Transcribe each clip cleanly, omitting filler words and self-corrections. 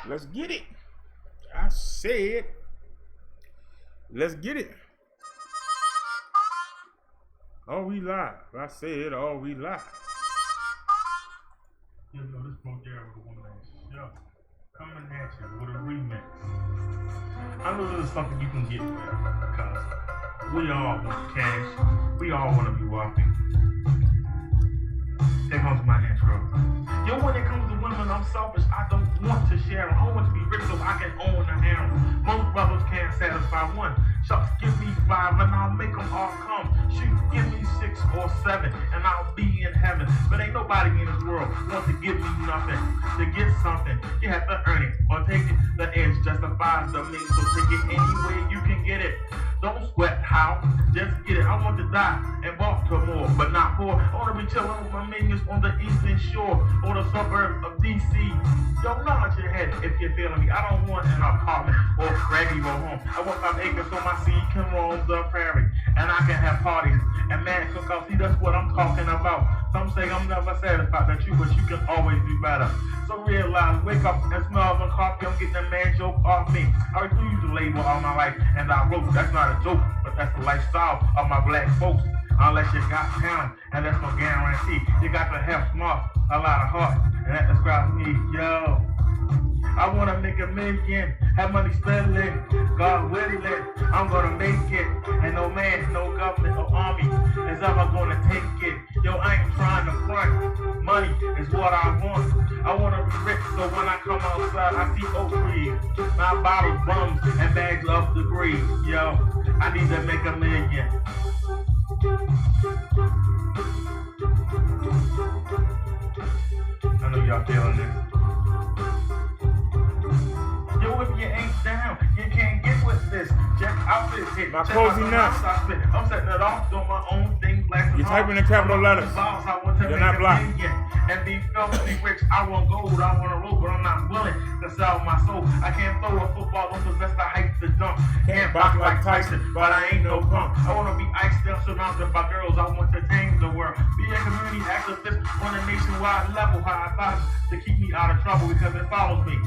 Let's get it. I said, let's get it. Oh, we live. I said, oh, we live. You know, this broke there with a woman named Show. Coming at you with a remix. I know this is something you can get with because we all want cash. We all want to be wealthy. Here comes my intro. Yo, when it comes to women, I'm selfish. I don't want to share them. I want to be rich so I can own a harem. Most brothers can't satisfy one. Shucks, give me 5 and I'll make them all come. Shoot, give me 6 or 7 and I'll be in heaven. But ain't nobody in this world want to give me nothing. To get something, you have to earn it or take it. The edge justifies the means, so take it any way you can get it. Don't sweat how, just get it. I want to die in Baltimore, but not poor. I want to be chilling with my minions on the eastern shore or the suburb of D.C. Yo, nod your head if you're feeling me. I don't want an apartment or a craggy roll home. I want 5 acres so my seed can roam the prairie and I can have parties and mad cookouts. See, that's what I'm talking about. Some say I'm never satisfied, that's true, but you can always do better. So realize, wake up and smell the coffee. I'm getting that man joke off me. I refuse to label all my life and I wrote. That's not a joke, but that's the lifestyle of my black folks. Unless you got talent, and that's no guarantee. You got to have smart, a lot of heart, and that describes me. Yo, I want to make $1 million, have money spending, God willing, I'm going to make it. And no man, no government, or army is ever going to take it. Yo, I ain't trying to front. Money is what I want. I want to be rich, so when I come outside, I see oak trees, not bottles, bums, and bags of debris. Yo, I need to make $1 million. I know y'all feeling this. Yo, if you ain't down, you can't get with this. Check out this hit. My cozy nuts. I'm setting it off, doing my own thing. Black. You're typing in capital letters. You're not blocked. And be filthy rich. I want gold, I want to roll, but I'm not willing to sell my soul. I can't throw a football, don't possess the height to dunk. Can't box like Tyson, but I ain't no punk. I want to be iced up, surrounded by girls. I want to change the world. Be a community activist on a nationwide level. High five to keep me out of trouble because it follows me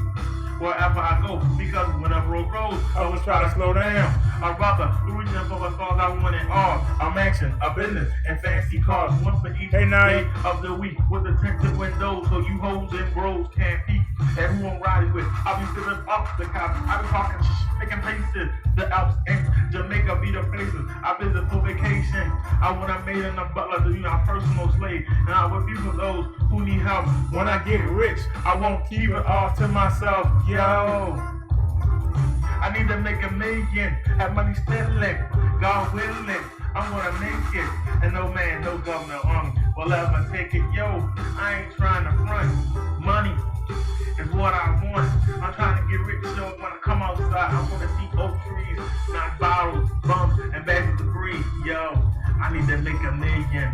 wherever I go, because whenever it grows, I always try to slow down. I'd rather the reason for as far as I want it all. I'm action, a business, and fancy cars. One for each day of the week with the tinted windows so you hoes and bros can't peek. And who I'm riding with, I'll be sitting up the cops. I be talking picking places, the Alps and Jamaica be the places. I visit for vacation. I want a maid and a butler to be my personal slave. And I will be for those who need help. When I get rich, I won't keep it all to myself. Yo, I need to make $1 million, have money spending, God willing, I'm gonna make it, and no man, no government army will ever take it. Yo, I ain't trying to front, money is what I want. I'm trying to get rich, so when I come outside, I wanna see oak trees, not bottles, bums, and bags of debris. Yo, I need to make $1 million.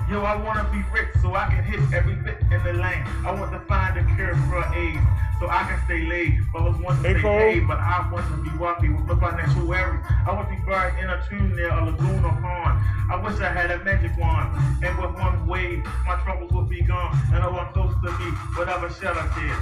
Yo, I want to be rich so I can hit every bit in the lane. I want to find a cure for AIDS so I can stay laid. Brothers want to stay paid, but I want to be wealthy with no financial worries. I want to be buried in a tomb near a lagoon or pond. I wish I had a magic wand, and with one wave, my troubles would be gone. And no one close to me would ever shed a tear.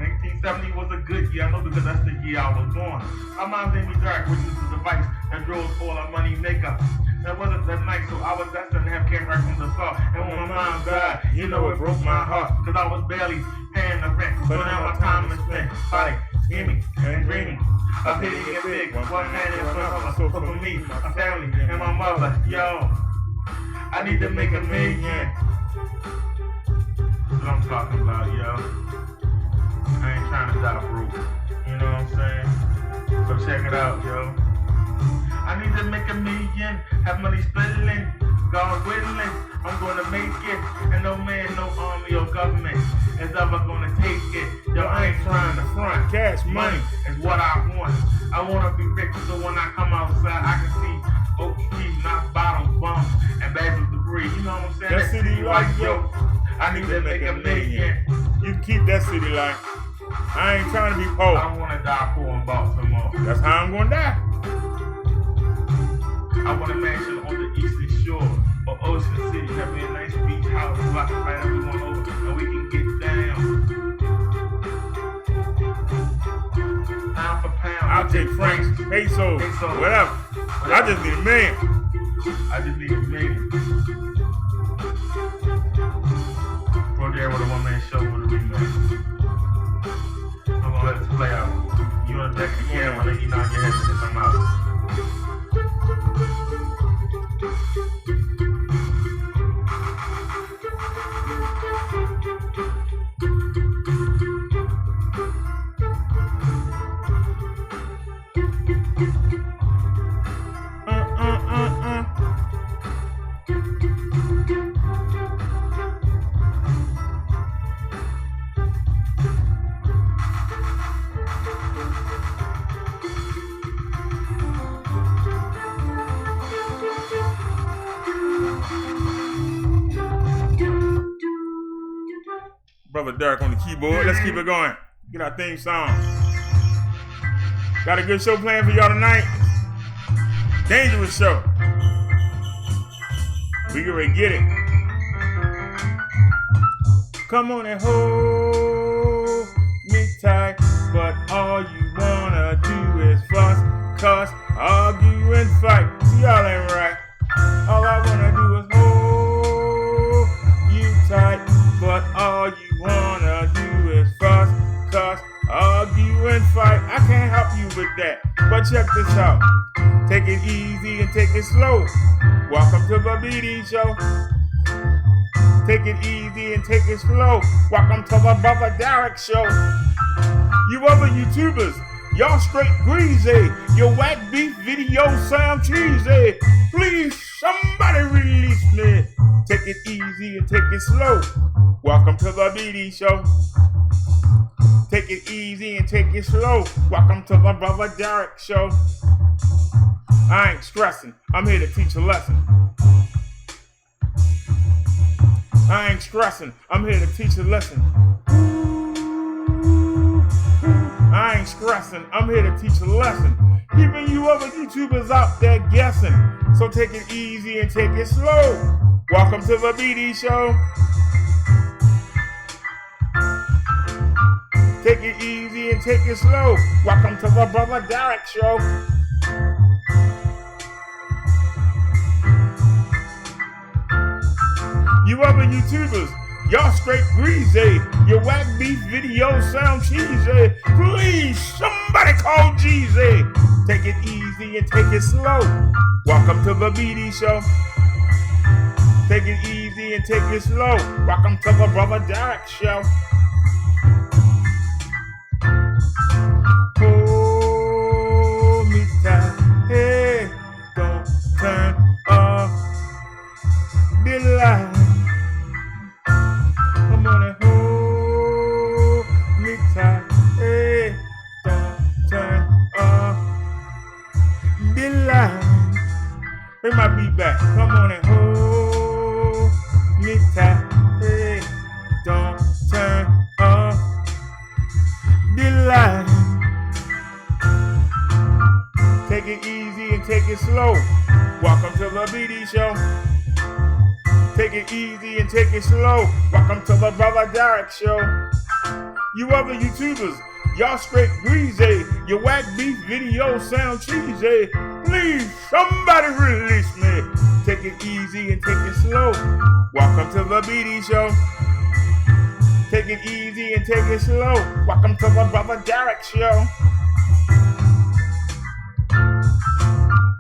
1970 was a good year, I know, because that's the year I was born. My mom's name is DERRICK, which is the device that draws all our money maker. That wasn't that nice, so I was destined to have came right from the start. And when my mom died, you know it broke my heart, cause I was barely paying the rent. So now my time is spent fighting, scheming, and dreaming of hitting it big. One hand in front of so for me, my family, and my mother. Yo, I need to make $1 million. That's what I'm talking about, yo. I ain't trying to die broke. You know what I'm saying? So check it out, yo. I need to make $1 million, have money spending, God willing, I'm gonna make it, and no man, no army or government is ever gonna take it. Yo, I ain't trying to front. Cash money is what I want. I wanna be rich, so when I come outside, I can see oak trees, not bottles, bums, and bags of debris. You know what I'm saying? That city life, yo. I need to make $1 million. You can keep that city life. I ain't trying to be poor. I don't wanna die poor in Baltimore. That's how I'm gonna die. I want a mansion on the eastern shore or Ocean City. Have me a nice beach house so I can find everyone say francs, pesos, whatever. I just need $1 million. I just need $1 million. Go there with a one-man show with a remake. I'm gonna let this play out. You on deck again, I'm gonna let you nod your head to this. I'm out. Brother Derrick on the keyboard. Let's keep it going. Get our theme song. Got a good show planned for y'all tonight. Dangerous show. We get ready to get it. Come on and hold me tight, but all you wanna do is fuss, cuss, argue, and fight. See, y'all ain't right. All I wanna do is hold you tight, but all you wanna do is fuss, cuss, argue, and fight. I can't help you with that, but check this out. Take it easy and take it slow. Welcome to the BD show. Take it easy and take it slow. Welcome to the Brother Derrick show. You other YouTubers, y'all straight greasy. Your whack beef videos sound cheesy. Please, somebody release me. Take it easy and take it slow. Welcome to the BD show. Take it easy and take it slow. Welcome to the Brother Derrick show. I ain't stressing. I'm here to teach a lesson. I ain't stressing. I'm here to teach a lesson. I ain't stressing. I'm here to teach a lesson. Keeping you other YouTubers out there guessing. So take it easy and take it slow. Welcome to the BD show. Take it easy and take it slow. Welcome to the Brother Derrick show. You other YouTubers, y'all straight greasy. Your whack beef videos sound cheesy. Please, somebody call Jeezy. Take it easy and take it slow. Welcome to the BD show. Take it easy and take it slow. Welcome to the Brother Derrick show. Hold me tight. Hey, don't turn off the light. Come on and hold me tight. Hey, don't turn off the light. Bring my beat back. Come on and hold me tight. Hey, don't turn off the light. Take it easy and take it slow. Welcome to the BD show. Take it easy and take it slow. Welcome to the Brother Derrick show. You other YouTubers, y'all straight greasy. Your whack beef videos sound cheesy. Please, somebody release me. Take it easy and take it slow. Welcome to the BD show. Take it easy and take it slow. Welcome to the Brother Derrick show.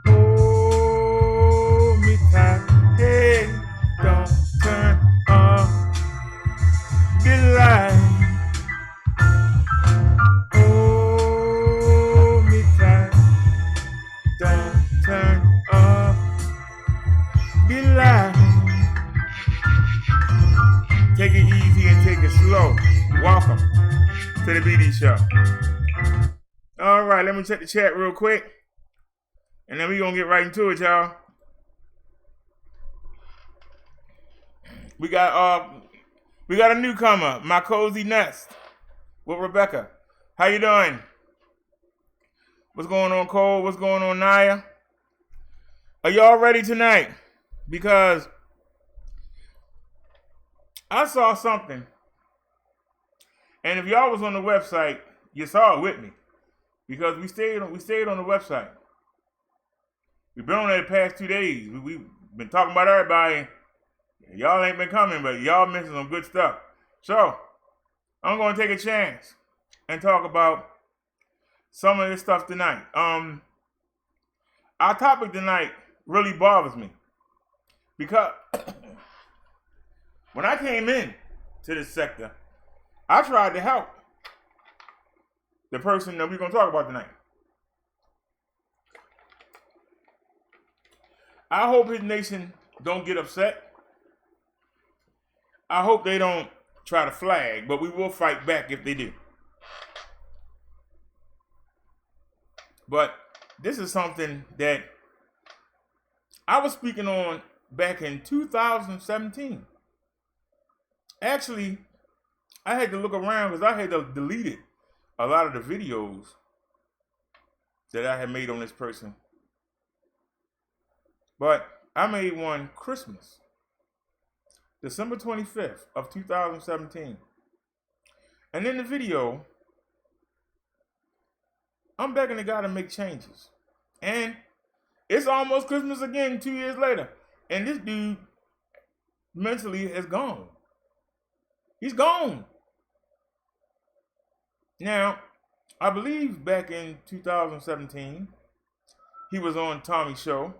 Hold me tight. Hey, don't turn off the light. Hold me tight. Don't turn off the light. Take it easy and take it slow. Welcome to the BD show. All right, let me check the chat real quick. And then we're going to get right into it, y'all. We got a newcomer, My Cozy Nest, with Rebecca. How you doing? What's going on, Cole? What's going on, Naya? Are y'all ready tonight? Because I saw something. And if y'all was on the website, you saw it with me. because we stayed on the website. We've been on there the past 2 days. We've been talking about everybody. Y'all ain't been coming, but y'all missing some good stuff. So I'm going to take a chance and talk about some of this stuff tonight. Our topic tonight really bothers me because when I came in to this sector, I tried to help the person that we're going to talk about tonight. I hope his nation don't get upset. I hope they don't try to flag, but we will fight back if they do. But this is something that I was speaking on back in 2017. Actually, I had to look around because I had deleted a lot of the videos that I had made on this person. But I made one Christmas, December 25th of 2017. And in the video, I'm begging the guy to make changes. And it's almost Christmas again 2 years later. And this dude mentally is gone. He's gone. Now, I believe back in 2017, he was on Tommy's show.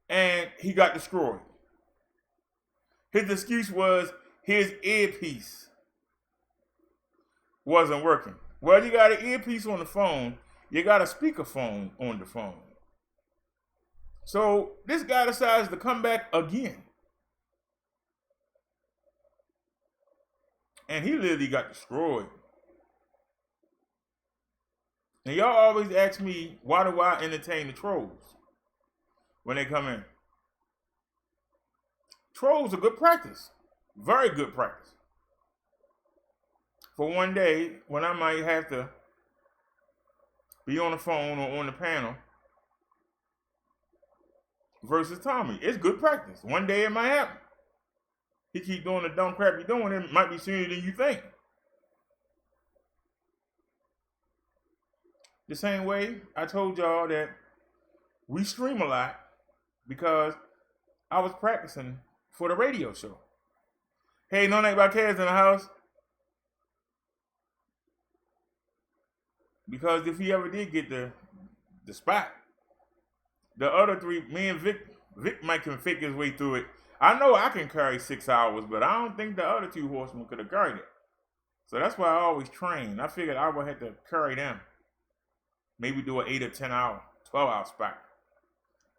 And he got destroyed. His excuse was his earpiece wasn't working. Well, you got an earpiece on the phone. You got a speakerphone on the phone. So this guy decides to come back again. And he literally got destroyed. And y'all always ask me, why do I entertain the trolls when they come in? Trolls are good practice. Very good practice. For one day when I might have to be on the phone or on the panel versus Tommy. It's good practice. One day it might happen. He keep doing the dumb crap he's doing, it might be sooner than you think. The same way I told y'all that we stream a lot because I was practicing for the radio show. Hey, no name about kids in the house. Because if he ever did get the spot, the other three, me and Vic might can fake his way through it. I know I can carry 6 hours, but I don't think the other two horsemen could have carried it. So that's why I always train. I figured I would have to carry them. Maybe do an 8 or 10 hour, 12-hour spot.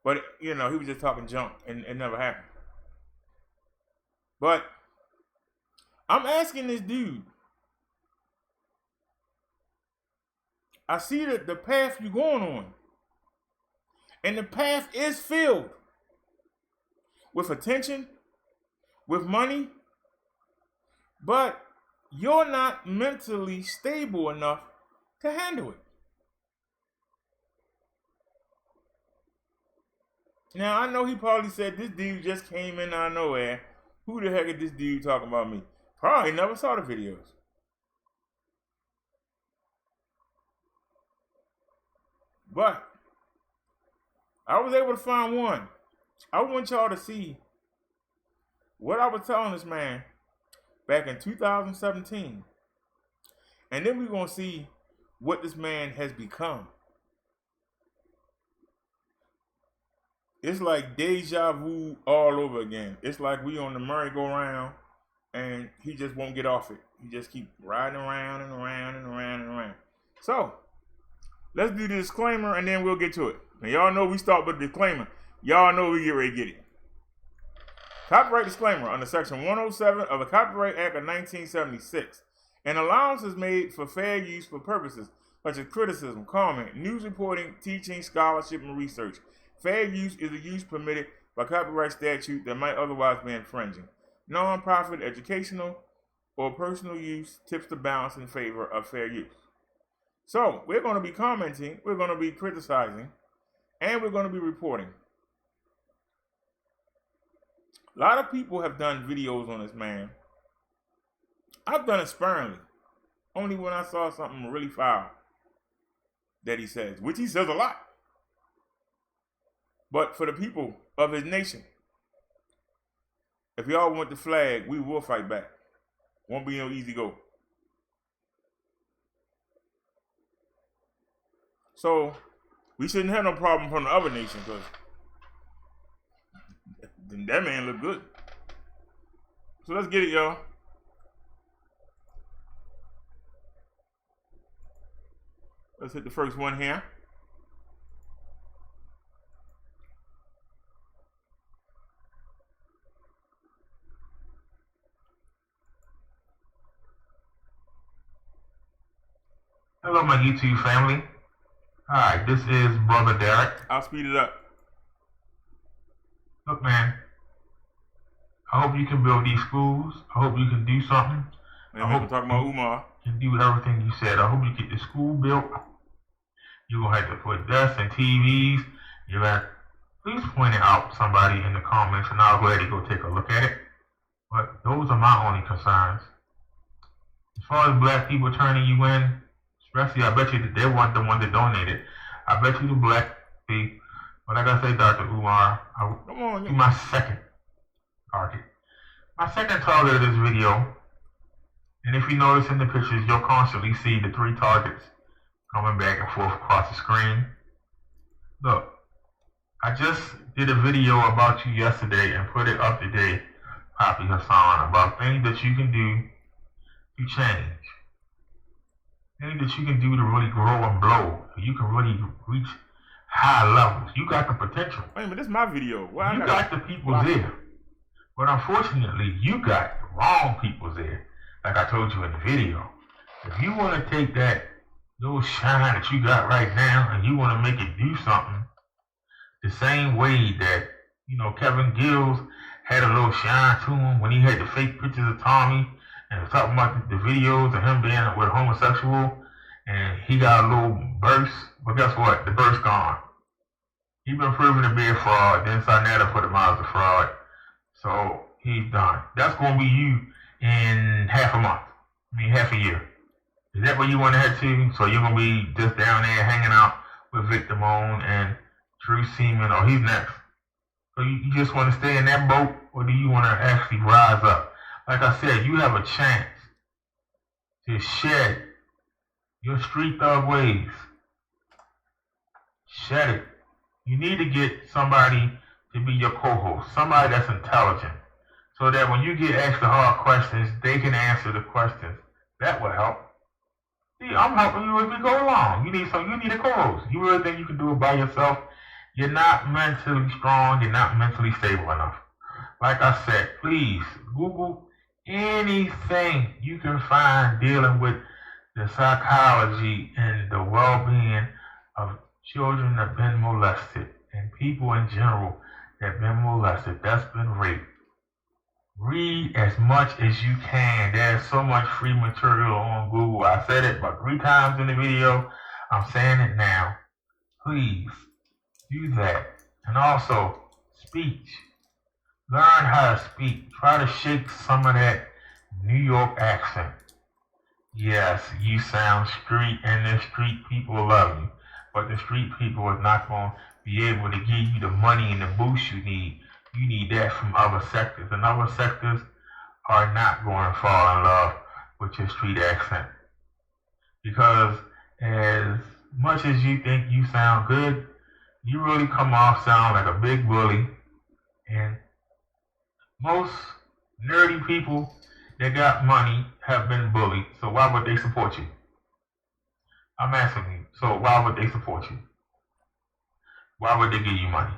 But, you know, he was just talking junk and it never happened. But I'm asking this dude, I see that the path you're going on, and the path is filled with attention, with money, but you're not mentally stable enough to handle it. Now, I know he probably said this dude just came in out of nowhere. Who the heck is this dude talking about me? Probably never saw the videos. But I was able to find one. I want y'all to see what I was telling this man back in 2017. And then we're going to see what this man has become. It's like deja vu all over again. It's like we on the merry-go-round and he just won't get off it. He just keep riding around and around and around and around. So, let's do the disclaimer and then we'll get to it. Now, y'all know we start with the disclaimer. Y'all know we get ready to get it. Copyright disclaimer under Section 107 of the Copyright Act of 1976. An allowance is made for fair use for purposes such as criticism, comment, news reporting, teaching, scholarship, and research. Fair use is a use permitted by copyright statute that might otherwise be infringing. Non-profit, educational, or personal use tips the balance in favor of fair use. So, we're going to be commenting, we're going to be criticizing, and we're going to be reporting. A lot of people have done videos on this man. I've done it sparingly, only when I saw something really foul. that he says, which he says a lot. But for the people of his nation, if y'all want the flag, we will fight back. Won't be no easy go. So we shouldn't have no problem from the other nation, because that man look good. So let's get it, y'all. Let's hit the first one here. Hello, my YouTube family. Alright, this is Brother Derrick. I'll speed it up. Look, man, I hope you can build these schools. I hope you can do something. Man, I hope talking about Umar. You can do everything you said. I hope you get the school built. You're going to have to put desks and TVs. You're going to please point it out to somebody in the comments, and I'll go ahead and go take a look at it. But those are my only concerns. As far as black people turning you in, especially, I bet you that they weren't the one that donated. I bet you the black people. But like I say, Dr. Umar, I'll do my second target. My second target of this video, and if you notice in the pictures, you'll constantly see the 3 targets coming back and forth across the screen. Look, I just did a video about you yesterday and put it up today, Papi Hassan, about things that you can do to change. Things that you can do to really grow and blow. You can really reach high levels. You got the potential. Wait a minute, this is my video. Well, you got the people there. But unfortunately, you got the wrong people there. Like I told you in the video. If you want to take that little shine that you got right now and you want to make it do something the same way that, you know, Kevin Gills had a little shine to him when he had the fake pictures of Tommy and was talking about the videos of him being with a homosexual, and he got a little burst. But guess what? The burst gone. He been proven to be a fraud. Then Sinetta put him out as a fraud. So he's done. That's going to be you in half a month. I mean, half a year. Is that where you want to head to? So you're going to be just down there hanging out with Victor Moan and Drew Seaman, or he's next. So you just want to stay in that boat, or do you want to actually rise up? Like I said, you have a chance to shed your street thug ways. Shed it. You need to get somebody to be your co-host, somebody that's intelligent, so that when you get asked the hard questions, they can answer the questions. That will help. See, I'm helping you as we go along. You need a co-host. You really think you can do it by yourself? You're not mentally strong. You're not mentally stable enough. Like I said, please Google anything you can find dealing with the psychology and the well-being of children that have been molested and people in general that have been molested, that's been raped. Read as much as you can. There's so much free material on Google. I said it about 3 times in the video. I'm saying it now. Please do that. And also, speech. Learn how to speak. Try to shake some of that New York accent. Yes, you sound street, and the street people love you. But the street people is not going to be able to give you the money and the boost you need. You need that from other sectors. And other sectors are not going to fall in love with your street accent. Because as much as you think you sound good, you really come off sound like a big bully. And most nerdy people that got money have been bullied. So why would they support you? I'm asking you. So why would they support you? Why would they give you money?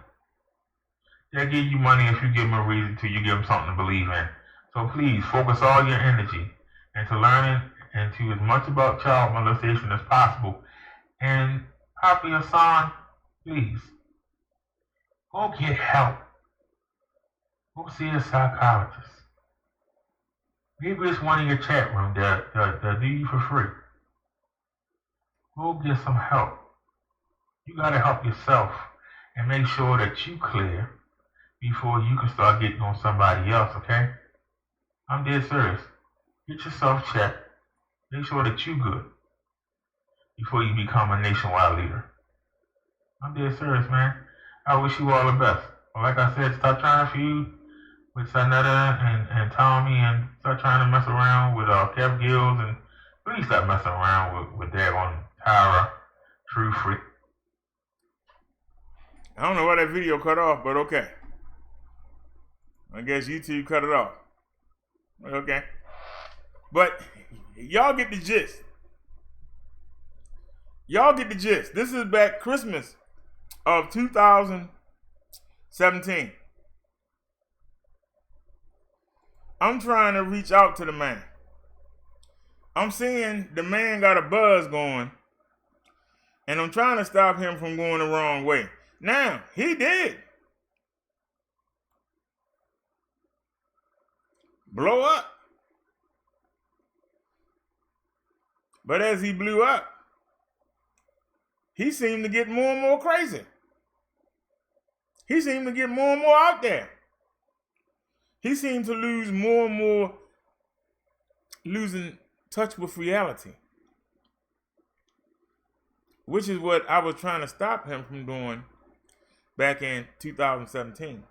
They'll give you money if you give them a reason to, you give them something to believe in. So please focus all your energy into learning into as much about child molestation as possible. And Papi Hassan, please, go get help. Go see a psychologist. Maybe it's one in your chat room that do you for free. Go get some help. You got to help yourself and make sure that you clear before you can start getting on somebody else, okay? I'm dead serious. Get yourself checked. Make sure that you good. before you become a nationwide leader. I'm dead serious, man. I wish you all the best. Like I said, stop trying to feud with Sanetta and Tommy, and start trying to mess around with Kev Gills, and please stop messing around with that on Tyra, True Freak. I don't know why that video cut off, but okay. I guess YouTube cut it off. Okay. But y'all get the gist. Y'all get the gist. This is back Christmas of 2017. I'm trying to reach out to the man. I'm seeing the man got a buzz going, and I'm trying to stop him from going the wrong way. Now, he did blow up. But as he blew up, he seemed to get more and more crazy. He seemed to get more and more out there. He seemed to lose more and more, losing touch with reality, which is what I was trying to stop him from doing back in 2017.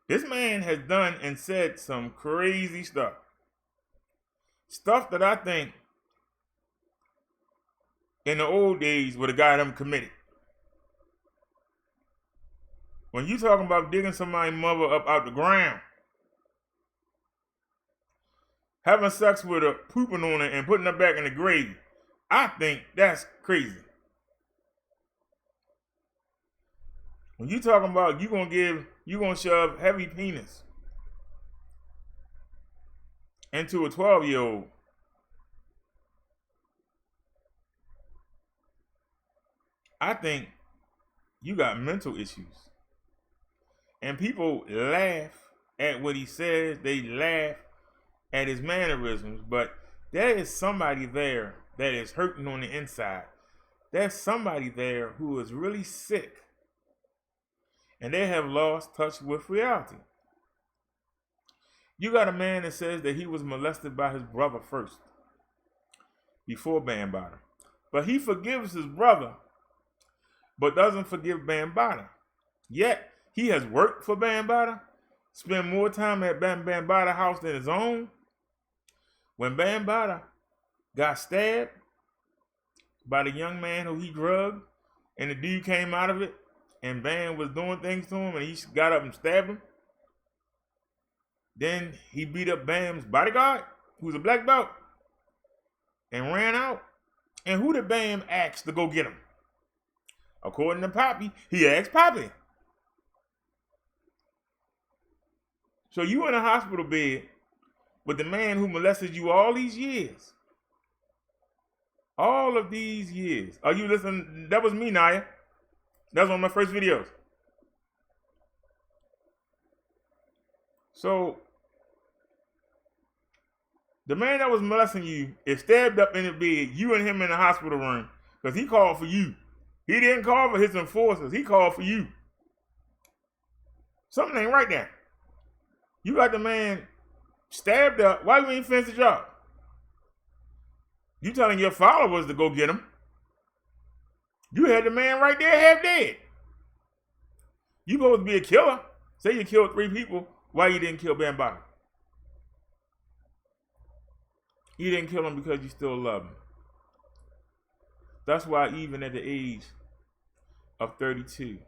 This man has done and said some crazy stuff. Stuff that I think in the old days would have got him committed. When you talking about digging somebody's mother up out the ground, having sex with her, pooping on her, and putting her back in the grave, I think that's crazy. When you talking about you gonna shove heavy penis into a 12-year-old, I think you got mental issues. And people laugh at what he says. They laugh at his mannerisms. But there is somebody there that is hurting on the inside. There's somebody there who is really sick. And they have lost touch with reality. You got a man that says that he was molested by his brother first, before Bambaataa. But he forgives his brother, but doesn't forgive Bambaataa. Yet, he has worked for Bambaataa, spent more time at Bambaataa house than his own. When Bambaataa got stabbed by the young man who he drugged, and the dude came out of it, and Bam was doing things to him, and he got up and stabbed him. Then he beat up Bam's bodyguard, who was a black belt, and ran out. And who did Bam ask to go get him? According to Papi, he asked Papi. So you in a hospital bed with the man who molested you all these years. All of these years. Are you listening? That was me, Naya. That was one of my first videos. So, the man that was molesting you is stabbed up in the bed, you and him in the hospital room, because he called for you. He didn't call for his enforcers. He called for you. Something ain't right there. You got the man stabbed up. Why you ain't finish the job? You telling your followers to go get him. You had the man right there half dead. You supposed to be a killer. Say you killed 3 people. Why you didn't kill Bambaataa? You didn't kill him because you still love him. That's why even at the age of 32.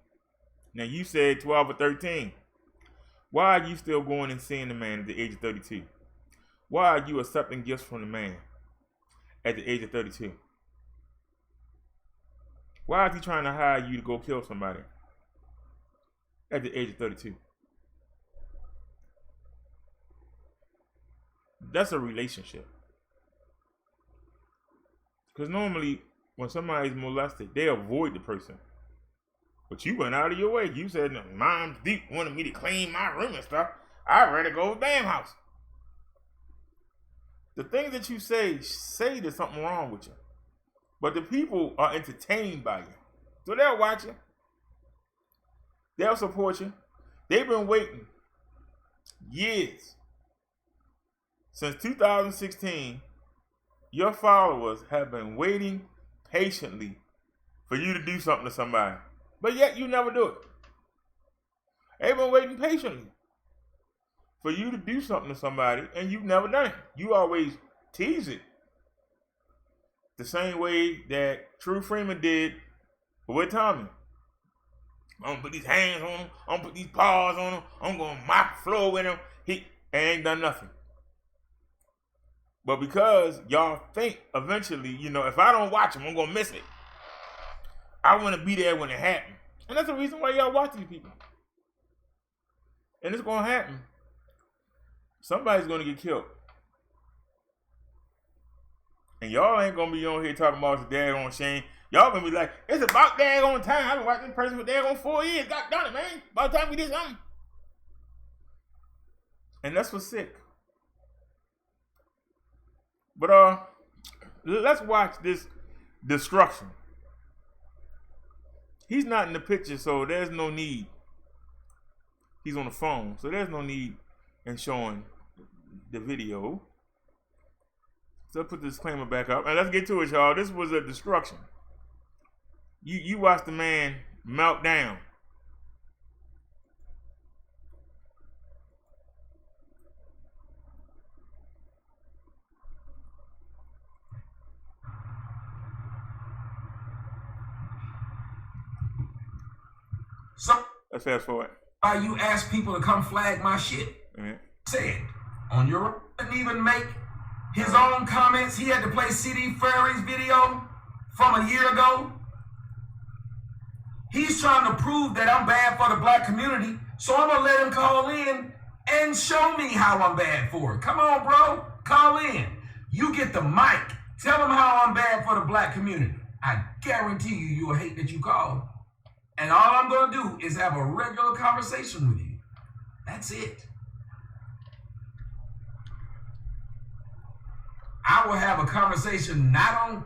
Now you said 12 or 13. Why are you still going and seeing the man at the age of 32? Why are you accepting gifts from the man at the age of 32? Why is he trying to hire you to go kill somebody at the age of 32? That's a relationship. Because normally, when somebody's molested, they avoid the person. But you went out of your way. You said, Mom's deep wanted me to clean my room and stuff. I'd rather go to Bam house. The things that you say there's something wrong with you. But the people are entertained by you. So they'll watch you. They'll support you. They've been waiting years. Since 2016, your followers have been waiting patiently for you to do something to somebody, but yet you never do it. They've been waiting patiently for you to do something to somebody, and you've never done it. You always tease it. The same way that True Freeman did with Tommy. I'm gonna put these hands on him, I'm gonna put these paws on him, I'm gonna mop the floor with him. He ain't done nothing. But because y'all think eventually, you know, if I don't watch him, I'm gonna miss it. I wanna be there when it happens. And that's the reason why y'all watch these people. And it's gonna happen. Somebody's gonna get killed. And y'all ain't gonna be on here talking about the daggone shame. Y'all gonna be like, it's about daggone time. I've been watching this person for daggone 4 years. God done it, man. About time we did something. And that's what's sick. But let's watch this destruction. He's not in the picture, so there's no need. He's on the phone, so there's no need in showing the video. So let's put the disclaimer back up. And let's get to it, y'all. This was a destruction. You watch the man melt down. So let's fast forward. Why you ask people to come flag my shit? Said on your didn't even make his own comments. He had to play CD Fairy's video from a year ago. He's trying to prove that I'm bad for the black community, so I'm gonna let him call in and show me how I'm bad for it. Come on, bro, call in. You get the mic. Tell him how I'm bad for the black community. I guarantee you'll hate that you called. And all I'm gonna do is have a regular conversation with you. That's it. I will have a conversation not on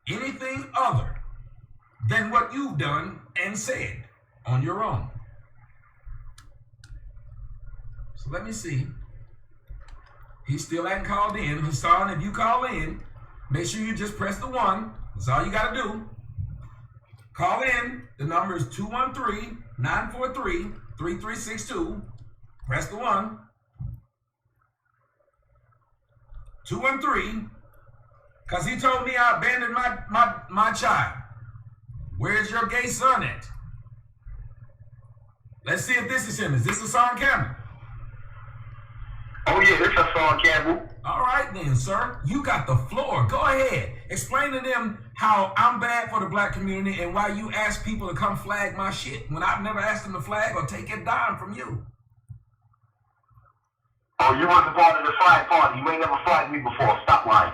anything other than what you've done and said on your own. So let me see. He still hasn't called in. Hassan, if you call in, make sure you just press the 1. That's all you gotta do. Call in. The number is 213-943-3362. Press the 1. 213, because he told me I abandoned my child. Where's your gay son at? Let's see if this is him. Is this Hassan Campbell? Oh yeah, this is Hassan Campbell. All right then, sir. You got the floor. Go ahead. Explain to them how I'm bad for the black community and why you ask people to come flag my shit when I've never asked them to flag or take a dime from you. Oh, you wasn't part of the flag party. You ain't never flagged me before. Stop lying.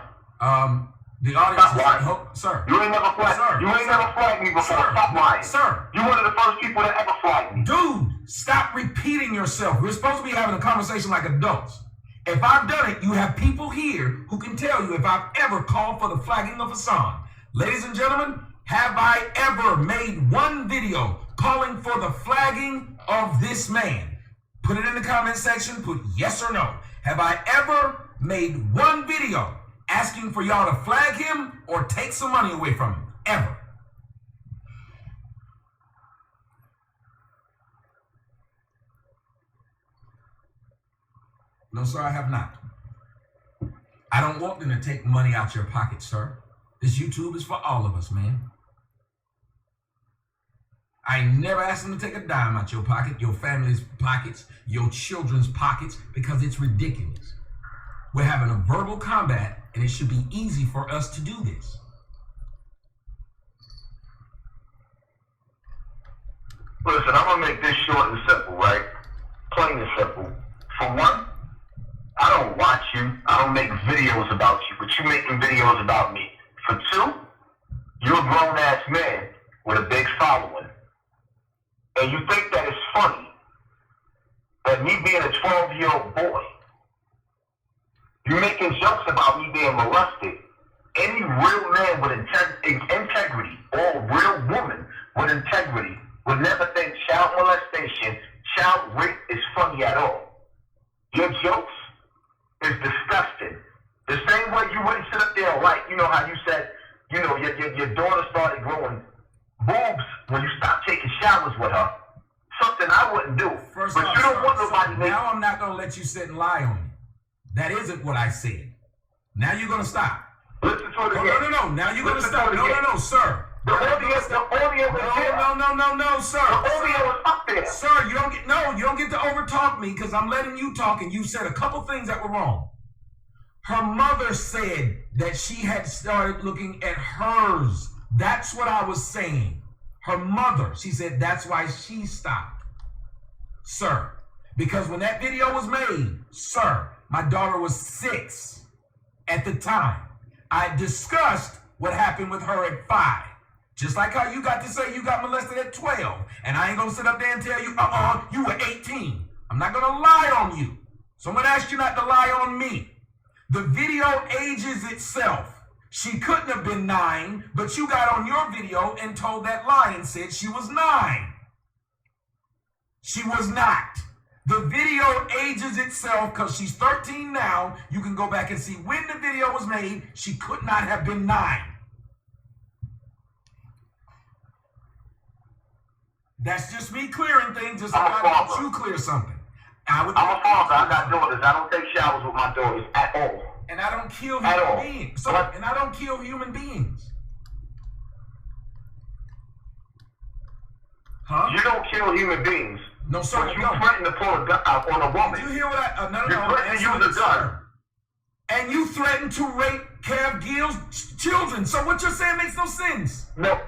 The audience Stop lying. Sir. You ain't never flagged. Sir. You ain't never flagged me before. Sir. Stop lying. Sir. You one of the first people that ever flagged me. Dude, stop repeating yourself. We're supposed to be having a conversation like adults. If I've done it, you have people here who can tell you if I've ever called for the flagging of Hassan. Ladies and gentlemen, have I ever made one video calling for the flagging of this man? Put it in the comment section, put yes or no. Have I ever made one video asking for y'all to flag him or take some money away from him? Ever? No, sir, I have not. I don't want them to take money out your pocket, sir. This YouTube is for all of us, man. I never asked them to take a dime out your pocket, your family's pockets, your children's pockets, because it's ridiculous. We're having a verbal combat, and it should be easy for us to do this. Listen, I'm gonna make this short and simple, right? Plain and simple. For one, I don't watch you. I don't make videos about you, but you're making videos about me. For two, you're a grown-ass man with a big following. And you think that it's funny that me being a 12-year-old boy, you're making jokes about me being molested. Any real man with integrity or real woman with integrity would never think child molestation, child rape is funny at all. Your jokes is disgusting. The same way you wouldn't sit up there and write, you know how you said, you know, your daughter started growing boobs when you stopped taking showers with her. Something I wouldn't do. First but off, you don't want nobody to now I'm not going to let you sit and lie on me. That isn't what I said. Now you're going to stop. Listen to it again. No. Now you're going to stop. No, sir. The audio is there. No, sir. The audio is up there. Sir, you don't get to overtalk me because I'm letting you talk, and you said a couple things that were wrong. Her mother said that she had started looking at hers. That's what I was saying. Her mother, she said that's why she stopped. Sir, because when that video was made, sir, my daughter was 6 at the time. I discussed what happened with her at 5. Just like how you got to say you got molested at 12. And I ain't gonna sit up there and tell you, you were 18. I'm not gonna lie on you. So I'm gonna ask you not to lie on me. The video ages itself. She couldn't have been 9, but you got on your video and told that lie and said she was 9. She was not. The video ages itself because she's 13 now. You can go back and see when the video was made. She could not have been 9. That's just me clearing things, just like I want you clear something. I'm a father. I got daughters. I don't take showers with my daughters at all. And I don't kill human beings. And I don't kill human beings. Huh? You don't kill human beings. No, sir. But you threaten to pull a gun out on a woman. Did you hear what I... no. You threaten to use a gun. And you threaten to rape Gill's children. So what you're saying makes no sense. No.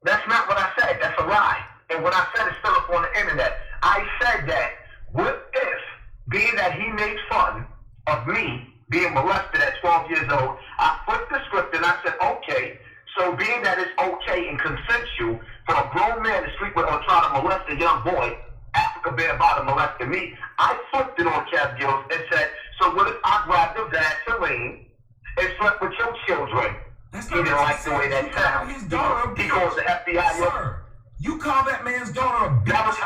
That's not what I said. That's a lie. And what I said is still up on the internet. I said that what if, being that he made fun of me being molested at 12 years old, I flipped the script and I said, okay, so being that it's okay and consensual for a grown man to sleep with or try to molest a young boy, Africa Bear Bottom molested me, I flipped it on Cav Gills and said, so what if I grabbed the Vaseline and slept with your children? That's he didn't like the way that sounds. His daughter a bitch. He calls the FBI. Sir, you call that man's daughter a bitch.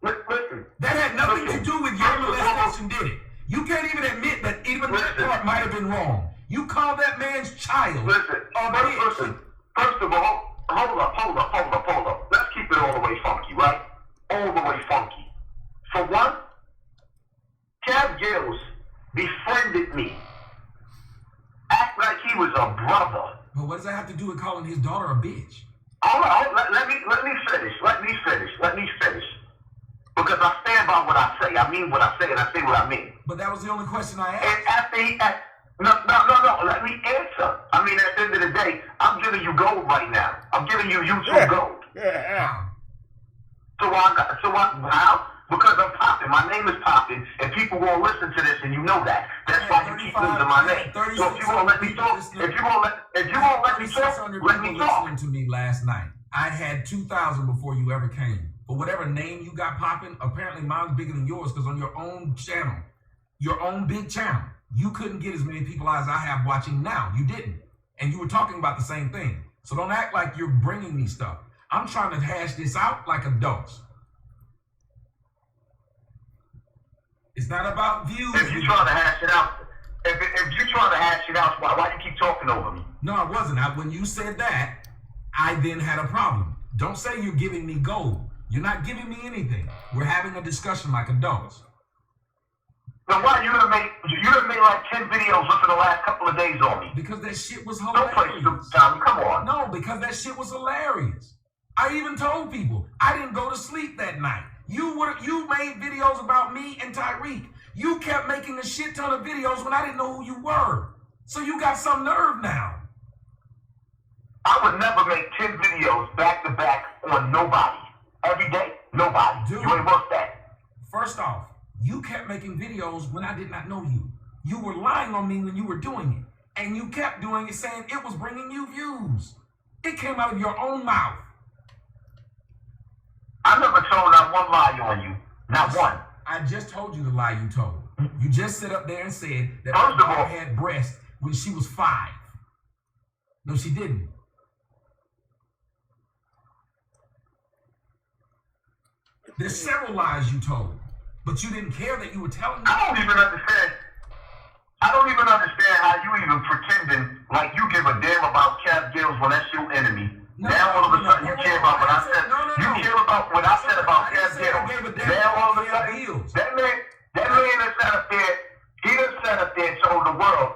Listen. That had nothing to do with your molestation, did it? You can't even admit that even that part might have been wrong. You call that man's child a bitch. Listen. First of all, hold up. Let's keep it all the way funky, right? All the way funky. For one, Cav Gills befriended me. Act like he was a brother. But what does that have to do with calling his daughter a bitch? All right, let me finish. Because I stand by what I say. I mean what I say, and I say what I mean. But that was the only question I asked. And after no, let me answer. I mean, at the end of the day, I'm giving you gold right now. I'm giving you YouTube gold. Yeah. How? Because I'm popping. My name is popping, and people won't listen to this, and you know that. That's why you keep losing my name. So if you won't let me talk, let me talk. Listening to me last night. I had 2,000 before you ever came. But whatever name you got popping, apparently mine's bigger than yours because on your own channel, your own big channel, you couldn't get as many people as I have watching now. You didn't. And you were talking about the same thing. So don't act like you're bringing me stuff. I'm trying to hash this out like adults. It's not about views. If you're trying to hash it out, if you're trying to hash it out, why do you keep talking over me? No, I wasn't. When you said that, I then had a problem. Don't say you're giving me gold. You're not giving me anything. We're having a discussion like adults. Now why you done made like 10 videos within the last couple of days on me? Because that shit was hilarious. Don't play stupid, Tommy. Come on. No, because that shit was hilarious. I even told people I didn't go to sleep that night. You made videos about me and Tyreek. You kept making a shit ton of videos when I didn't know who you were. So you got some nerve now. I would never make 10 videos back to back on nobody. Every day, nobody. Dude, you ain't worth that. First off, you kept making videos when I did not know you. You were lying on me when you were doing it. And you kept doing it saying it was bringing you views. It came out of your own mouth. I never told not one lie on you. Not one. I just told you the lie you told. You just sit up there and said that my daughter had breasts when she was 5. No, she didn't. There's several lies you told, but you didn't care that you were telling me. I don't even understand. I don't even understand how you even pretending like you give a damn about Cap Gills when that's your enemy. Now all of a sudden you care about what I said. You care about what I said about Cap Gills. Now all of a sudden, that man that sat up there, he done sat up there and told the world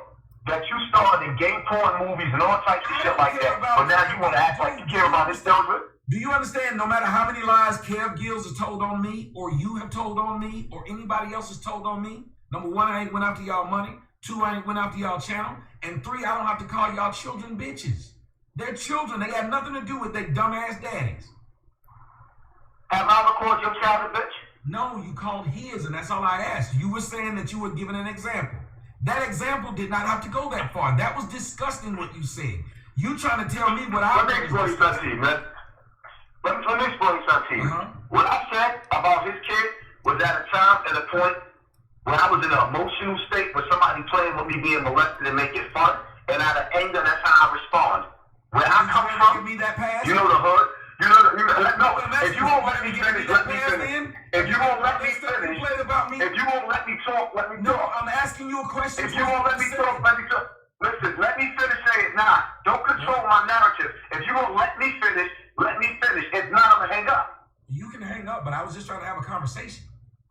that you starred in gay porn movies and all types of shit like that. But now you want to act like you care about his children? Do you understand, no matter how many lies Kev Gills has told on me, or you have told on me, or anybody else has told on me, number one, I ain't went after y'all money. Two, I ain't went after y'all channel. And three, I don't have to call y'all children bitches. They're children. They got nothing to do with their dumbass daddies. Have I ever called your child a bitch? No, you called his, and that's all I asked. You were saying that you were giving an example. That example did not have to go that far. That was disgusting what you said. You trying to tell me what I Let me explain something to you, man. Let me explain something to you. What I said about his kid was at a time and a point when I was in an emotional state with somebody playing with me being molested and making fun, and out of anger, that's how I respond. Where I come from, you know the hood, if you won't let me finish, let me finish. If you won't let me finish, if you won't let me talk, let me talk. No, I'm asking you a question. If you won't let me talk, let me talk. Listen, let me finish saying, nah, don't control my narrative. If you won't let me finish, let me finish. If not, I'm gonna hang up. You can hang up, but I was just trying to have a conversation.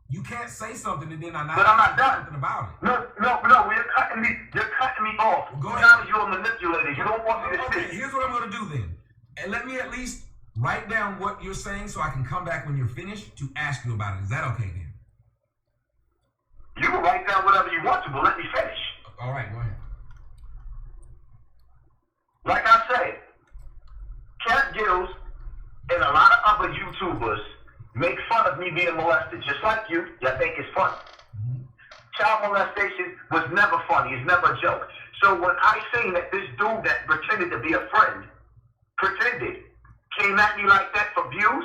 You can't say something and then I'm not done. Something about it. No, you're cutting me off. Go ahead. Now you're a manipulator. You don't want me to Okay, speak. here's what I'm gonna do then. And let me at least write down what you're saying so I can come back when you're finished to ask you about it. Is that okay then? You can write down whatever you want to, but let me finish. All right, go ahead. Like I said, Cat Gills and a lot of other YouTubers make fun of me being molested, just like you. Y'all think it's funny. Child molestation was never funny. It's never a joke. So when I seen that this dude that pretended to be a friend, came at me like that for views,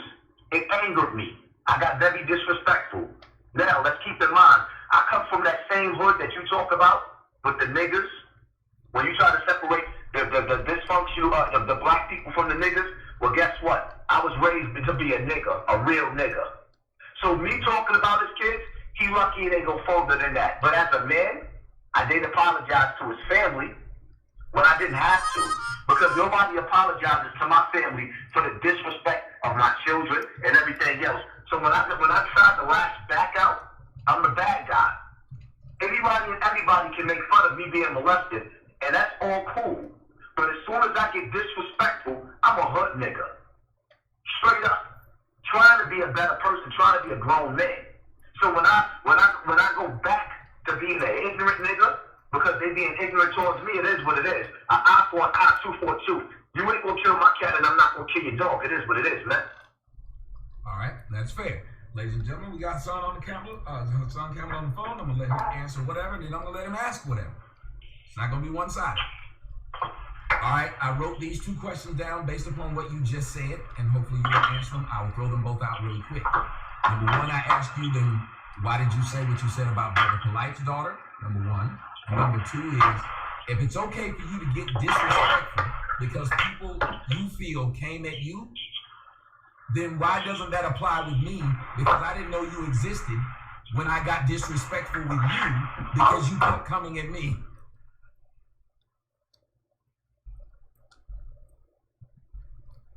it angered me. I got very disrespectful. Now, let's keep in mind, I come from that same hood that you talk about with the niggas. When you try to separate the dysfunctional, the black people from the niggas, well, guess what? I was raised to be a nigga, a real nigga. So me talking about his kids, he lucky it ain't go further than that. But as a man, I did apologize to his family when I didn't have to, because nobody apologizes to my family for the disrespect of my children and everything else. So when I tried to lash back out, I'm the bad guy. Anybody and everybody can make fun of me being molested, and that's all cool. But as soon as I get disrespectful, I'm a hood nigga. Straight up. Trying to be a better person, trying to be a grown man. So when I go back to being an ignorant nigga, because they being ignorant towards me, it is what it is. An eye for an eye, tooth for a tooth. You ain't gonna kill my cat and I'm not gonna kill your dog. It is what it is, man. All right, that's fair. Ladies and gentlemen, we got Hassan on the Campbell, Hassan Campbell on the phone. I'm gonna let him answer whatever, and then I'm gonna let him ask whatever. It's not gonna be one-sided. All right, I wrote these two questions down based upon what you just said, and hopefully you will answer them. I will throw them both out really quick. Number one, I asked you then, why did you say what you said about Brother Polite's daughter? Number one. And number two is, if it's okay for you to get disrespectful because people you feel came at you, then why doesn't that apply with me? Because I didn't know you existed when I got disrespectful with you because you kept coming at me.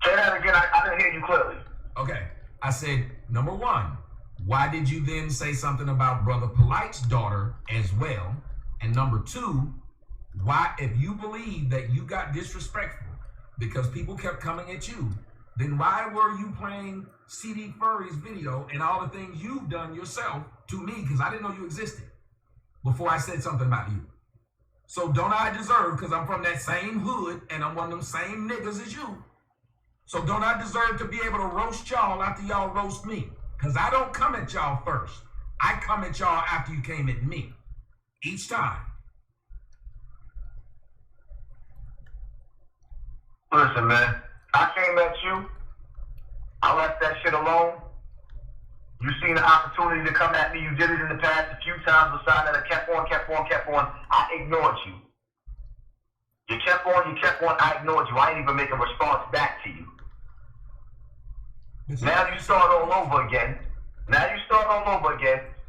Say that again. I didn't hear you clearly. Okay. I said, number one, why did you then say something about Brother Polite's daughter as well? And number two, why, if you believe that you got disrespectful because people kept coming at you, then why were you playing CD Furry's video and all the things you've done yourself to me? Because I didn't know you existed before I said something about you. So don't I deserve, because I'm from that same hood and I'm one of them same niggas as you. So don't I deserve to be able to roast y'all after y'all roast me? Because I don't come at y'all first. I come at y'all after you came at me. Each time. Listen, man. I came at you. I left that shit alone. You seen the opportunity to come at me. You did it in the past a few times. Besides that, I kept on. I ignored you. You kept on. I ignored you. I didn't even make a response back to you. Now you start all over again.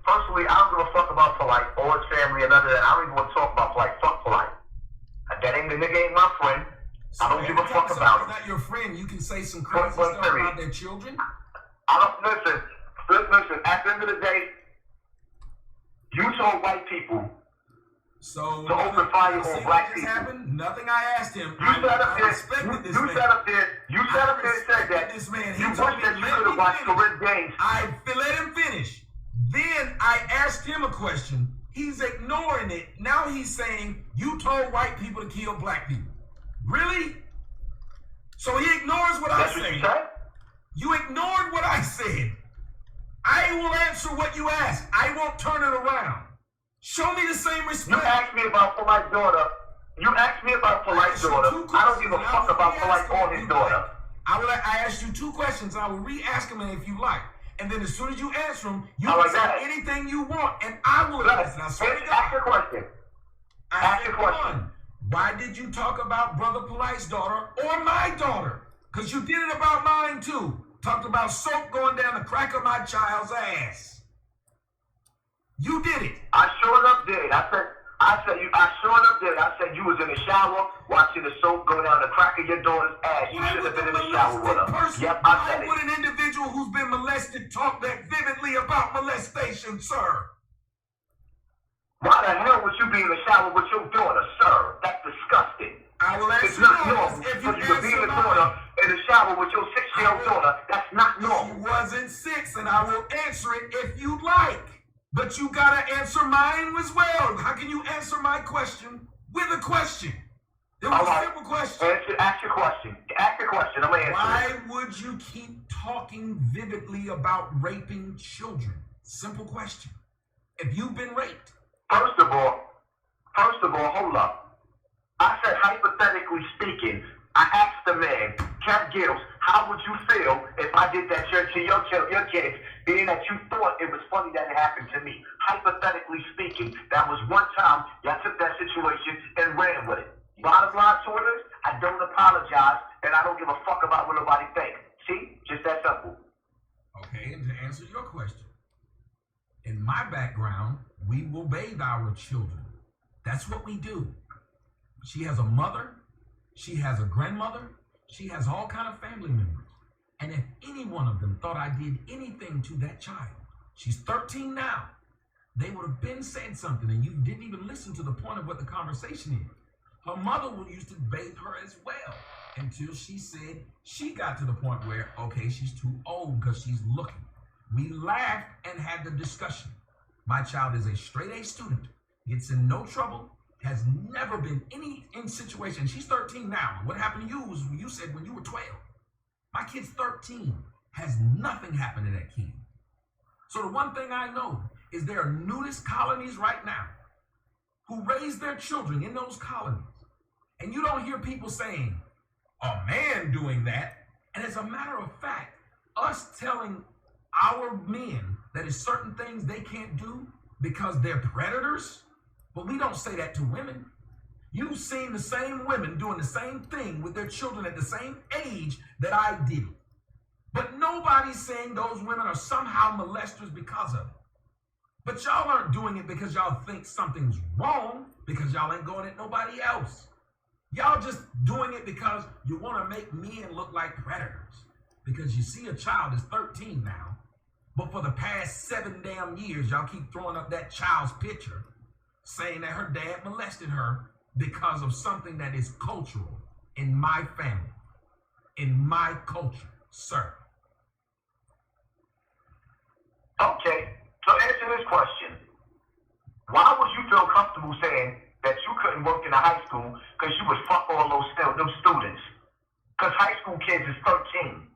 Personally, I don't give a fuck about Polite or his family or none of that. I don't even want to talk about Polite. Fuck Polite. That ain't the nigga ain't my friend. So I don't give a fuck about him. Not your friend. You can say some crazy stuff about their children. I don't listen. Listen. At the end of the day, you told white people to open fire on black people. Happened? Nothing I asked him. You sat up there. You sat up there and said that. This man. You wish that you could have watched Corinne Gaines. I let him finish. Then I asked him a question. He's ignoring it. Now he's saying you told white people to kill black people. Really? So he ignores what I said. You ignored what I said. I will answer what you ask. I won't turn it around. Show me the same respect. You asked me about Polite's daughter. I don't give a fuck about Polite or his daughter. I asked you 2 questions. I will re-ask them if you like. And then as soon as you answer them, you can say anything you want, and I will answer. Now, ask your question. Ask your question. Why did you talk about Brother Polite's daughter or my daughter? Because you did it about mine too. Talked about soap going down the crack of my child's ass. You did it. I sure enough did. I said you was in the shower watching the soap go down the crack of your daughter's ass. You should have been in the shower with her. Yep, I said it. Why would an individual who's been molested talk that vividly about molestation, sir? Why the hell would you be in the shower with your daughter, sir? That's disgusting. I will answer it's not normal for you to be in the daughter in the shower with your 6-year-old daughter. That's not normal. She wasn't 6, and I will answer it if you'd like. But you gotta answer mine as well. How can you answer my question with a question? It was a simple question. Ask your question. Ask your question. I'm gonna answer Why would you keep talking vividly about raping children? Simple question. If you've been raped. First of all, hold up. I said, hypothetically speaking, I asked the man, Cap Gills, how would you feel if I did that to your kids, being that you thought it was funny that it happened to me? Hypothetically speaking, that was one time y'all took that situation and ran with it. Bottom line to it is, I don't apologize, and I don't give a fuck about what nobody thinks. See? Just that simple. Okay, and to answer your question, in my background, we will bathe our children. That's what we do. She has a mother, she has a grandmother, she has all kind of family members. And if any one of them thought I did anything to that child, she's 13 now, they would have been said something, and you didn't even listen to the point of what the conversation is. Her mother used to bathe her as well until she said she got to the point where, okay, she's too old because she's looking. We laughed and had the discussion. My child is a straight A student, gets in no trouble, has never been in situation. She's 13 now. What happened to you was you said when you were 12. My kid's 13. Has nothing happened to that kid. So the one thing I know is there are nudist colonies right now who raise their children in those colonies. And you don't hear people saying, a man doing that. And as a matter of fact, us telling our men that is certain things they can't do because they're predators, but we don't say that to women. You've seen the same women doing the same thing with their children at the same age that I did. But nobody's saying those women are somehow molesters because of it. But y'all aren't doing it because y'all think something's wrong, because y'all ain't going at nobody else. Y'all just doing it because you want to make men look like predators. Because you see a child is 13 now, but for the past 7 damn years, y'all keep throwing up that child's picture, saying that her dad molested her because of something that is cultural in my family, in my culture, sir. Okay, so answer this question. Why would you feel comfortable saying that you couldn't work in a high school because you would fuck all those students? Because high school kids is 13.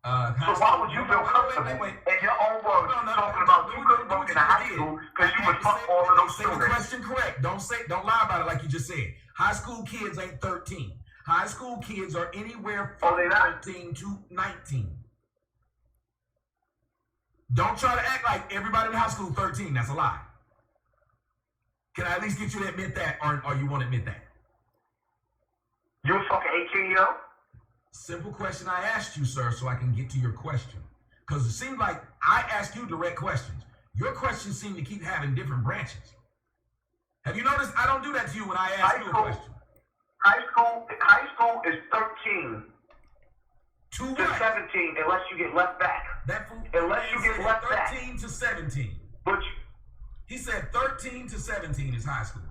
So why would you feel comfortable in your own words talking about you couldn't work in a high school because you would fuck all of those students? Say the question correct. Don't lie about it like you just said. High school kids ain't 13. High school kids are anywhere from 13 to 19. Don't try to act like everybody in high school 13. That's a lie. Can I at least get you to admit that, or you won't admit that? You a fucking 18-year-old? Simple question I asked you, sir, so I can get to your question. Because it seems like I ask you direct questions. Your questions seem to keep having different branches. Have you noticed I don't do that to you when I ask you a question? High school is 13 to 17 unless you get left back. Unless you get left back. 13 to 17. But he said 13 to 17 is high school.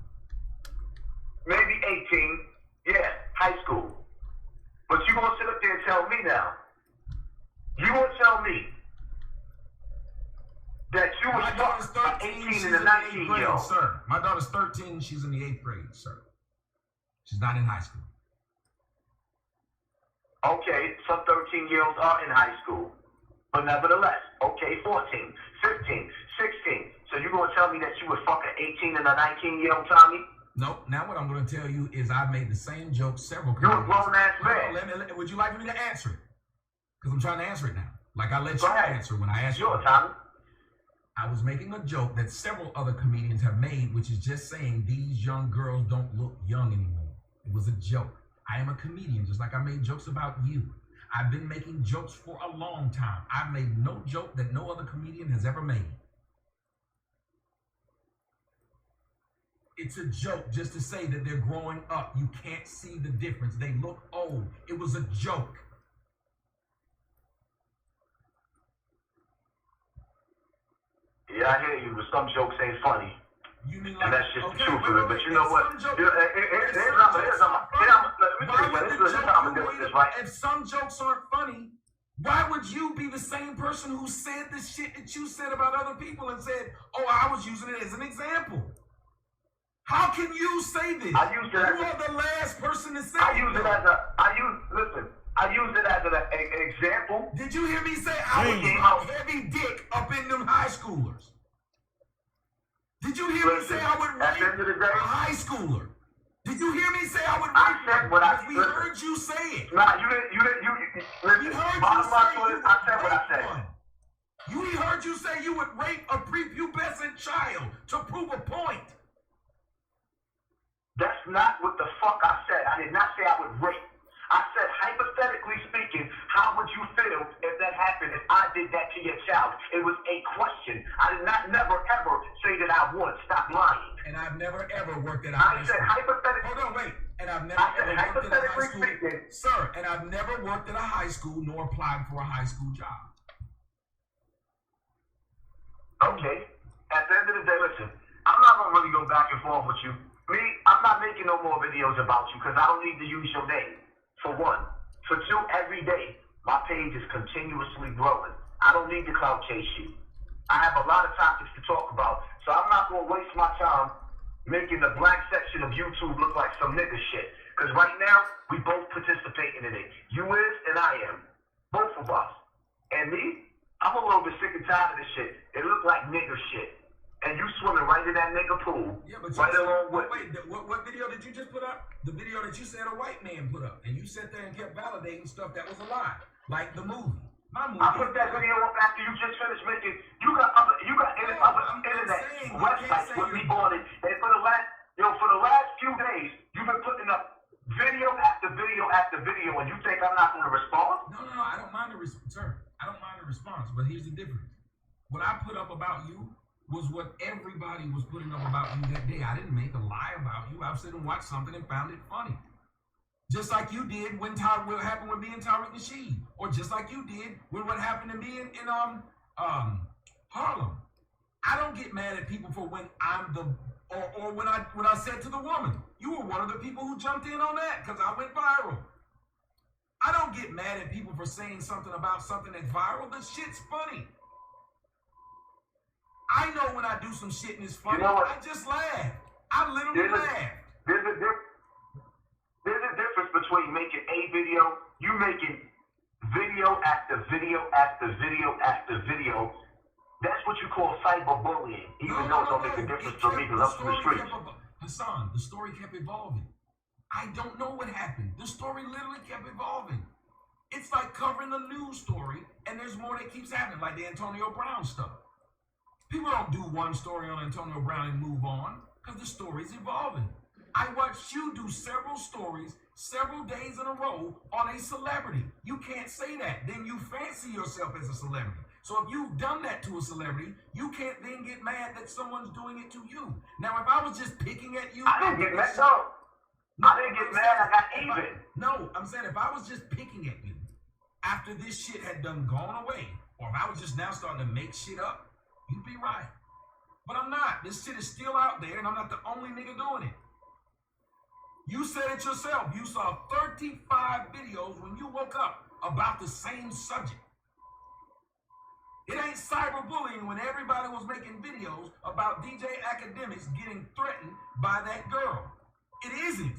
Maybe 18. Yeah, high school. But you gonna sit up there and tell me now? You gonna tell me that you was fucked 18 and a 19-year-old? Sir, my daughter's 13. She's in the 8th grade, sir. She's not in high school. Okay, some 13-year-olds are in high school. But nevertheless, okay, 14, 15, 16. So you gonna tell me that you would fuck an 18 and a 19-year-old, Tommy? Nope. Now what I'm going to tell you is I've made the same joke several times. You're a grown-ass man. Would you like me to answer it? Because I'm trying to answer it now. Like I let you answer when I asked you. Sure, Tommy. I was making a joke that several other comedians have made, which is just saying these young girls don't look young anymore. It was a joke. I am a comedian, just like I made jokes about you. I've been making jokes for a long time. I've made no joke that no other comedian has ever made. It's a joke just to say that they're growing up. You can't see the difference. They look old. It was a joke. Yeah, I hear you, but some jokes ain't funny. You mean like, and that's just okay, the truth of it. But you know what? If some jokes aren't funny, why would you be the same person who said the shit that you said about other people and said, oh, I was using it as an example? How can you say this? I use it as you are the last person to say I use it as an example. Did you hear me say I was a heavy dick up in them high schoolers? Did you hear me say I would rape a high schooler? Did you hear me say I would rape them? We heard you say it. Nah, you didn't. We heard you say I said what I said. We heard you say you would rape a prepubescent child to prove a point. That's not what the fuck I said. I did not say I would rape. I said, hypothetically speaking, how would you feel if that happened, if I did that to your child? It was a question. I did not never, ever say that I would. Stop lying. And I've never, ever worked at a high school. I said hypothetically. Hold on, wait. And I've never, ever worked at a high school. Speaking. Sir, and I've never worked at a high school nor applied for a high school job. Okay. At the end of the day, listen, I'm not going to really go back and forth with you. Me, I'm not making no more videos about you because I don't need to use your name, for one. For two, every day, my page is continuously growing. I don't need to clout chase you. I have a lot of topics to talk about, so I'm not going to waste my time making the black section of YouTube look like some nigga shit. Because right now, we both participating in it. You is and I am. Both of us. And me, I'm a little bit sick and tired of this shit. It look like nigga shit. And you swimming right in that nigga pool, right along with. Wait, what video did you just put up? The video that you said a white man put up, and you sat there and kept validating stuff that was a lie, like the movie. My movie. I put that video up after you just finished making. You got other internet websites with me on it, and for the last few days, you've been putting up video after video after video, and you think I'm not going to respond? No, I don't mind the response, sir. I don't mind the response, but here's the difference. What I put up about you was what everybody was putting up about you that day. I didn't make a lie about you. I sit and watched something and found it funny. Just like you did when what happened with me and Tariq Nasheed. Or just like you did when what happened to me in Harlem. I don't get mad at people for when I'm or when I said to the woman, you were one of the people who jumped in on that because I went viral. I don't get mad at people for saying something about something that's viral. The shit's funny. I know when I do some shit and it's funny, I just laugh. I literally laugh. There's a difference between making a video, you making video after video after video after video. That's what you call cyberbullying, even though it don't make a difference to me because I'm from the streets. Hassan, the story kept evolving. I don't know what happened. The story literally kept evolving. It's like covering a news story, and there's more that keeps happening, like the Antonio Brown stuff. People don't do one story on Antonio Brown and move on because the story's evolving. I watched you do several stories, several days in a row on a celebrity. You can't say that. Then you fancy yourself as a celebrity. So if you've done that to a celebrity, you can't then get mad that someone's doing it to you. Now, if I was just picking at you, I didn't get mad. No, I didn't get mad. I got even. No, I'm saying if I was just picking at you after this shit had done gone away, or if I was just now starting to make shit up, you'd be right. But I'm not. This shit is still out there, and I'm not the only nigga doing it. You said it yourself. You saw 35 videos when you woke up about the same subject. It ain't cyberbullying when everybody was making videos about DJ Academics getting threatened by that girl. It isn't.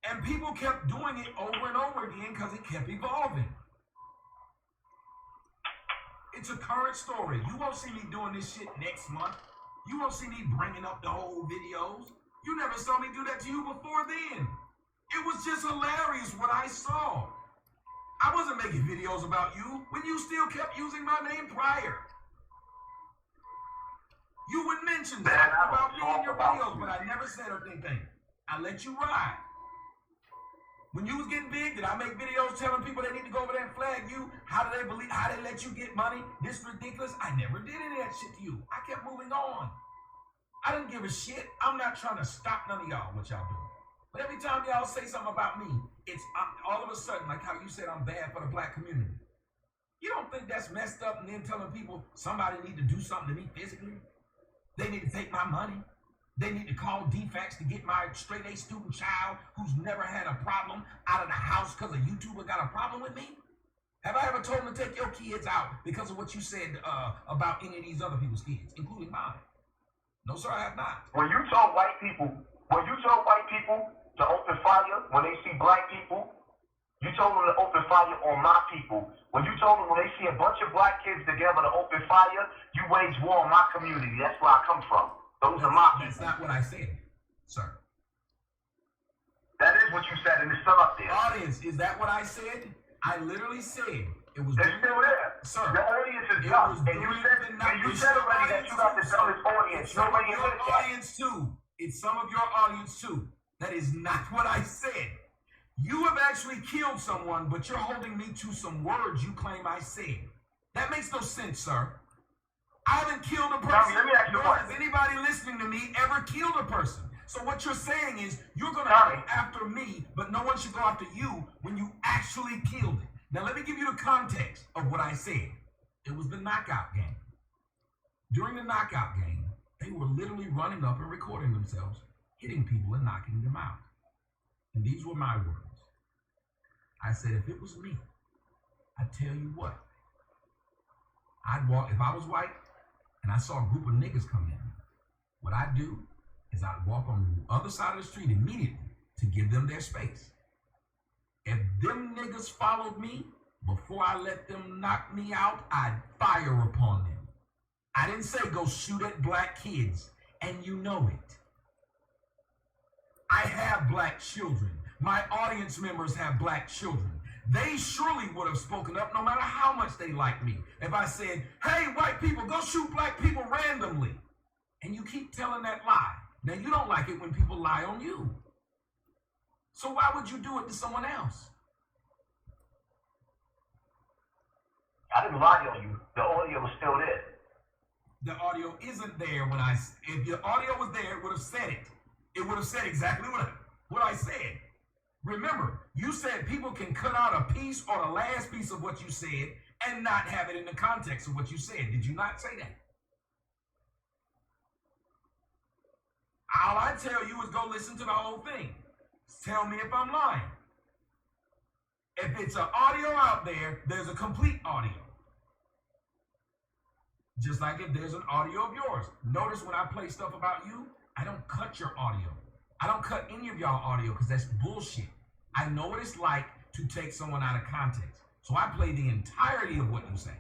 And people kept doing it over and over again because it kept evolving. It's a current story. You won't see me doing this shit next month. You won't see me bringing up the whole videos. You never saw me do that to you before then. It was just hilarious what I saw. I wasn't making videos about you when you still kept using my name prior. You would mention that about me in your videos, but I never said anything. I let you ride. When you was getting big, did I make videos telling people they need to go over there and flag you? How do they believe? How they let you get money? This ridiculous? I never did any of that shit to you. I kept moving on. I didn't give a shit. I'm not trying to stop none of y'all what y'all doing. But every time y'all say something about me, it's all of a sudden, like how you said I'm bad for the black community. You don't think that's messed up and then telling people somebody need to do something to me physically? They need to take my money. They need to call DFACS to get my straight A student child who's never had a problem out of the house because a YouTuber got a problem with me? Have I ever told them to take your kids out because of what you said about any of these other people's kids, including mine? No, sir, I have not. When you told white people to open fire when they see black people, you told them to open fire on my people. When you told them when they see a bunch of black kids together to open fire, you wage war on my community. That's where I come from. Those are my people. That's not what I said, sir. That is what you said, and it's still up there. Audience, is that what I said? I literally said it was. It's still there, sir. The audience is dumb, and you said already that you got to tell this audience. Nobody admitted that. Audience too. It's some of your audience too. That is not what I said. You have actually killed someone, but you're holding me to some words you claim I said. That makes no sense, sir. I haven't killed a person. Let me ask you nor one. has anybody listening to me ever killed a person. So what you're saying is you're going to go after me, but no one should go after you when you actually killed it. Now let me give you the context of what I said. It was the knockout game. During the knockout game, they were literally running up and recording themselves, hitting people and knocking them out. And these were my words. I said, if it was me, I'd tell you what. I'd walk, if I was white and I saw a group of niggas come in, what I'd do is I'd walk on the other side of the street immediately to give them their space. If them niggas followed me, before I let them knock me out, I'd fire upon them. I didn't say go shoot at black kids, and you know it. I have black children. My audience members have black children. They surely would have spoken up no matter how much they like me. If I said, hey, white people, go shoot black people randomly. And you keep telling that lie. Now, you don't like it when people lie on you. So why would you do it to someone else? I didn't lie on you. The audio was still there. The audio isn't there when if the audio was there, it would have said it. It would have said exactly what I said. Remember, you said people can cut out a piece or the last piece of what you said and not have it in the context of what you said. Did you not say that? All I tell you is go listen to the whole thing. Tell me if I'm lying. If it's an audio out there, there's a complete audio. Just like if there's an audio of yours. Notice when I play stuff about you, I don't cut your audio. I don't cut any of y'all audio because that's bullshit. I know what it's like to take someone out of context. So I play the entirety of what you say.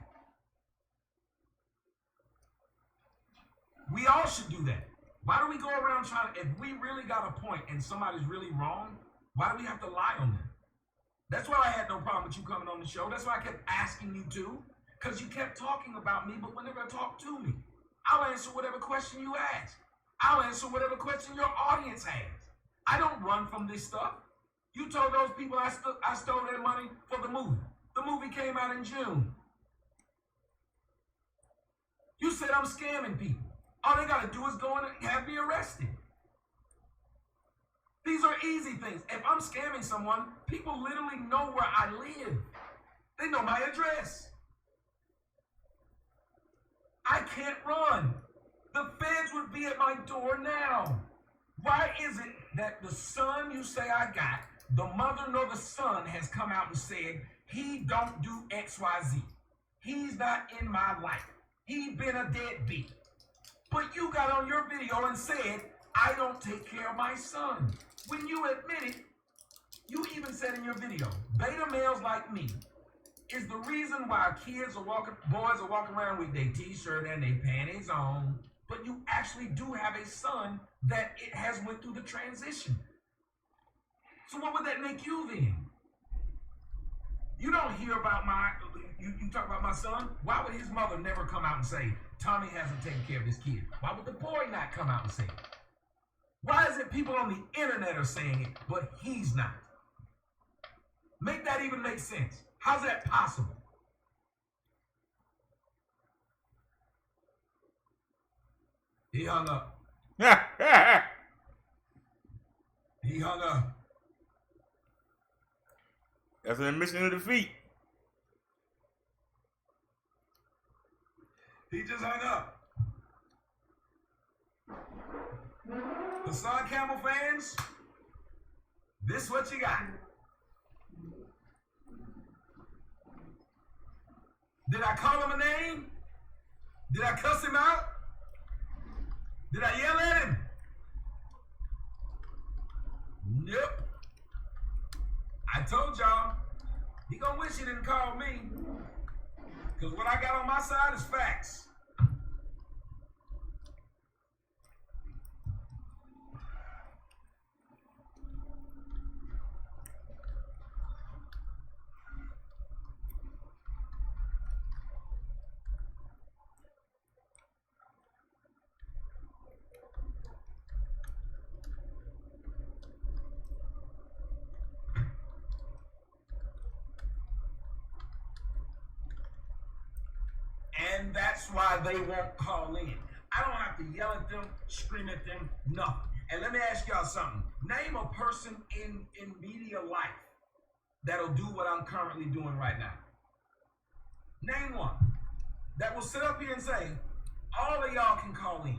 We all should do that. Why do we go around trying to, if we really got a point and somebody's really wrong, why do we have to lie on them? That's why I had no problem with you coming on the show. That's why I kept asking you to, because you kept talking about me, but whenever talk to me, I'll answer whatever question you ask. I'll answer whatever question your audience has. I don't run from this stuff. You told those people I stole their money for the movie. The movie came out in June. You said I'm scamming people. All they got to do is go in and have me arrested. These are easy things. If I'm scamming someone, people literally know where I live. They know my address. I can't run. The feds would be at my door now. Why is it that the son you say I got, the mother nor the son has come out and said, he don't do X, Y, Z. He's not in my life. He been a deadbeat. But you got on your video and said, I don't take care of my son. When you admit it, you even said in your video, beta males like me is the reason why boys are walking around with their t-shirt and their panties on, but you actually do have a son that it has went through the transition. So what would that make you then? You don't hear about you talk about my son? Why would his mother never come out and say, Tommy hasn't taken care of his kid? Why would the boy not come out and say it? Why is it people on the internet are saying it, but he's not? Make that even make sense. How's that possible? He hung up. He hung up. That's an admission of defeat. He just hung up. Hassan Campbell fans, this is what you got. Did I call him a name? Did I cuss him out? Did I yell at him? Nope. I told y'all, he gonna wish he didn't call me. Because what I got on my side is facts. And that's why they won't call in. I don't have to yell at them, scream at them, nothing. And let me ask y'all something. Name a person in media life that'll do what I'm currently doing right now. Name one that will sit up here and say, all of y'all can call in.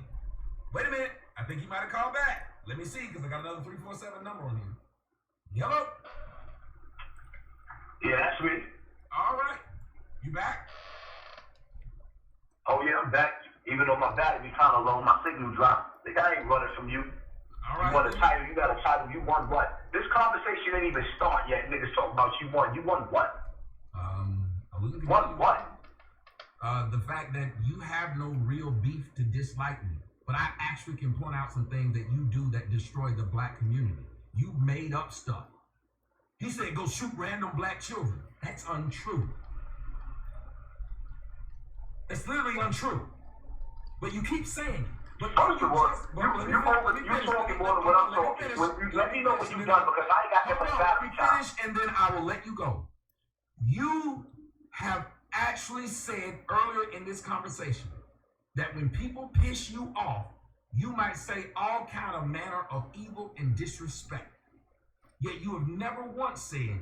Wait a minute. I think he might have called back. Let me see, because I got another 347 number on here. Hello? Yeah, that's me. All right. You back? Oh yeah, I'm back. Even though my battery kind of low, my signal dropped. Nigga, I ain't running from you. All right. You want a title, you got a title, you won what? This conversation ain't even start yet. Niggas talking about you won. You won what? Won what? The fact that you have no real beef to dislike me, but I actually can point out some things that you do that destroy the black community. You made up stuff. He said go shoot random black children. That's untrue. It's literally untrue. But you keep saying it. But first of all, you're talking more than what I'm talking. Let me know what you've done, because I ain't got that much battery time. Finish, and then I will let you go. You have actually said earlier in this conversation that when people piss you off, you might say all kind of manner of evil and disrespect. Yet you have never once said,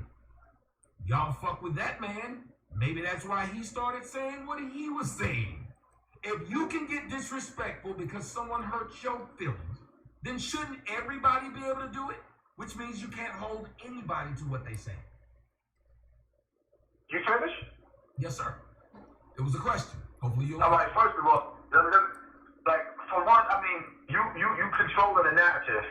y'all fuck with that man. Maybe that's why he started saying what he was saying. If you can get disrespectful because someone hurt your feelings, then shouldn't everybody be able to do it? Which means you can't hold anybody to what they say. You finished? Yes, sir. It was a question. Hopefully you'll... All right, first of all, like, for one, I mean, you controlling the narrative.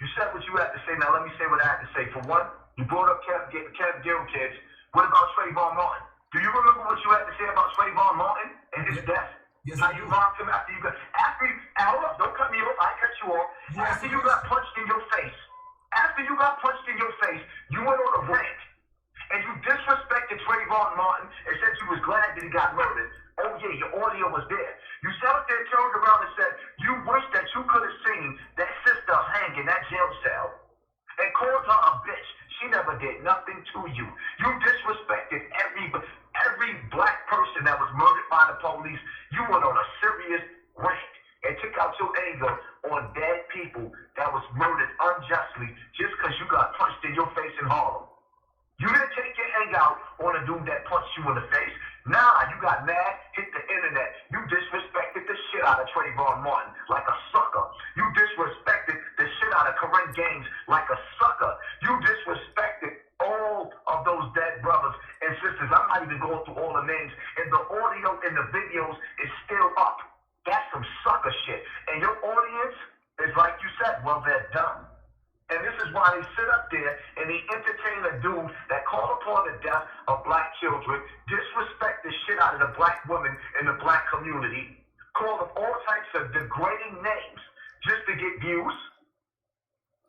You said what you had to say. Now let me say what I had to say. For one, you brought up Camp Gill kids. What about Trayvon Martin? Do you remember what you had to say about Trayvon Martin and his death? Yes, how you rocked him after you got... hold up, don't cut me off. I cut you off. Yes, after you got punched in your face. After you got punched in your face, you went on a rant. And you disrespected Trayvon Martin and said you was glad that he got murdered. Oh yeah, your audio was there. You sat up there, turned around and said you wish that you could have seen that sister hang in that jail cell and called her a bitch. She never did nothing to you. You disrespected every black person that was murdered by the police. You went on a serious people that was murdered unjustly just because you got punched in your face in Harlem. You didn't take your anger out on a dude that punched you in the face. Nah, you got mad, hit the internet. You disrespected the shit out of Trayvon Martin like a sucker. You disrespected the shit out of Corinne Gaines like a sucker. You disrespected all of those dead brothers and sisters. I'm not even going through all the names. And the audio and the videos is still up. That's some sucker shit. And your audience is like you said, well, they're dumb. And this is why they sit up there and they entertain a dude that called upon the death of black children, disrespect the shit out of the black women in the black community, call them all types of degrading names just to get views.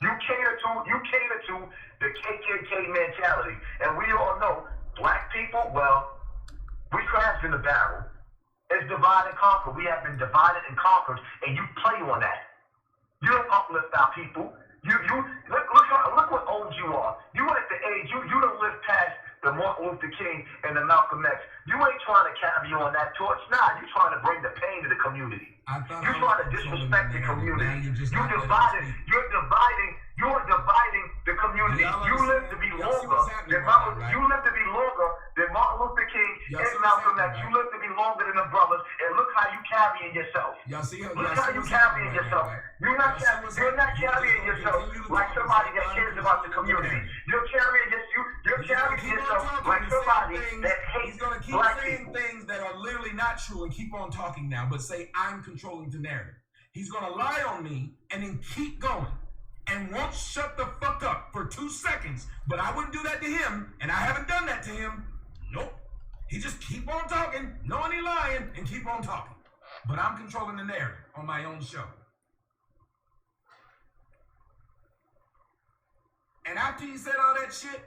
You cater to the KKK mentality. And we all know black people, well, we crashed in the barrel. It's divide and conquer. We have been divided and conquered, and you play on that. You don't uplift our people. You look what old you are. You at the age you don't live past the Martin Luther King and the Malcolm X. You ain't trying to carry on that torch. Nah, you trying to bring the pain to the community. You trying to disrespect the community. You're dividing the community. You live to be longer than Martin Luther King and Malcolm X. You live to be longer than the brothers, and look how you carrying yourself. Look how you carrying yourself. You're not carrying yourself like somebody that cares about the community. You're carrying yourself like somebody that hates black people. He's going to keep saying things that are literally not true and keep on talking now, but say I'm controlling the narrative. He's going to lie on me and then keep going and won't shut the fuck up for 2 seconds. But I wouldn't do that to him, and I haven't done that to him. Nope. He just keep on talking, knowing he lying, and keep on talking. But I'm controlling the narrative on my own show. And after he said all that shit,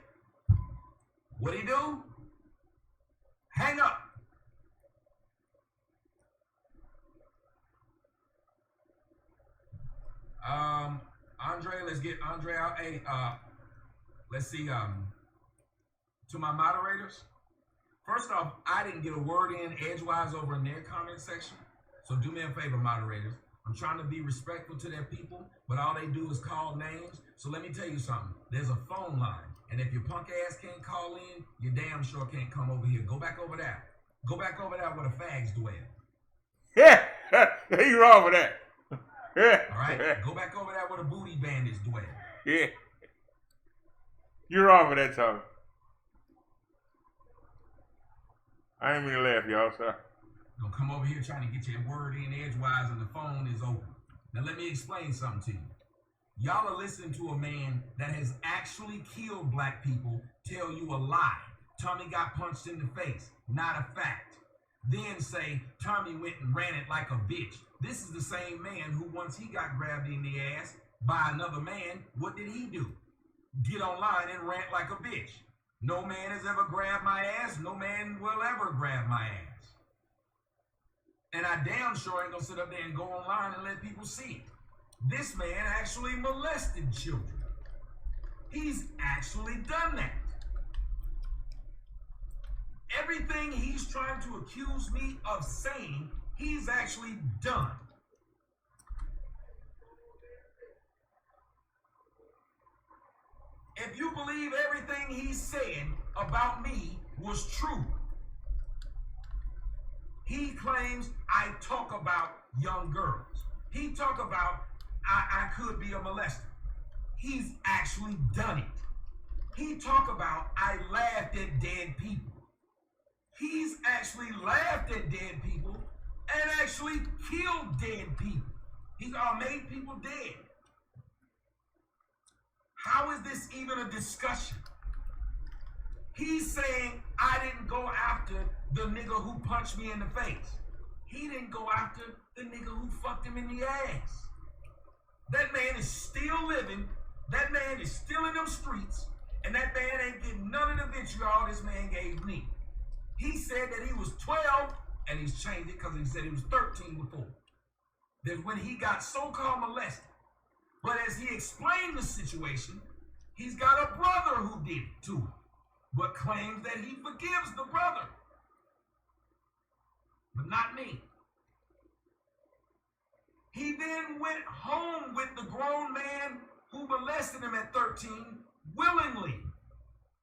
what'd he do? Hang up. Andre, let's get Andre out. Hey, let's see, to my moderators. First off, I didn't get a word in edgewise over in their comment section. So do me a favor, moderators. I'm trying to be respectful to their people, but all they do is call names. So let me tell you something. There's a phone line. And if your punk ass can't call in, you damn sure can't come over here. Go back over there. Go back over there where the fags dwell. Yeah, you wrong with that. Yeah. All right? Go back over there where the booty bandits dwell. Yeah. You're wrong with that, Tommy. I ain't mean to laugh, y'all, sorry. Don't come over here trying to get your word in edgewise and the phone is open. Now let me explain something to you. Y'all are listening to a man that has actually killed black people tell you a lie. Tommy got punched in the face. Not a fact. Then say Tommy went and ran it like a bitch. This is the same man who once he got grabbed in the ass by another man, what did he do? Get online and rant like a bitch. No man has ever grabbed my ass. No man will ever grab my ass. And I damn sure ain't gonna sit up there and go online and let people see it. This man actually molested children. He's actually done that. Everything he's trying to accuse me of saying, he's actually done. If you believe everything he's saying about me was true, he claims I talk about young girls. He talk about I could be a molester. He's actually done it. He talk about I laughed at dead people. He's actually laughed at dead people and actually killed dead people. He's made people dead. How is this even a discussion? He's saying I didn't go after the nigga who punched me in the face. He didn't go after the nigga who fucked him in the ass. That man is still living. That man is still in them streets. And that man ain't getting none of the vitriol this man gave me. He said that he was 12, and he's changed it because he said he was 13 before. That when he got so-called molested. But as he explained the situation, he's got a brother who did it to him, but claims that he forgives the brother. But not me. He then went home with the grown man who molested him at 13 willingly.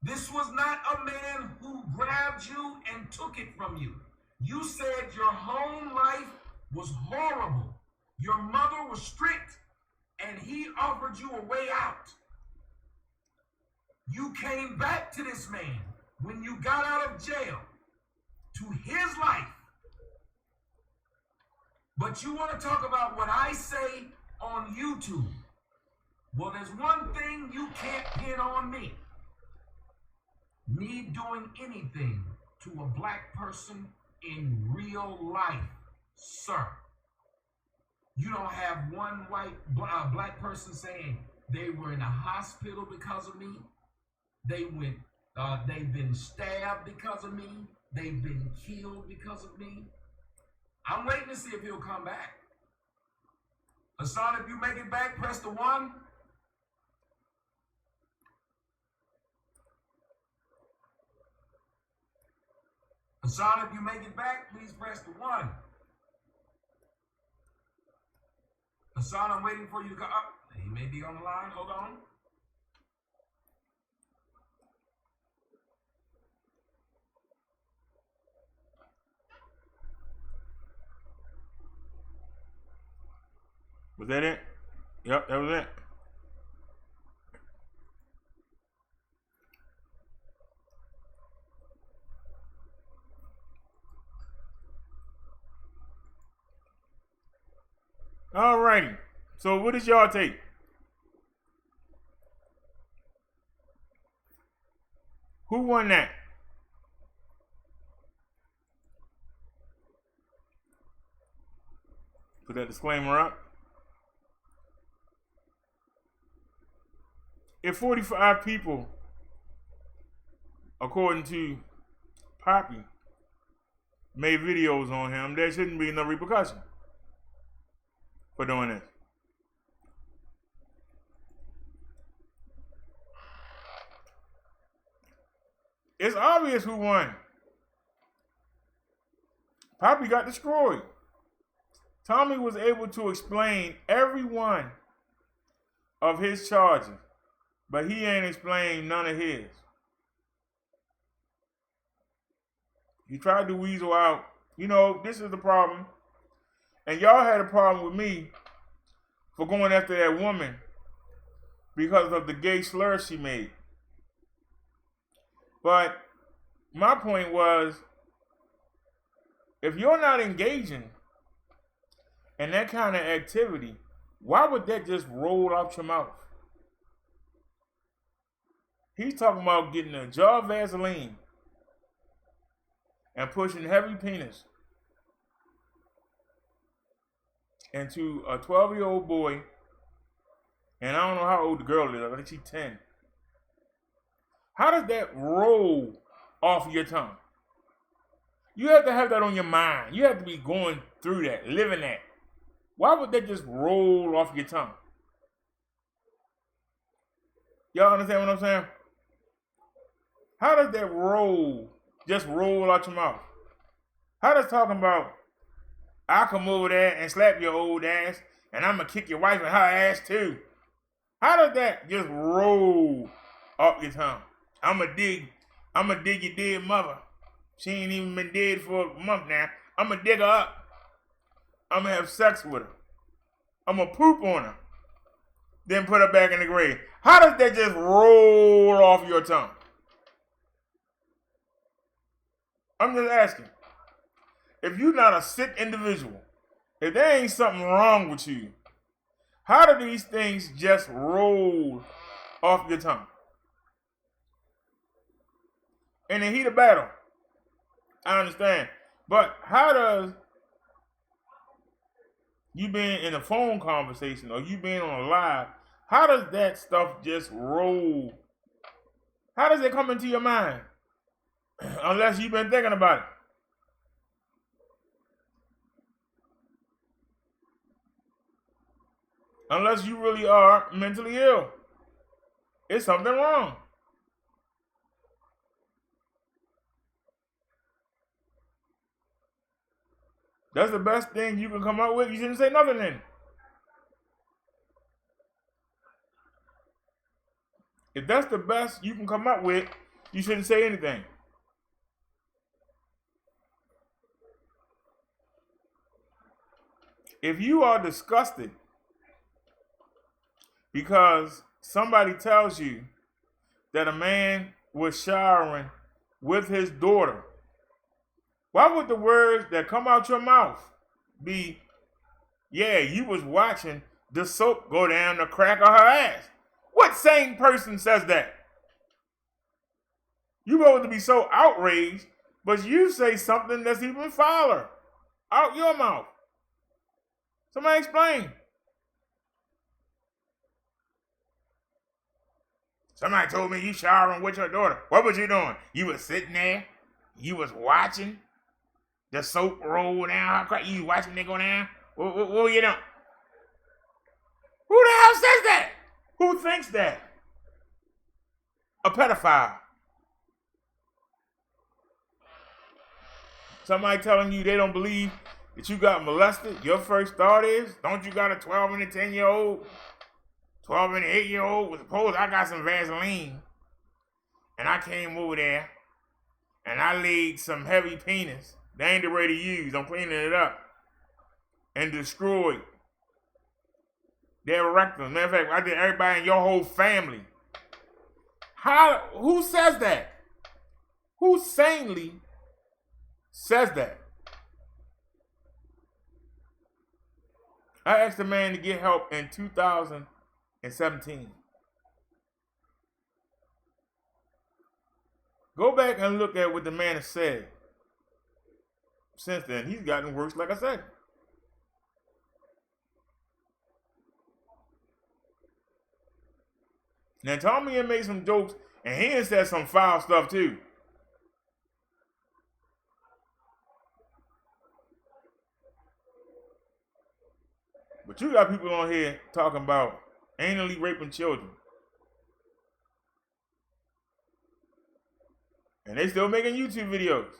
This was not a man who grabbed you and took it from you. You said your home life was horrible. Your mother was strict, and he offered you a way out. You came back to this man when you got out of jail to his life. But you want to talk about what I say on YouTube. Well, there's one thing you can't pin on me. Me doing anything to a black person in real life, sir. You don't have one black person saying they were in a hospital because of me. They've been stabbed because of me. They've been killed because of me. I'm waiting to see if he'll come back. Hassan, if you make it back, press the 1. Hassan, if you make it back, please press the 1. Hassan, I'm waiting for you to come up. He may be on the line. Hold on. Was that it? Yep, that was it. Alrighty. So what is y'all take? Who won that? Put that disclaimer up. If 45 people, according to Papi, made videos on him, there shouldn't be no repercussion for doing this. It's obvious who won. Papi got destroyed. Tommy was able to explain every one of his charges, but he ain't explained none of his. He tried to weasel out, you know, this is the problem. And y'all had a problem with me for going after that woman because of the gay slur she made. But my point was, if you're not engaging in that kind of activity, why would that just roll out your mouth? He's talking about getting a jar of Vaseline and pushing heavy penis into a 12-year-old boy, and I don't know how old the girl is. I think she's 10. How does that roll off your tongue? You have to have that on your mind. You have to be going through that, living that. Why would that just roll off your tongue? Y'all understand what I'm saying? How does that just roll out your mouth? How does talking about, I'll come over there and slap your old ass, and I'm going to kick your wife in her ass too? How does that just roll off your tongue? I'm going to dig your dead mother. She ain't even been dead for a month now. I'm going to dig her up. I'm going to have sex with her. I'm going to poop on her. Then put her back in the grave. How does that just roll off your tongue? I'm just asking. If you're not a sick individual, if there ain't something wrong with you, how do these things just roll off your tongue? In the heat of battle, I understand. But how does you being in a phone conversation or you being on a live, how does that stuff just roll? How does it come into your mind? Unless you've been thinking about it. Unless you really are mentally ill. It's something wrong. That's the best thing you can come up with. You shouldn't say nothing then. If that's the best you can come up with, you shouldn't say anything. If you are disgusted because somebody tells you that a man was showering with his daughter, why would the words that come out your mouth be, yeah, you was watching the soap go down the crack of her ass? What sane person says that? You supposed to be so outraged, but you say something that's even fouler out your mouth. Somebody explain. Somebody told me you showering with your daughter. What was you doing? You was sitting there. You was watching the soap roll down her crack. You watching it go down. What were you doing? Who the hell says that? Who thinks that? A pedophile. Somebody telling you they don't believe that you got molested. Your first thought is, don't you got a 12 and a 10-year-old? 12 and an 8-year-old was supposed I got some Vaseline. And I came over there and I laid some heavy penis. They ain't the way to use. I'm cleaning it up. And destroyed their rectum. Matter of fact, I did everybody in your whole family. Who says that? Who sanely says that? I asked a man to get help in 2017. Go back and look at what the man has said. Since then, he's gotten worse, like I said. Now, Tommy had made some jokes, and he had said some foul stuff, too. But you got people on here talking about anally raping children. And they still making YouTube videos.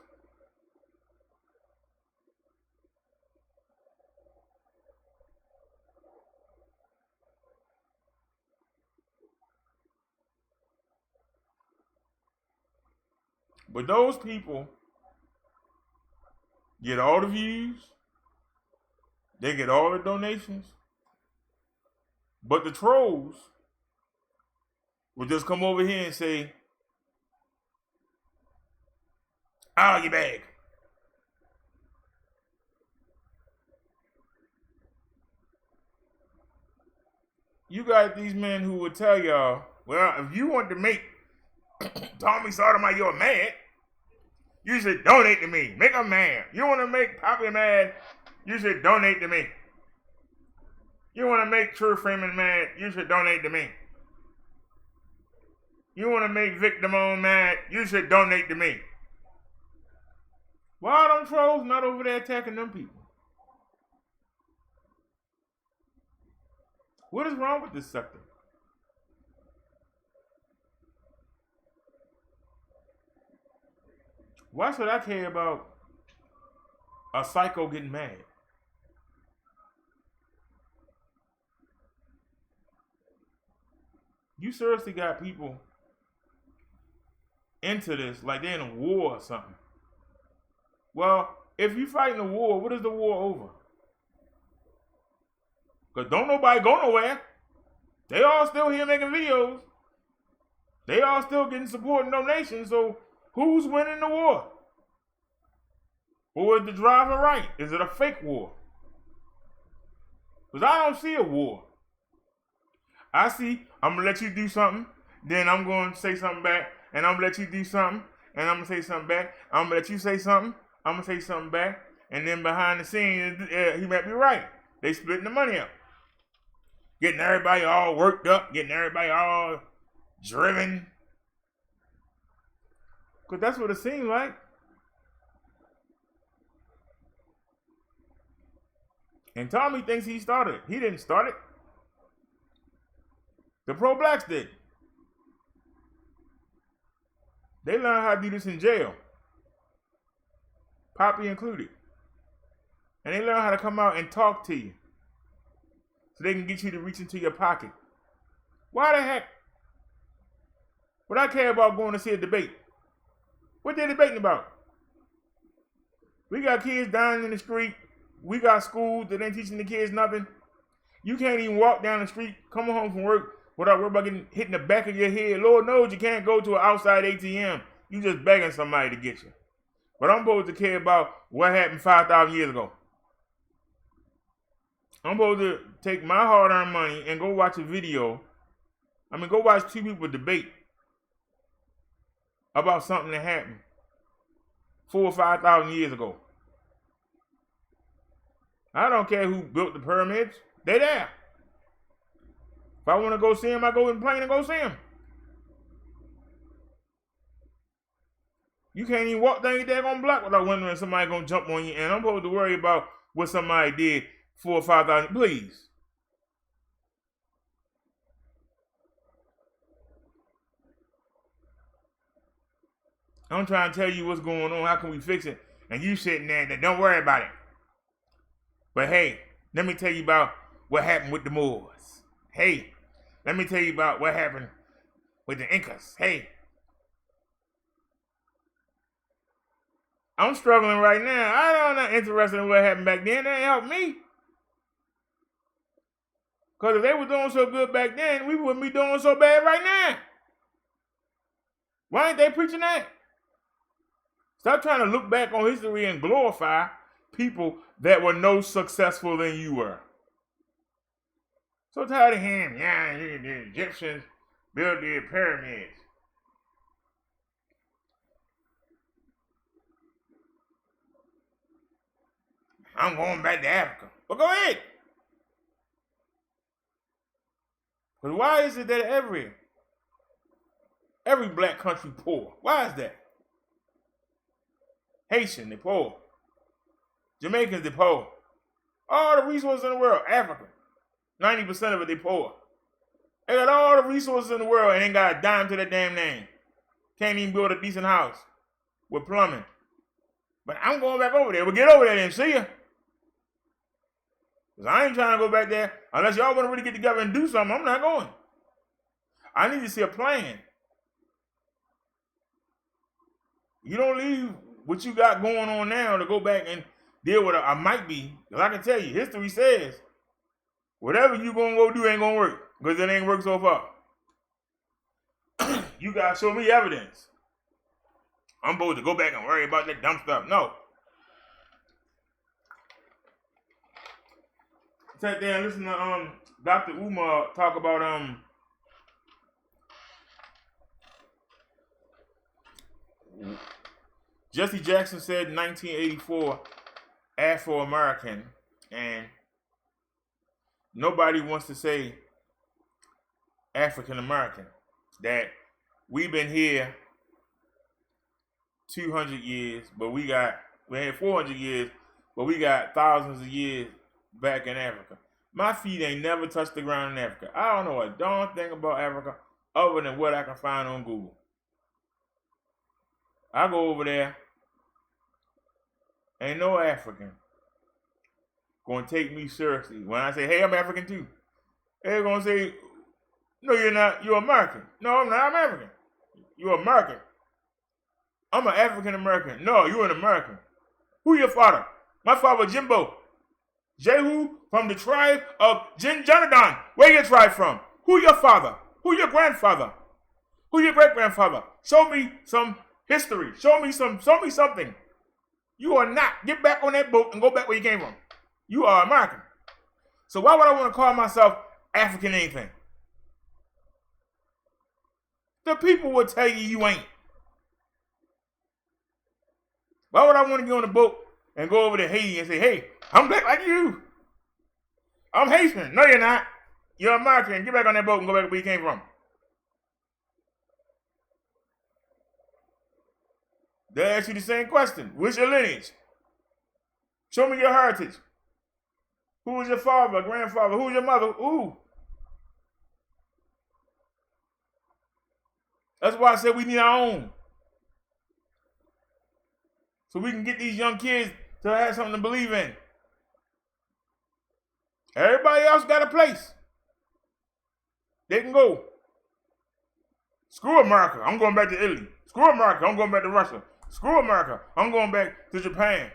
But those people get all the views. They get all the donations. But the trolls will just come over here and say, "Oh, you bag." You got these men who will tell y'all, well, if you want to make Tommy Sotomayor you're mad, you should donate to me. Make him mad. You want to make Papi mad, you should donate to me. You want to make True Freeman mad, you should donate to me. You want to make Vic Damone mad, you should donate to me. Why are them trolls not over there attacking them people? What is wrong with this sector? Why should I care about a psycho getting mad? You seriously got people into this like they're in a war or something. Well, if you fighting a war, what is the war over? Because don't nobody go nowhere. They all still here making videos. They all still getting support and donations. So who's winning the war? Or is the driver right? Is it a fake war? Because I don't see a war. I see, I'm going to let you do something, then I'm going to say something back, and I'm going to let you do something, and I'm going to say something back. I'm going to let you say something, I'm going to say something back, and then behind the scenes, he might be right. They splitting the money up. Getting everybody all worked up, getting everybody all driven. Because that's what it seemed like. And Tommy thinks he started it. He didn't start it. The pro-blacks did. They learned how to do this in jail. Papi included. And they learn how to come out and talk to you. So they can get you to reach into your pocket. Why the heck But I care about going to see a debate. What they debating about? We got kids dying in the street. We got schools that ain't teaching the kids nothing. You can't even walk down the street, coming home from work, without worrying about getting hit in the back of your head. Lord knows you can't go to an outside ATM. You just begging somebody to get you. But I'm supposed to care about what happened 5,000 years ago. I'm supposed to take my hard-earned money and go watch a video. Go watch two people debate about something that happened 4,000 or 5,000 years ago. I don't care who built the pyramids. They there. If I want to go see them, I go in the plane and go see them. You can't even walk down your daggone block without wondering somebody gonna jump on you. And I'm supposed to worry about what somebody did 4,000 or 5,000. Please. I'm trying to tell you what's going on. How can we fix it? And you sitting there that don't worry about it. But hey, let me tell you about what happened with the Moors. Hey, let me tell you about what happened with the Incas. Hey. I'm struggling right now. I'm not interested in what happened back then. That ain't helped me. Because if they were doing so good back then, we wouldn't be doing so bad right now. Why ain't they preaching that? Stop trying to look back on history and glorify people that were no successful than you were. So tired of hearing, yeah, the Egyptians built their pyramids. I'm going back to Africa. Well, go ahead. But why is it that every black country poor? Why is that? Haitian, they poor. Jamaicans, they poor. All the resources in the world, Africa, 90% of it, they poor. They got all the resources in the world and ain't got a dime to their damn name. Can't even build a decent house with plumbing. But I'm going back over there. Well, get over there and see ya. Because I ain't trying to go back there. Unless y'all want to really get together and do something, I'm not going. I need to see a plan. You don't leave what you got going on now to go back and deal with it. I might be. Because I can tell you, history says, whatever you going to go do ain't going to work. Because it ain't worked so far. You got to show me evidence. I'm supposed to go back and worry about that dumb stuff. No. Sat there and listen to Dr. Umar talk about Jesse Jackson said in 1984 Afro-American, and nobody wants to say African American. That we've been here 200 years, but we had 400 years, but we got thousands of years back in Africa. My feet ain't never touched the ground in Africa. I don't know a darn thing about Africa other than what I can find on Google. I go over there, ain't no African gonna take me seriously. When I say, hey, I'm African too, they're gonna say, no, you're not, you're American. No, I'm not, I'm African. You're American. I'm an African American. No, you're an American. Who your father? My father, Jimbo. Jehu from the tribe of Jinjanadon. Where your tribe from? Who your father? Who your grandfather? Who your great-grandfather? Show me some history. Show me something. You are not. Get back on that boat and go back where you came from. You are American. So why would I want to call myself African anything? The people will tell you you ain't. Why would I want to get on the boat and go over to Haiti and say, hey, I'm black like you. I'm Haitian. No, you're not. You're American. Get back on that boat and go back where you came from. They'll ask you the same question. What's your lineage? Show me your heritage. Who was your father, grandfather? Who was your mother? Ooh. That's why I said we need our own. So we can get these young kids to have something to believe in. Everybody else got a place they can go. Screw America, I'm going back to Italy. Screw America, I'm going back to Russia. Screw America, I'm going back to Japan.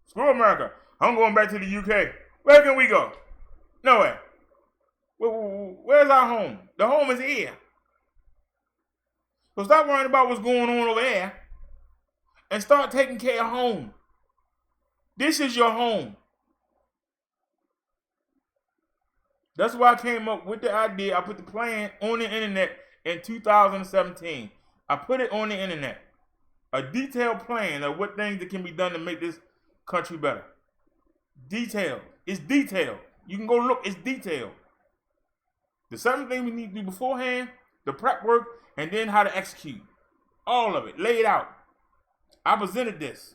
Screw America, I'm going back to the UK. Where can we go? Nowhere. Where's our home? The home is here. So stop worrying about what's going on over there and start taking care of home. This is your home. That's why I came up with the idea. I put the plan on the internet in 2017. I put it on the internet. A detailed plan of what things that can be done to make this country better. Detailed. It's detailed. You can go look. It's detailed. The 7 things we need to do beforehand, the prep work, and then how to execute. All of it. Laid out. I presented this.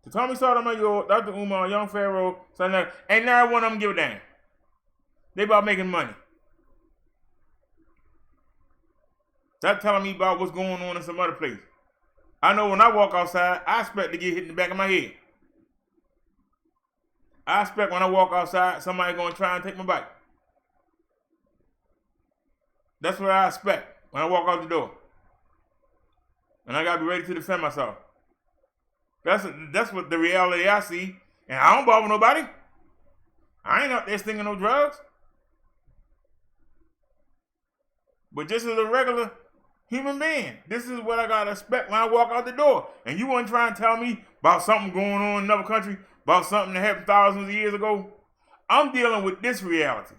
To Tommy Sotomayor, Dr. Umar, Young Pharaoh, and now one of them give a damn. They about making money. Stop telling me about what's going on in some other place. I know when I walk outside, I expect to get hit in the back of my head. I expect when I walk outside, somebody's going to try and take my bike. That's what I expect when I walk out the door. And I got to be ready to defend myself. That's what the reality I see. And I don't bother nobody. I ain't out there stinging no drugs. But just as a regular human being, this is what I got to expect when I walk out the door. And you want to try and tell me about something going on in another country, about something that happened thousands of years ago. I'm dealing with this reality.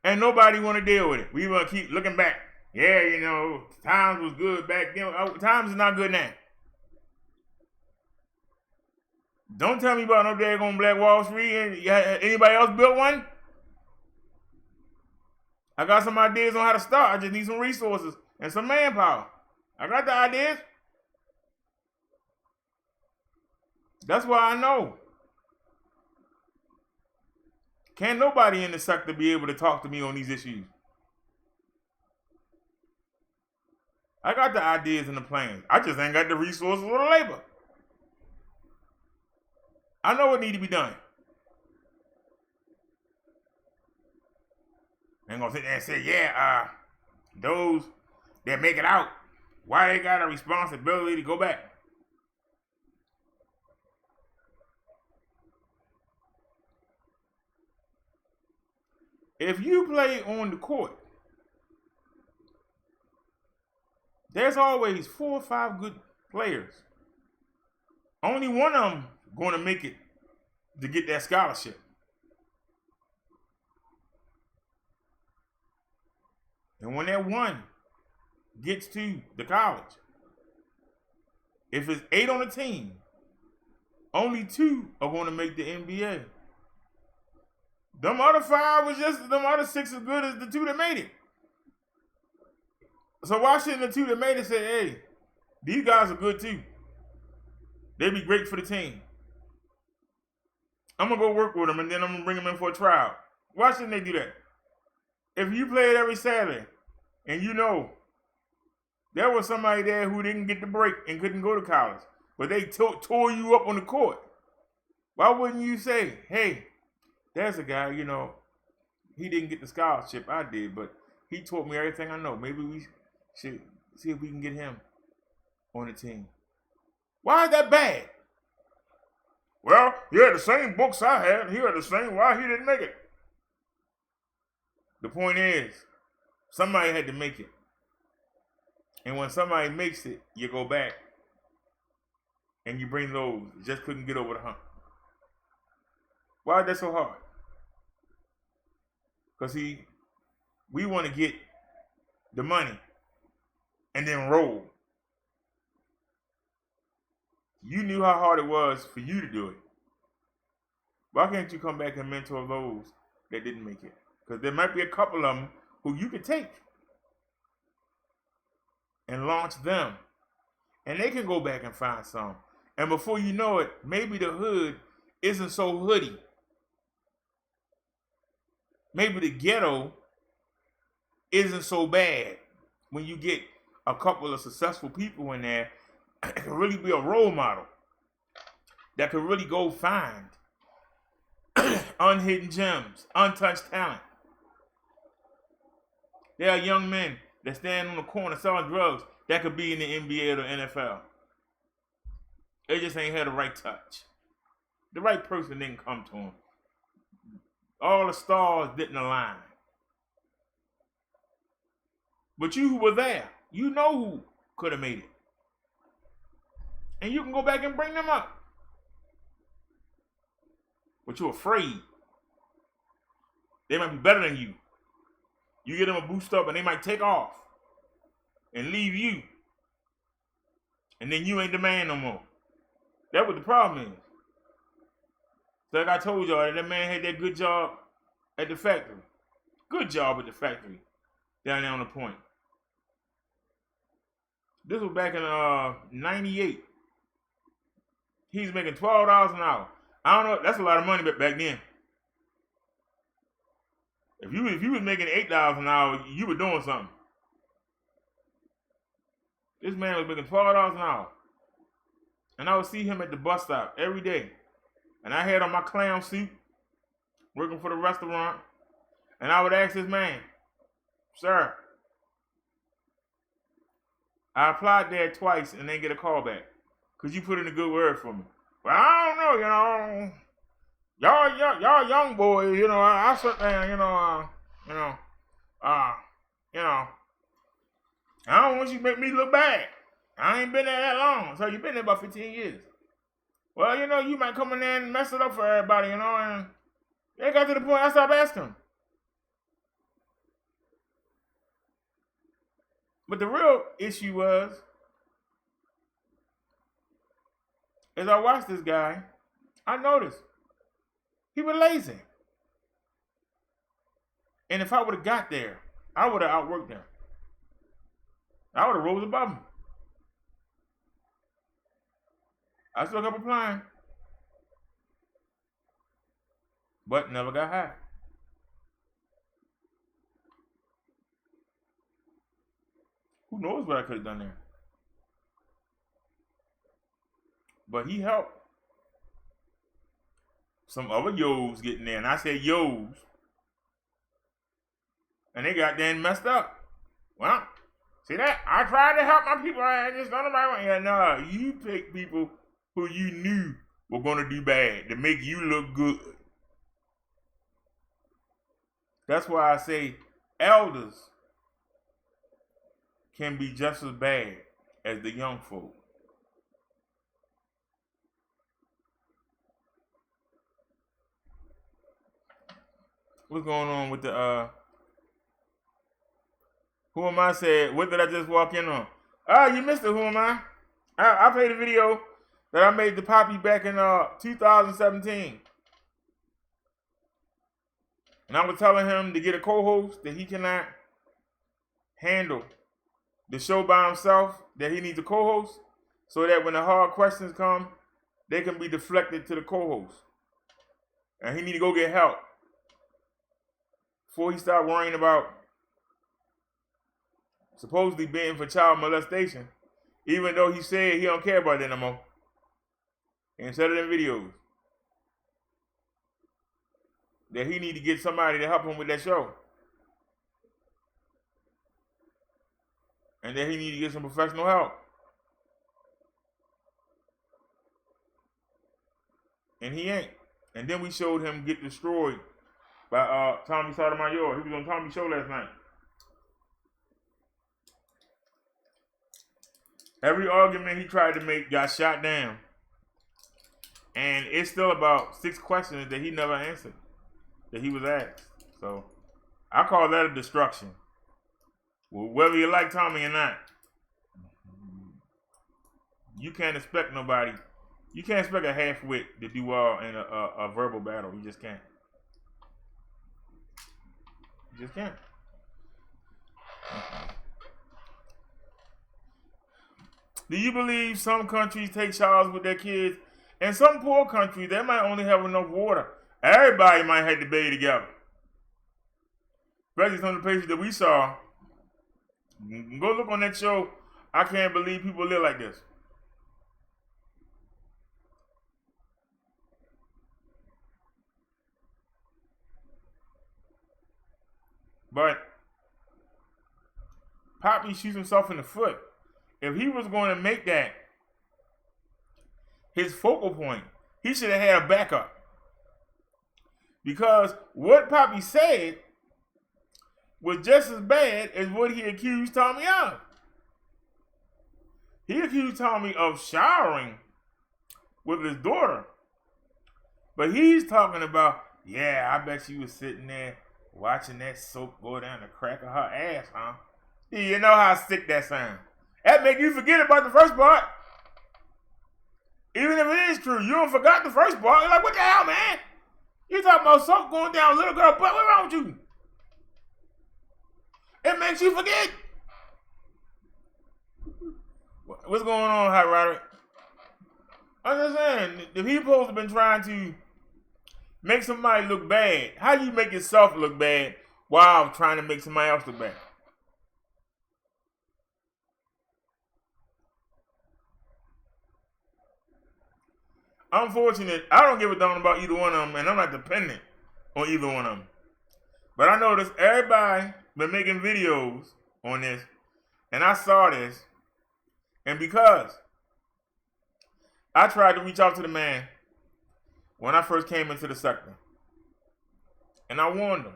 And nobody want to deal with it. We want to keep looking back. Yeah, you know, times was good back then. Times is not good now. Don't tell me about no daggone Black Wall Street. Anybody else built one? I got some ideas on how to start. I just need some resources and some manpower. I got the ideas. That's why I know. Can't nobody in the sector be able to talk to me on these issues. I got the ideas and the plans. I just ain't got the resources or the labor. I know what need to be done. I ain't gonna sit there and say, yeah, those that make it out, why they got a responsibility to go back? If you play on the court, there's always 4 or 5 good players. Only one of them going to make it to get that scholarship. And when that one gets to the college, if it's 8 on the team, only 2 are going to make the NBA. Them other 5 was just, them other 6 as good as the 2 that made it. So why shouldn't the 2 that made it say, hey, these guys are good too. They'd be great for the team. I'm going to go work with them and then I'm going to bring them in for a trial. Why shouldn't they do that? If you played every Saturday and you know there was somebody there who didn't get the break and couldn't go to college, but they tore you up on the court, why wouldn't you say, hey, there's a guy, you know, he didn't get the scholarship, I did, but he taught me everything I know. Maybe we should see if we can get him on the team. Why is that bad? Well, he had the same books I had. He had the same, why he didn't make it? The point is, somebody had to make it. And when somebody makes it, you go back and you bring those that just couldn't get over the hump. Why is that so hard? Because we want to get the money and then roll. You knew how hard it was for you to do it. Why can't you come back and mentor those that didn't make it? Because there might be a couple of them who you could take and launch them. And they can go back and find some. And before you know it, maybe the hood isn't so hoodie. Maybe the ghetto isn't so bad when you get a couple of successful people in there. It can really be a role model that can really go find unhidden gems, untouched talent. There are young men that stand on the corner selling drugs that could be in the NBA or the NFL. They just ain't had the right touch. The right person didn't come to them. All the stars didn't align. But you who were there, you know who could have made it. And you can go back and bring them up. But you're afraid. They might be better than you. You get them a boost up and they might take off and leave you. And then you ain't the man no more. That's what the problem is. So like I told y'all, that man had that good job at the factory. Good job at the factory down there on the point. This was back in 98. He's making $12 an hour. I don't know, that's a lot of money back then. If you was making $8 an hour, you were doing something. This man was making $12 an hour. And I would see him at the bus stop every day. And I had on my clown suit, working for the restaurant. And I would ask this man, sir, I applied there twice and didn't get a call back. Could you put in a good word for me? Well, I don't know, y'all young boys, I sit there, I don't want you to make me look bad. I ain't been there that long. So you've been there about 15 years. Well, you might come in there and mess it up for everybody, and they got to the point I stopped asking them. But the real issue was, as I watched this guy, I noticed he was lazy. And if I would have got there, I would have outworked him. I would have rose above him. I still kept applying, but never got hired. Who knows what I could have done there? But he helped some other yos getting there. And I said yos. And they got then messed up. Well, see that? I tried to help my people. I just don't know about it. Yeah, no, you pick people who you knew were going to do bad to make you look good. That's why I say elders can be just as bad as the young folk. What's going on with the Who Am I said, what did I just walk in on? You missed it, Who Am I? I played a video that I made to Papi back in 2017. And I was telling him to get a co-host that he cannot handle the show by himself, that he needs a co-host, so that when the hard questions come, they can be deflected to the co-host. And he need to go get help before he start worrying about supposedly being for child molestation, even though he said he don't care about that no more. And said it in videos that he need to get somebody to help him with that show. And that he need to get some professional help. And he ain't. And then we showed him get destroyed by Tommy Sotomayor. He was on Tommy's show last night. Every argument he tried to make got shot down. And it's still about 6 questions that he never answered, that he was asked. So I call that a destruction. Well, whether you like Tommy or not, you can't expect nobody. You can't expect a half-wit to do well in a verbal battle. You just can't. You just can't. Do you believe some countries take showers with their kids? In some poor countries, they might only have enough water. Everybody might have to bathe together. Especially some of the places that we saw. Go look on that show. I can't believe people live like this. But Papi shoots himself in the foot. If he was going to make that his focal point, he should have had a backup. Because what Papi said was just as bad as what he accused Tommy of. He accused Tommy of showering with his daughter. But he's talking about, yeah, I bet you was sitting there watching that soap go down the crack of her ass, huh? You know how sick that sounds. That make you forget about the first part. Even if it is true, you don't forgot the first part. You're like, what the hell, man? You talking about soap going down a little girl butt? What's wrong with you? It makes you forget. What's going on, Hot Roderick? I'm just saying, the people have been trying to make somebody look bad. How do you make yourself look bad while trying to make somebody else look bad? I'm fortunate. I don't give a damn about either one of them, and I'm not dependent on either one of them. But I noticed everybody been making videos on this, and I saw this, and because I tried to reach out to the man when I first came into the sector, and I warned him.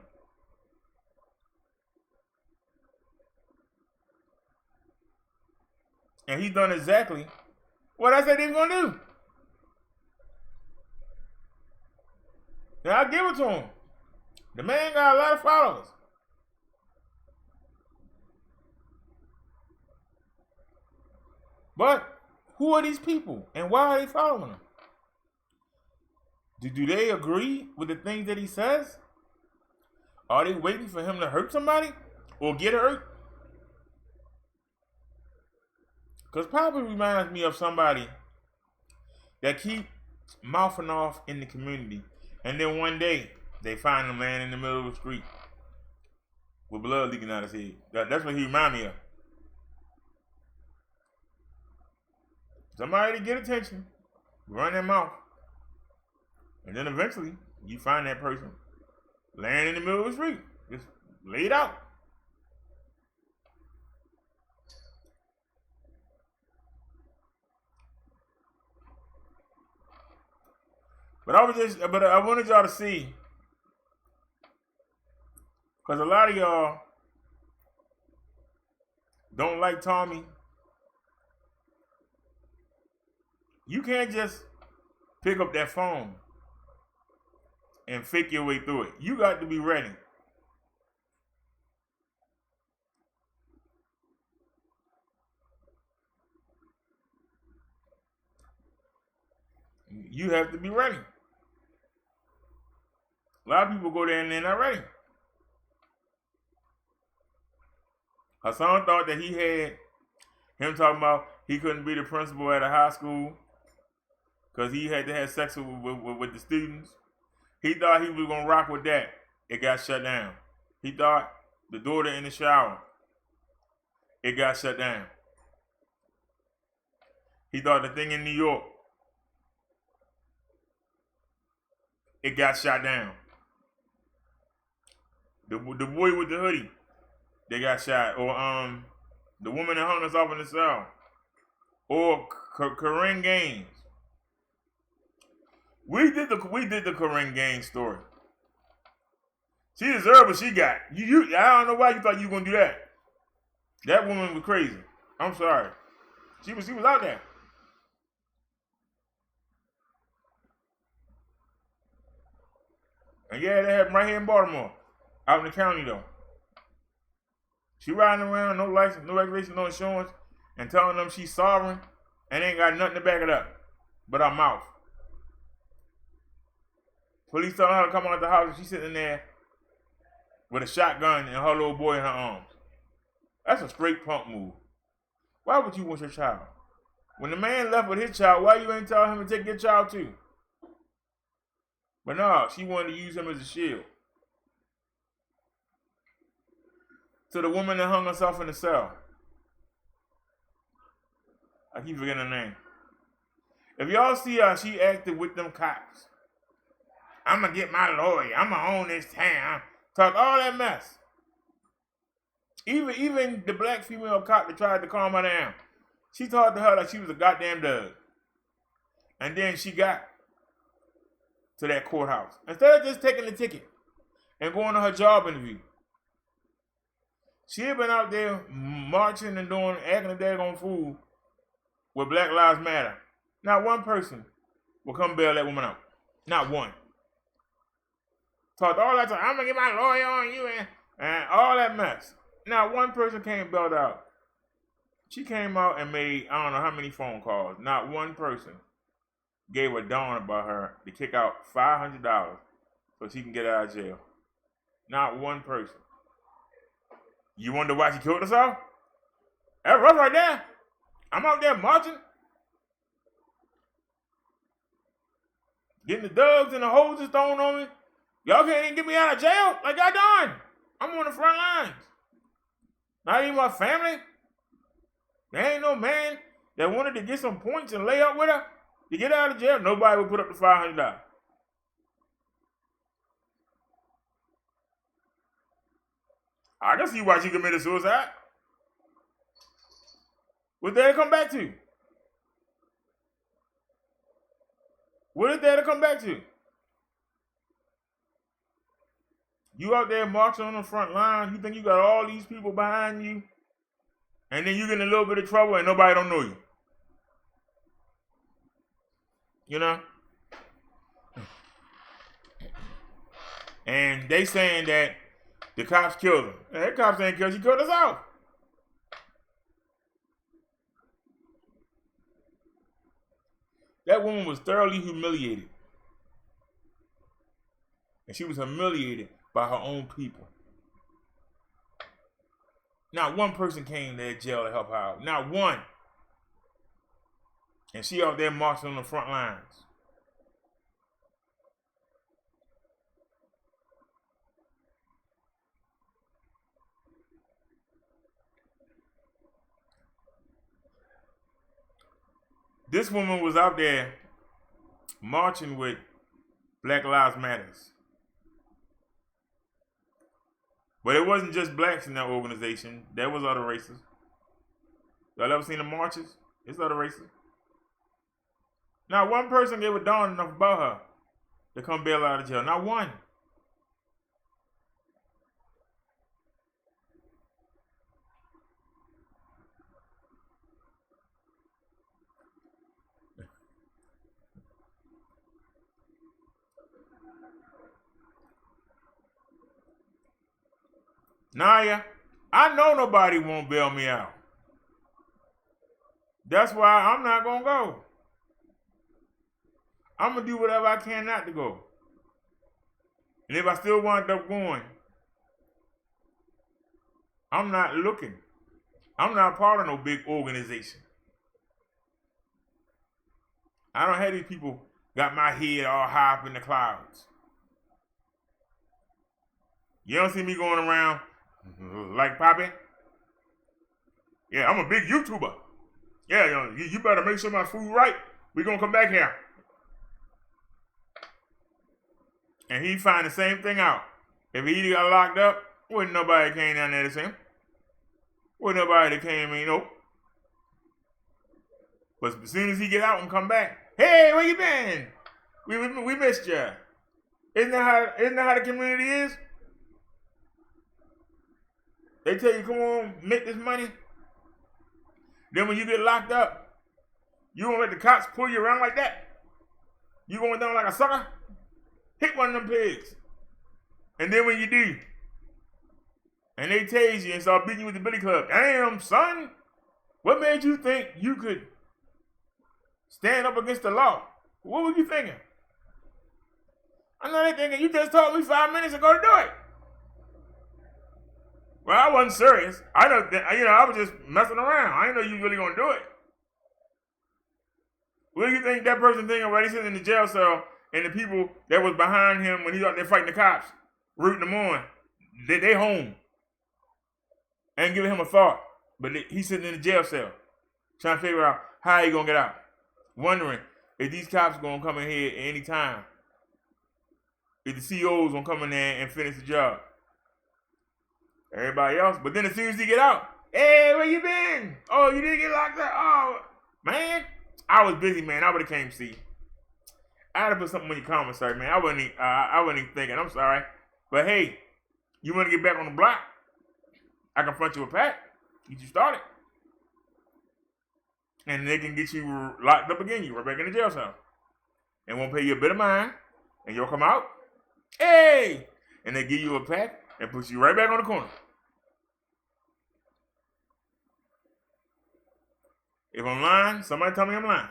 And he's done exactly what I said he was going to do. And I'll give it to him. The man got a lot of followers. But who are these people and why are they following him? Do they agree with the things that he says? Are they waiting for him to hurt somebody or get hurt? Because Papi reminds me of somebody that keep mouthing off in the community, and then one day they find him laying in the middle of the street with blood leaking out his head. That's what he reminds me of. Somebody to get attention, run their mouth, and then eventually you find that person laying in the middle of the street, just laid out. But I wanted y'all to see, because a lot of y'all don't like Tommy. You can't just pick up that phone and fake your way through it. You got to be ready. You have to be ready. A lot of people go there and they're not ready. Hassan thought that he had him talking about he couldn't be the principal at a high school because he had to have sex with the students. He thought he was going to rock with that. It got shut down. He thought the daughter in the shower. It got shut down. He thought the thing in New York. It got shot down. The boy with the hoodie, they got shot. Or the woman that hung herself in the cell. Or Corinne Gaines. We did the Corinne Gaines story. She deserved what she got. I don't know why you thought you were gonna do that. That woman was crazy. I'm sorry. She was out there. And yeah, they have them right here in Baltimore. Out in the county though. She riding around, no license, no regulation, no insurance, and telling them she's sovereign and ain't got nothing to back it up but her mouth. Police telling her to come out the house and she's sitting there with a shotgun and her little boy in her arms. That's a straight punk move. Why would you want your child? When the man left with his child, why you ain't tell him to take your child too? But no, she wanted to use him as a shield. To the woman that hung herself in the cell. I keep forgetting her name. If y'all see how she acted with them cops, I'm going to get my lawyer. I'm going to own this town. Talk all that mess. Even the black female cop that tried to calm her down, she talked to her like she was a goddamn dog. And then she got to that courthouse. Instead of just taking the ticket and going to her job interview, she had been out there marching and acting a daggone fool with Black Lives Matter. Not one person will come bail that woman out. Not one. Talked all that time, I'm going to get my lawyer on you and all that mess. Not one person came bailed out. She came out and made, I don't know how many phone calls. Not one person gave a darn about her to kick out $500 so she can get out of jail. Not one person. You wonder why she killed herself? That's rough right there. I'm out there marching, getting the dogs and the hoses thrown on me. Y'all can't even get me out of jail like y'all done. I'm on the front lines. Not even my family. There ain't no man that wanted to get some points and lay up with her to get out of jail. Nobody would put up the $500. I can see why she committed suicide. What's there to come back to? What is there to come back to? You out there marching on the front line, you think you got all these people behind you, and then you get in a little bit of trouble and nobody don't know you. You know? And they saying that the cops killed her. The cops ain't killed her, she killed herself. That woman was thoroughly humiliated. And she was humiliated by her own people. Not one person came to that jail to help her out. Not one. And she out there marching on the front lines. This woman was out there marching with Black Lives Matters. But it wasn't just blacks in that organization. There was other races. Y'all ever seen the marches? It's other races. Not one person gave a darn enough about her to come bail out of jail. Not one. Naya, I know nobody won't bail me out. That's why I'm not going to go. I'm going to do whatever I can not to go. And if I still wind up going, I'm not looking. I'm not part of no big organization. I don't have these people got my head all high up in the clouds. You don't see me going around like Papi. Yeah, I'm a big YouTuber. Yeah, you better make sure my food right. We're going to come back here. And he find the same thing out. If he got locked up, wasn't nobody came down there to see him. Wasn't nobody that came in, nope. But as soon as he get out and come back, hey, where you been? We missed you. Isn't that how the community is? They tell you, come on, make this money. Then when you get locked up, you gonna let the cops pull you around like that? You going down like a sucker? Hit one of them pigs. And then when you do, and they tase you and start beating you with the billy club, damn, son, what made you think you could stand up against the law? What were you thinking? I know they thinking, you just told me 5 minutes ago to do it. Well, I wasn't serious. I was just messing around. I didn't know you really gonna do it. What do you think that person thinking while he's sitting in the jail cell and the people that was behind him when he's out there fighting the cops, rooting them on, they home. Ain't giving him a thought. But he's sitting in the jail cell trying to figure out how he gonna get out. Wondering if these cops gonna come in here at any time. If the CEOs gonna come in there and finish the job. Everybody else. But then as soon as he get out, hey, where you been? Oh, you didn't get locked up? Oh, man. I was busy, man. I would have came to see you. I had to put something in your comments, sorry, man. I wasn't even thinking. I'm sorry. But hey, you want to get back on the block? I confront you with Pat. Get you started. And they can get you locked up again. You right back in the jail cell. And won't pay you a bit of mine. And you'll come out. Hey! And they give you a pack and put you right back on the corner. If I'm lying, somebody tell me I'm lying.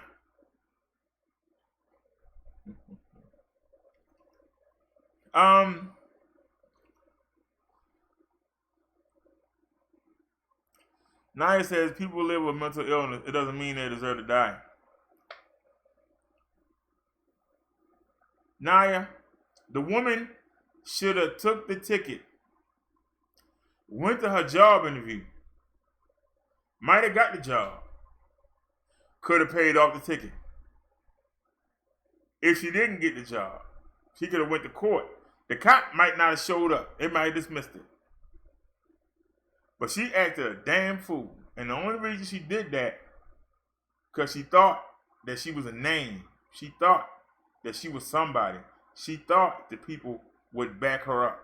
Naya says people live with mental illness. It doesn't mean they deserve to die. Naya, the woman should have took the ticket, went to her job interview, might have got the job, could have paid off the ticket. If she didn't get the job, she could have went to court. The cop might not have showed up. They might have dismissed it. But she acted a damn fool. And the only reason she did that, because she thought that she was a name. She thought that she was somebody. She thought that people would back her up.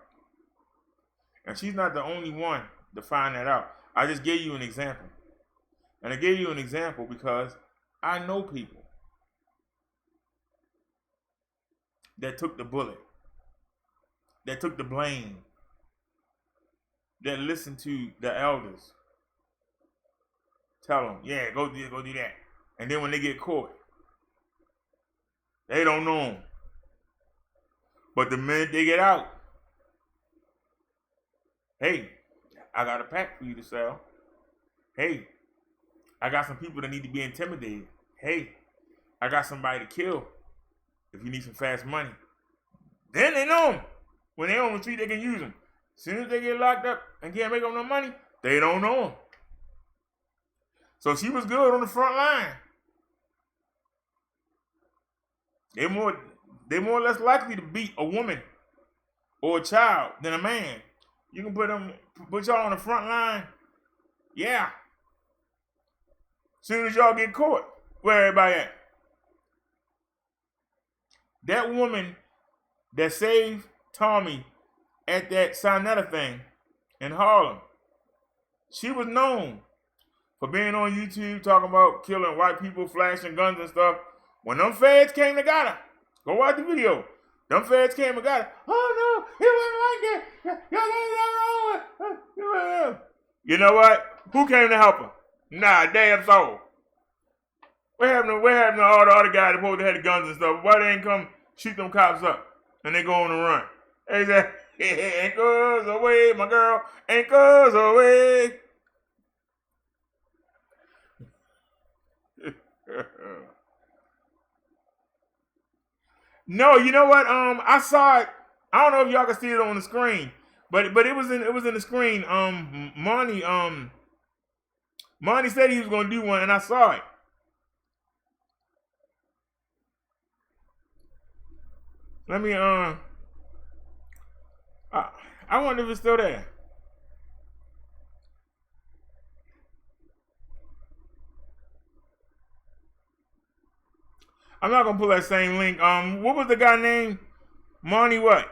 And she's not the only one to find that out. I just gave you an example. And I gave you an example because I know people that took the bullet, that took the blame, that listened to the elders tell them, yeah, go do that. And then when they get caught, they don't know them. But the minute they get out, hey, I got a pack for you to sell. Hey, I got some people that need to be intimidated. Hey, I got somebody to kill if you need some fast money. Then they know them. When they're on the street, they can use them. As soon as they get locked up and can't make up no money, they don't know them. So she was good on the front line. They're more or less likely to beat a woman or a child than a man. You can put y'all on the front line. Yeah. As soon as y'all get caught, where everybody at? That woman that saved Tommy at that Sinetta thing in Harlem, she was known for being on YouTube talking about killing white people, flashing guns and stuff. When them feds came and got her, go watch the video. Them feds came and got her. Oh no, it wasn't like that. You know what? Who came to help her? Nah, damn soul. What happened to all the other guys that supposed to have the guns and stuff? Why they ain't come shoot them cops up and they go on the run? They said, ankles away, my girl, ankles away. No, you know what? I saw it. I don't know if y'all can see it on the screen, but it was in the screen. Monty said he was gonna do one, and I saw it. Let me I wonder if it's still there. I'm not gonna pull that same link. What was the guy named? Monty what?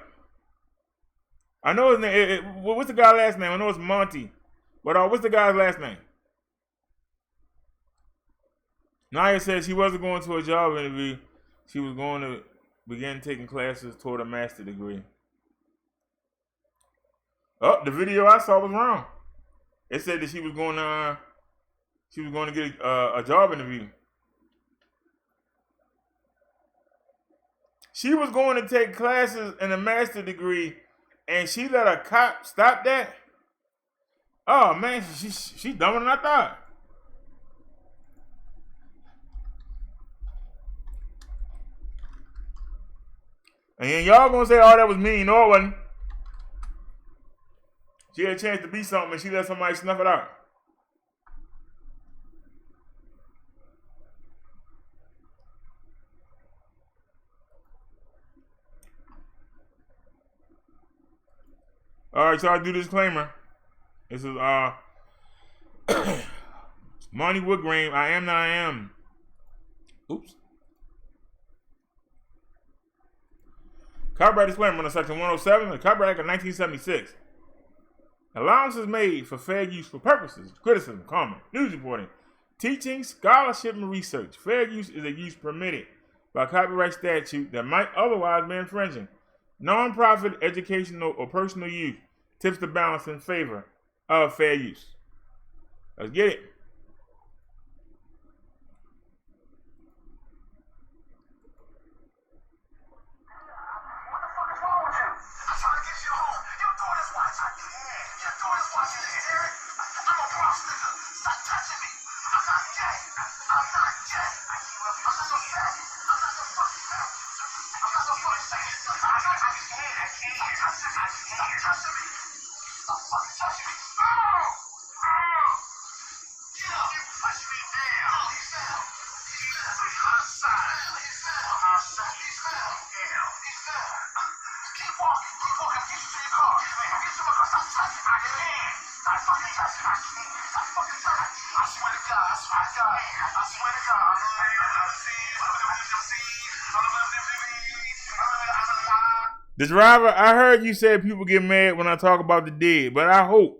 I know his name. What's the guy's last name? I know it's Monty. But what's the guy's last name? Naya said she wasn't going to a job interview. She was going to begin taking classes toward a master's degree. Oh, the video I saw was wrong. It said that she was going to get a job interview. She was going to take classes in a master's degree, and she let a cop stop that. Oh man, she dumber than I thought. And then y'all gonna say, "Oh, that was mean." No, it wasn't. She had a chance to be something, and she let somebody snuff it out. All right, so I do disclaimer. This is Monty Woodgrain. I am that I am. Oops. Copyright disclaimer under Section 107 of the Copyright Act of 1976. Allowance is made for fair use for purposes, criticism, comment, news reporting, teaching, scholarship, and research. Fair use is a use permitted by copyright statute that might otherwise be infringing. Non-profit, educational, or personal use tips the balance in favor of fair use. Let's get it. The driver, I heard you said people get mad when I talk about the dead, but I hope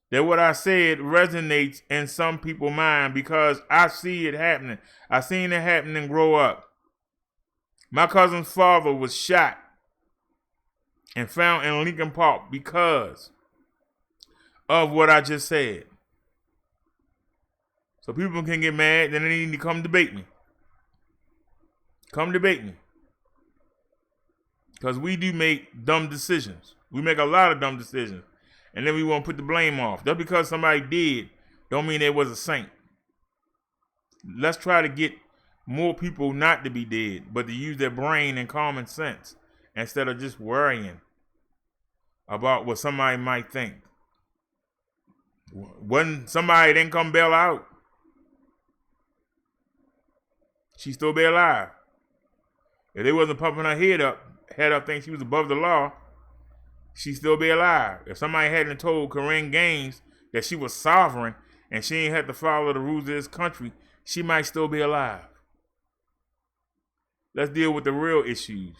that what I said resonates in some people's mind because I see it happening. I seen it happening grow up. My cousin's father was shot and found in Lincoln Park because of what I just said. So people can get mad, then they need to come debate me. Come debate me. Because we do make dumb decisions. We make a lot of dumb decisions. And then we want to put the blame off. Just because somebody did, don't mean they was a saint. Let's try to get more people not to be dead, but to use their brain and common sense instead of just worrying about what somebody might think. When somebody didn't come bail out, she still be alive. If they wasn't pumping her head up thinking she was above the law, she still be alive. If somebody hadn't told Corinne Gaines that she was sovereign and she ain't had to follow the rules of this country, she might still be alive. Let's deal with the real issues.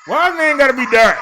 Why his name gotta be Derrick?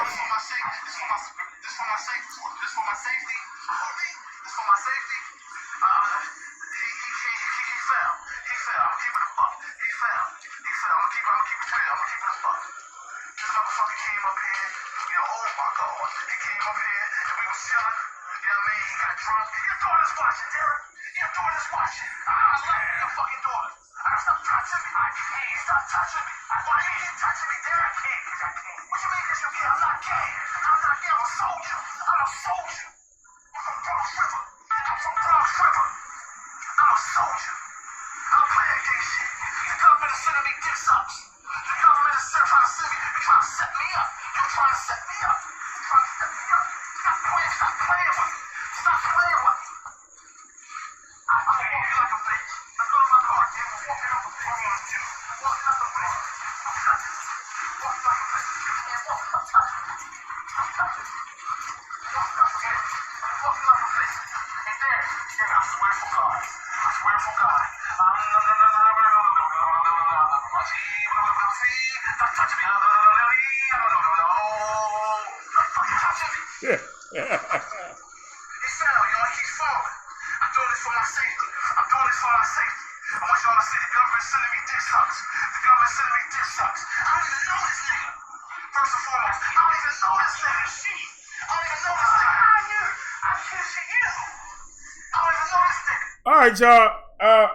All right, y'all.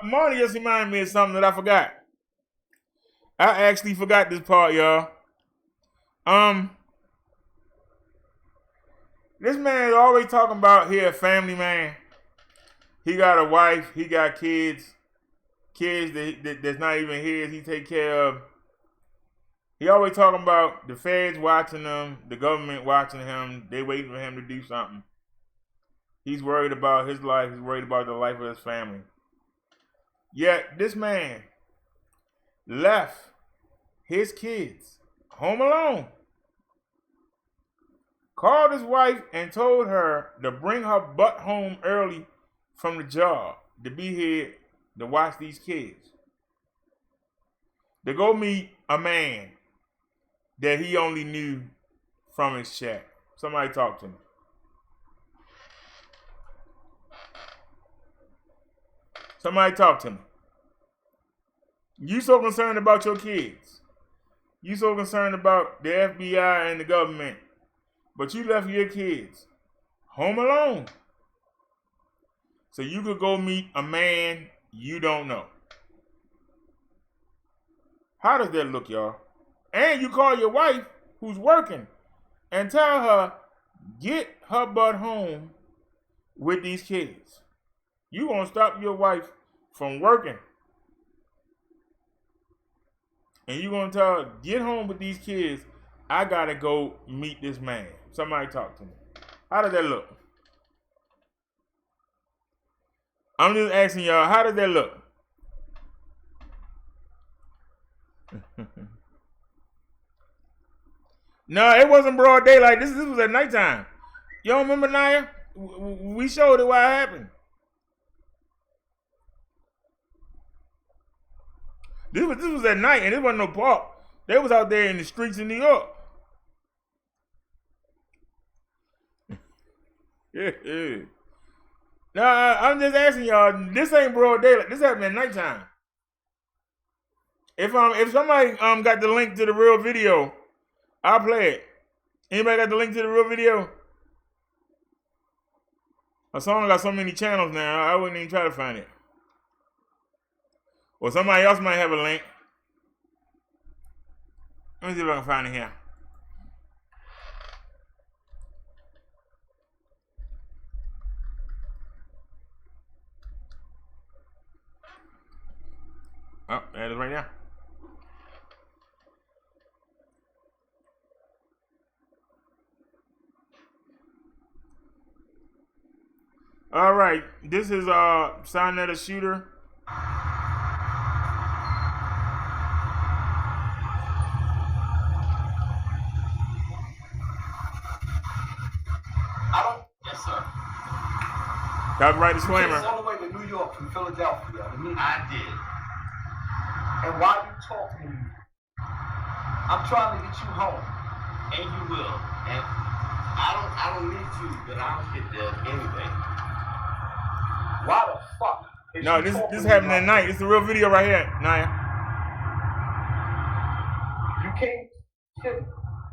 Marty just reminded me of something that I forgot. I actually forgot this part, y'all. This man is always talking about he a family man. He got a wife. He got kids. Kids that's not even his. He take care of. He always talking about the feds watching him, the government watching him. They waiting for him to do something. He's worried about his life. He's worried about the life of his family. Yet this man left his kids home alone. Called his wife and told her to bring her butt home early from the job to be here to watch these kids. To go meet a man that he only knew from his chat. Somebody talk to me. Somebody talk to me. You so concerned about your kids. You so concerned about the FBI and the government. But you left your kids home alone. So you could go meet a man you don't know. How does that look, y'all? And you call your wife, who's working, and tell her, get her butt home with these kids. You gonna stop your wife from working. And you gonna tell her, get home with these kids. I gotta go meet this man. Somebody talk to me. How does that look? I'm just asking y'all, how does that look? No, it wasn't broad daylight. This was at nighttime. You don't remember, Naya? We showed it what happened. This was at night, and it wasn't no park. They was out there in the streets in New York. Yeah. Now, I'm just asking y'all, this ain't broad daylight. This happened at nighttime. If somebody got the link to the real video, I'll play it. Anybody got the link to the real video? A song got so many channels now, I wouldn't even try to find it. Or somebody else might have a link. Let me see if I can find it here. Oh, there it is right now. All right, this is Sign of the Shooter. Yes, sir. Copyright disclaimer. You came all the way to New York from Philadelphia. I did. And why you talking to me? I'm trying to get you home. And you will. And I don't need to, but I'll get there anyway. Why the fuck? No, this happened at night. It's the real video right here, Naya. You came to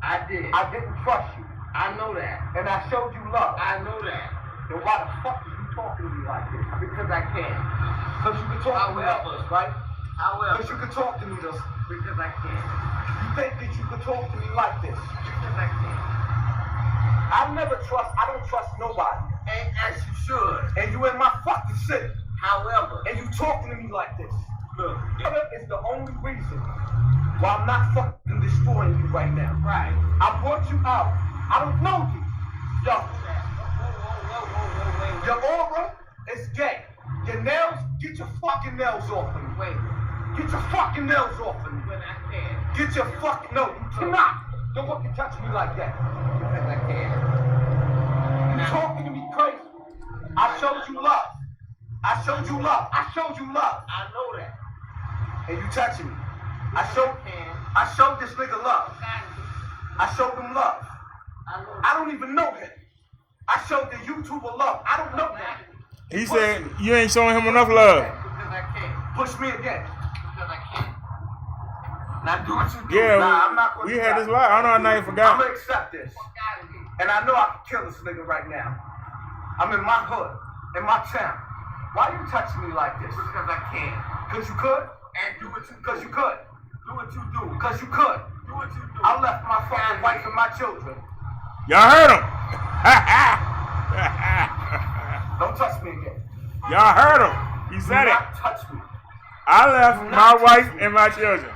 I did. I didn't trust you. I know that. And I showed you love. I know that. Then why the fuck are you talking to me like this? Because I can. Because you can talk to me like this, right? However. Because you can talk to me this. Because I can. You think that you can talk to me like this? Because I can. I don't trust nobody. And as you should. And you in my fucking city. However. And you talking to me like this. Look. That is the only reason why I'm not fucking destroying you right now. Right. I brought you out. I don't know you. Yo. Whoa. Your aura is gay. Your nails, get your fucking nails off of me. Wait. Get your fucking nails off of me. When I can. Get your fucking, no, you cannot. Don't fucking touch me like that. Because I can. You talking to me crazy. I showed you love. I showed you love. I showed you love. I know that. And you touching me. I showed this nigga love. I showed him love. I don't even know him. I showed the YouTuber love. I don't know that. He said you ain't showing him enough love. Because I can. Push me again. Because I can. Now do what you do. Yeah, Nah, I'm not gonna we do had that. this live. I don't know how Naya I'm forgot. gonna accept this. Fuck out of here. And I know I can kill this nigga right now. I'm in my hood, in my town. Why you touching me like this? Because I can. Cause you could? And do what you do. Cause you could. Do what you do. Cause you could. Do what you do. I left my fucking wife and my children. Y'all heard him. Don't touch me again. Y'all heard him. He Do said it. not touch me. I left my wife and my children.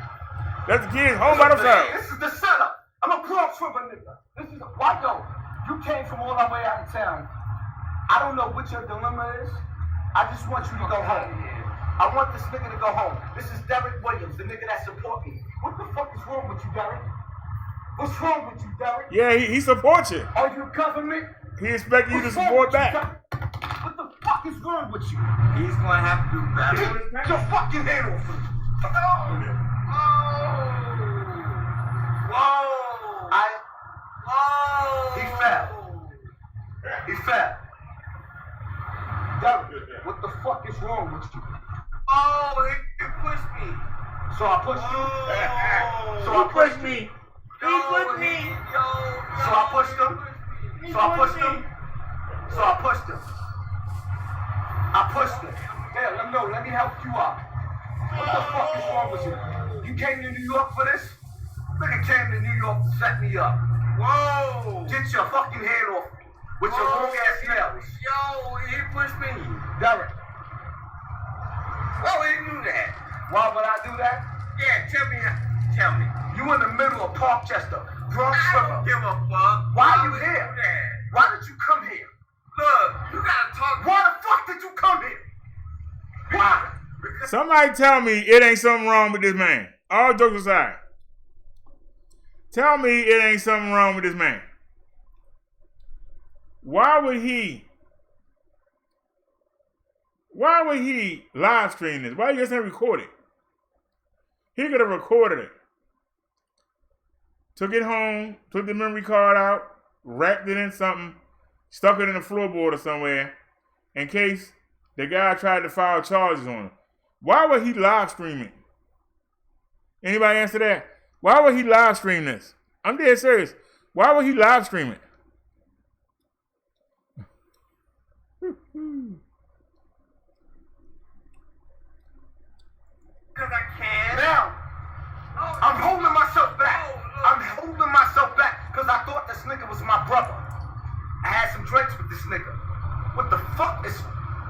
Let the kids home by themselves. This is the setup. I'm a cross river nigga. This is why yo, you came from all the way out of town. I don't know what your dilemma is. I just want you to go home. I want this nigga to go home. This is Derrick Williams, the nigga that support me. What the fuck is wrong with you, Derrick? What's wrong with you, Derrick? Yeah, he supports you. Are you government? He expects you to What's wrong support with you, back. Derrick? What the fuck is wrong with you? He's going to have to do better. Get your fucking hand off me. Whoa. He fell. He fell. Derrick, what the fuck is wrong with you? Oh, he pushed me. So I pushed you. Oh. So I pushed me. He pushed me. Yo. So I pushed him. So I pushed him. So I pushed him. I pushed him. Yeah, let me know. Let me help you out. What the fuck is wrong with you? You came to New York for this? Nigga came to New York to set me up. Whoa. Get your fucking hand off me with your long ass nails. Yo, he pushed me. Derrick, Why would he do that? why would I do that? Yeah, tell me. Tell me. You in the middle of Parkchester, Bronx I don't River. give a fuck. Why you would here? do that? Why did you come here? Look, you gotta talk. Why the fuck did you come here? Why? Somebody tell me it ain't something wrong with this man. All jokes aside. Tell me it ain't something wrong with this man. Why would he live stream this? Why you just didn't record it? He could have recorded it. Took it home, took the memory card out, wrapped it in something, stuck it in the floorboard or somewhere, in case the guy tried to file charges on him. Why would he live stream it? Anybody answer that? Why would he live stream this? I'm dead serious. Why would he live stream it? Because I can. Now, I'm holding myself back. I'm holding myself back because I thought this nigga was my brother. I had some drinks with this nigga. What the fuck is...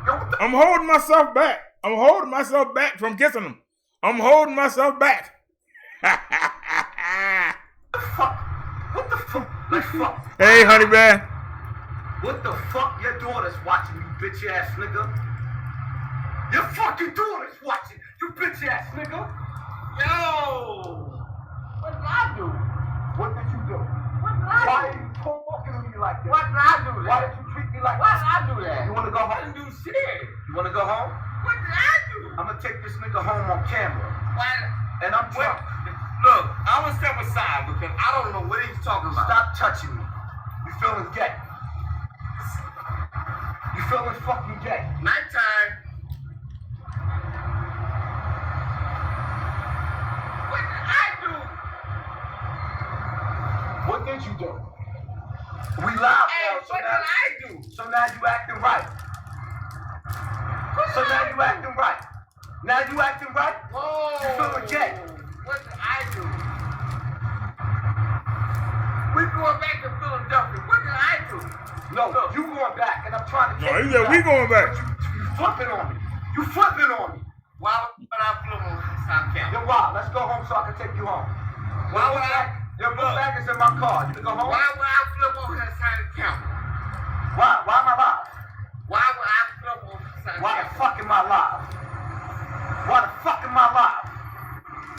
Yo, what the... I'm holding myself back. I'm holding myself back from kissing him. I'm holding myself back. fuck? What the fuck? Like fuck. Hey, honey bear. What the fuck? Your daughter's watching, you bitch ass nigga. Your fucking daughter's watching, you bitch ass nigga. Yo! What did I do? What did you do? What did I do? Why are you talking to me like that? What did I do that? Why did you treat me like Why that? did I do that? You wanna go I home? didn't do shit. You wanna go home? What did I do? I'm gonna take this nigga home on camera. Why? And I'm drunk. Look, I'm gonna step aside because I don't know what he's talking about. Stop touching me. You feeling gay? You feeling fucking gay? Nighttime. What did I do? What did you do? We live Hey, now, what did I do? so now you acting right. So now you acting right. Now you acting right? Whoa. You feeling gay? What did I do? We going back to Philadelphia. What did I do? No, you going back, and I'm trying to No, take he you said we going back. You flipping on me. You flipping on me. Why would I flip on South Carolina? Then why? Let's go home so I can take you home. Why would I? Your book bag is in my car. You can go home. Why would I flip on Hassan Campbell? Why? Why am I alive? Why would I flip on Hassan Why the Campbell? fuck am I alive? Why the fuck am I alive?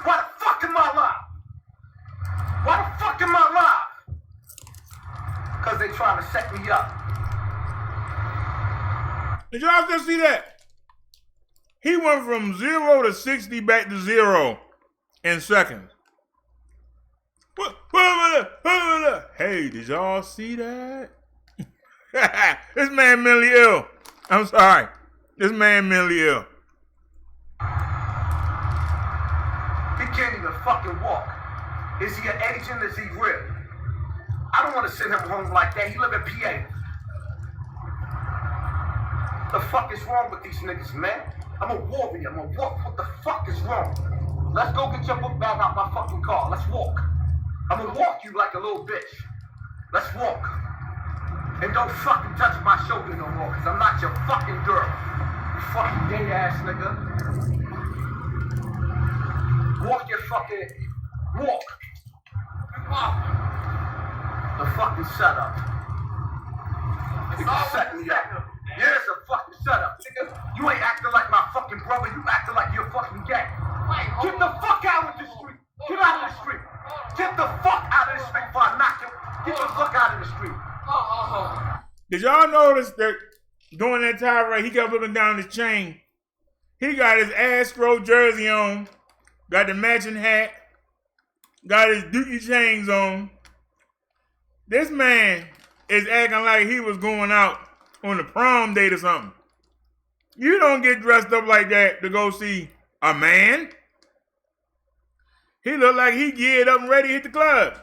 Why the fuck am I alive? Why the fuck am I alive? Because they trying to set me up. Did y'all just see that? He went from 0 to 60 back to 0 in seconds. Hey, did y'all see that? This man mentally ill. I'm sorry. This man mentally ill. He can't even fucking walk. Is he an agent? Is he real? I don't want to send him home like that. He live in PA. The fuck is wrong with these niggas, man? I'm a warrior. I'm a walk. What the fuck is wrong? Let's go get your book bag out my fucking car. Let's walk. I'm gonna walk you like a little bitch. Let's walk. And don't fucking touch my shoulder no more, because I'm not your fucking girl. You fucking gay ass nigga. Walk your fucking... Walk. Walk. The fucking setup. It's You all set me up. Yeah, it's a fucking setup, nigga. You ain't acting like my fucking brother. You acting like you're fucking gay. Wait, Get the fuck out of the street. Get out of the street. Get the fuck out of the street before I knock you. Get the fuck out of the street. Did y'all notice that during that tirade, he kept looking down his chain? He got his Astro jersey on, got the matching hat, got his Dookie chains on. This man is acting like he was going out on a prom date or something. You don't get dressed up like that to go see a man. He looked like he geared up and ready to hit the club.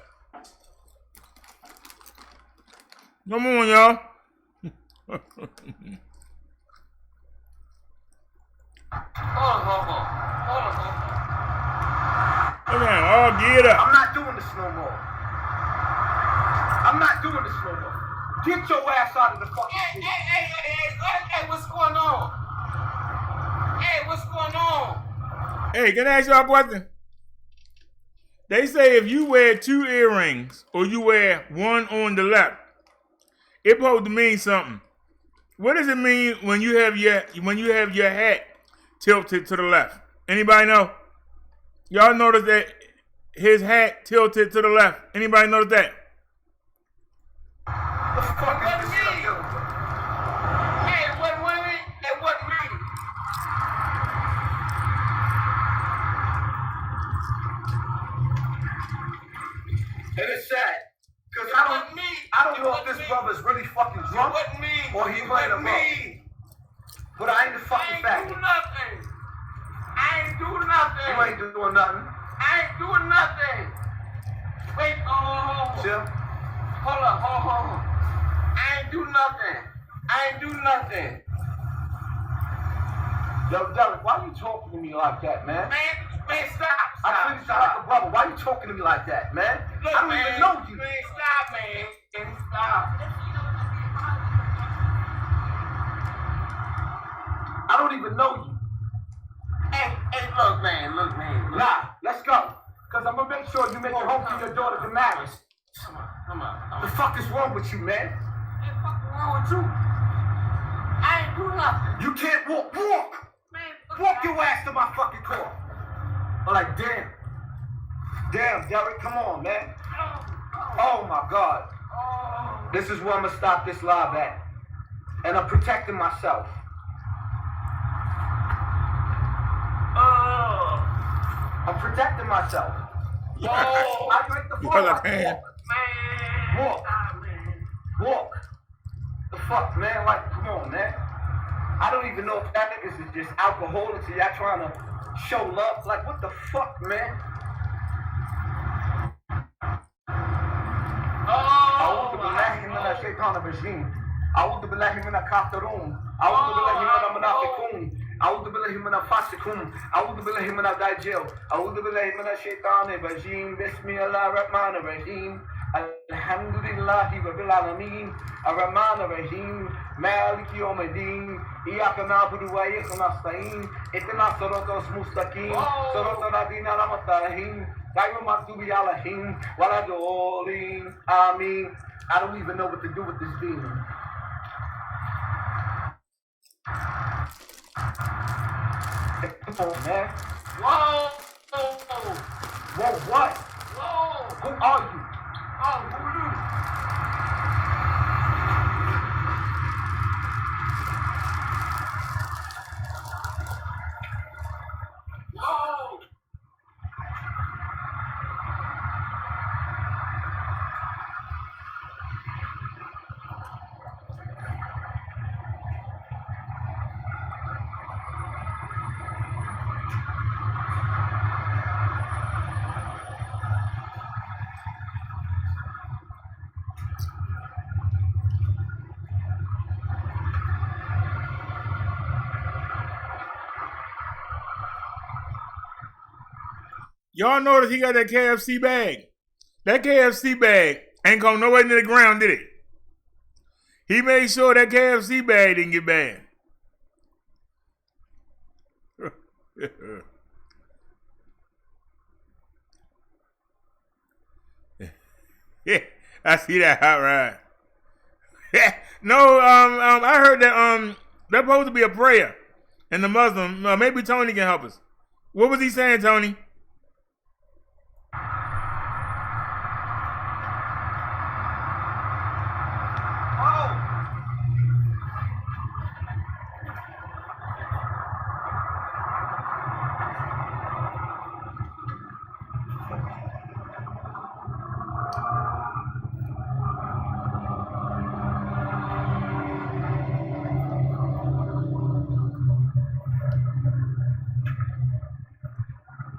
Come on, y'all. Hold on. Look at him, all geared up. I'm not doing this no more. I'm not doing this no more. Get your ass out of the fucking street. Hey, what's going on? Hey, what's going on? Hey, can I ask y'all a question? They say if you wear 2 earrings or you wear one on the left, it's supposed to mean something. What does it mean when you have your hat tilted to the left? Anybody know? Y'all notice that his hat tilted to the left? Anybody notice that? The fuck is this shit I'm dealing with? Hey, what women and what men? And it's sad. Because I don't know if this brother's really fucking drunk or he playing a role. But I ain't the fucking fact. I ain't doing nothing. You ain't doing nothing. I ain't doing nothing. Wait, Jim? Hold up. I ain't do nothing. Yo, Derrick, why you talking to me like that, man? Man, stop. I treat you like a brother. Why you talking to me like that, man? Look, I don't even know you. Man, stop, man. Stop. I don't even know you. Hey, look, man. Nah, let's go. Because I'm going to make sure you make it home for your daughter to marry. Come on. The fuck is wrong with you, man? What the fuck wrong with you? I ain't do nothing. You can't walk. Walk! Man, walk your ass to my fucking car. I'm like, damn. Damn, Derrick, come on, man. Oh my God. This is where I'm gonna stop this live at. And I'm protecting myself. I'm protecting myself. Whoa! I break the fuck man. Walk. Walk. The fuck, man? Like, come on, man. I don't even know if that niggas is just alcoholics or y'all trying to show love. Like, what the fuck, man? أعوذ بالله من الشيطان الرجيم. أعوذ بالله من الكافرون. أعوذ بالله من المنافقون. أعوذ بالله من الفاسقون. أعوذ بالله من الدجال. أعوذ بالله من الشيطان الرجيم. بسم الله الرحمن الرحيم. الحمد لله رب العالمين الرحمن الرحيم مالك يوم الدين إياك نعبد وإياك نستعين اهدنا الصراط المستقيم صراط الذين أنعمت عليهم غير المغضوب عليهم ولا الضالين آمين. I don't even know what to do with this demon. Come on, man. Whoa! Whoa, what? Whoa! Who are you? Oh, who are you? Whoa! Y'all notice he got that KFC bag. That KFC bag ain't come nowhere near the ground, did it? He made sure that KFC bag didn't get banned. Yeah, I see that hot ride. No, I heard that that's supposed to be a prayer in the Muslim. Maybe Tony can help us. What was he saying, Tony?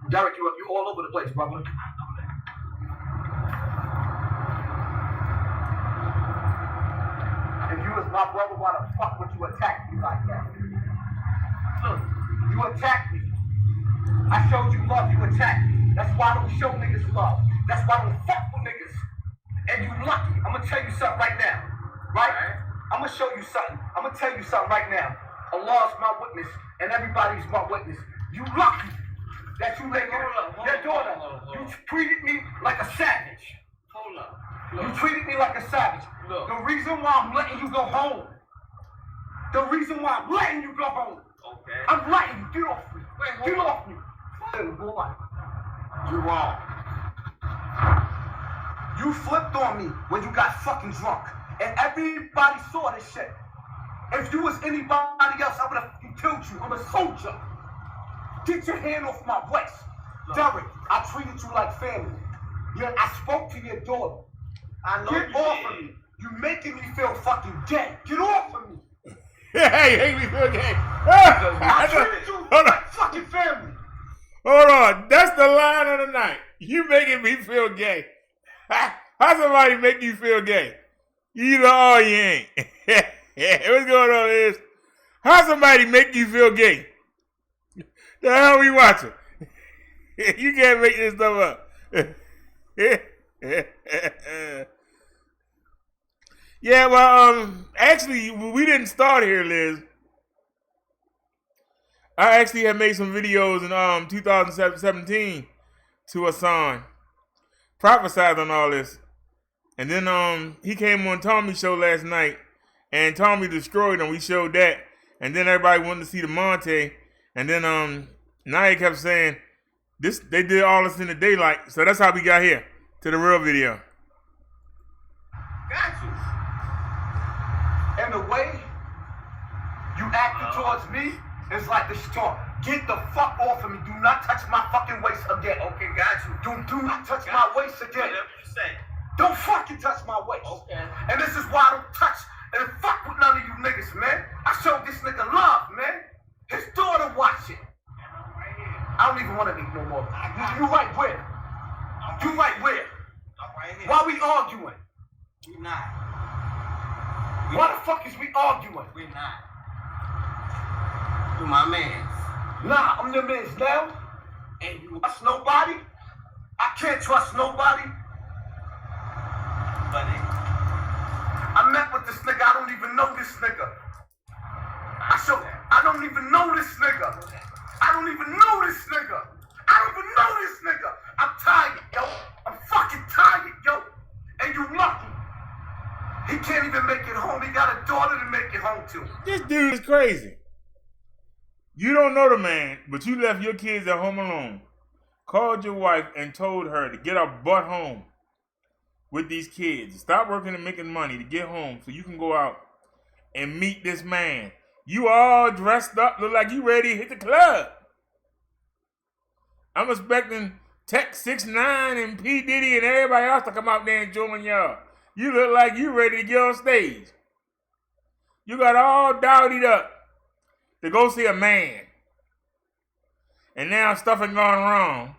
Derrick, you all over the place, brother. If you was my brother, why the fuck would you attack me like that? Look, you attacked me. I showed you love, you attacked me. That's why I don't show niggas love. That's why I don't fuck with niggas. And you lucky. I'm gonna tell you something right now. Right? I'm gonna show you something. I'm gonna tell you something right now. Allah's my witness, and everybody's my witness. You lucky that you let your daughter, you treated me like a savage. Hold up. You treated me like a savage. Look. The reason why I'm letting you go home. The reason why I'm letting you go home. Okay. I'm letting you. Get off me. Get off me. Little boy. You're wrong. You flipped on me when you got fucking drunk. And everybody saw this shit. If you was anybody else, I would have killed you. I'm a soldier. Get your hand off my waist. Derrick, I treated you like family. Yeah, I spoke to your daughter. I know. Get off of me. You making me feel fucking gay. Get off of me. Hey, you make me feel gay. I treated you like fucking family. Hold on. That's the line of the night. You making me feel gay. How somebody make you feel gay? Either or you ain't. What's going on is, how somebody make you feel gay? The hell we watching? You can't make this stuff up. Yeah, well, actually, we didn't start here, Liz. I actually had made some videos in 2017 to Hassan, prophesied on all this. And then he came on Tommy's show last night And Tommy destroyed him. We showed that. And then everybody wanted to see the Monte. And then Nia kept saying, they did all this in the daylight. So that's how we got here to the real video. Got you. And the way you acted towards me is like the storm. Get the fuck off of me. Do not touch my fucking waist again. Okay, got you. Do not touch my waist again. Whatever you say. Don't fucking touch my waist. Okay. And this is why I don't touch and fuck with none of you niggas, man. I showed this nigga love, man. His daughter watching. Right here. I don't even want to meet no more. You right where? You right where? I'm right here. Why we arguing? We not. Why the fuck is we arguing? We not. You my mans. Nah, I'm your man's now. And you trust nobody? I can't trust nobody. Buddy. I met with this nigga. I don't even know this nigga. I don't even know this nigga. I don't even know this nigga. I don't even know this nigga. I'm tired, yo. I'm fucking tired, yo. And you lucky. He can't even make it home. He got a daughter to make it home to. This dude is crazy. You don't know the man, but you left your kids at home alone. Called your wife and told her to get her butt home with these kids. Stop working and making money to get home so you can go out and meet this man. You all dressed up, look like you ready to hit the club. I'm expecting Tech 6ix9ine and P. Diddy and everybody else to come out there and join y'all. You look like you ready to get on stage. You got all dowdied up to go see a man. And now stuff has gone wrong.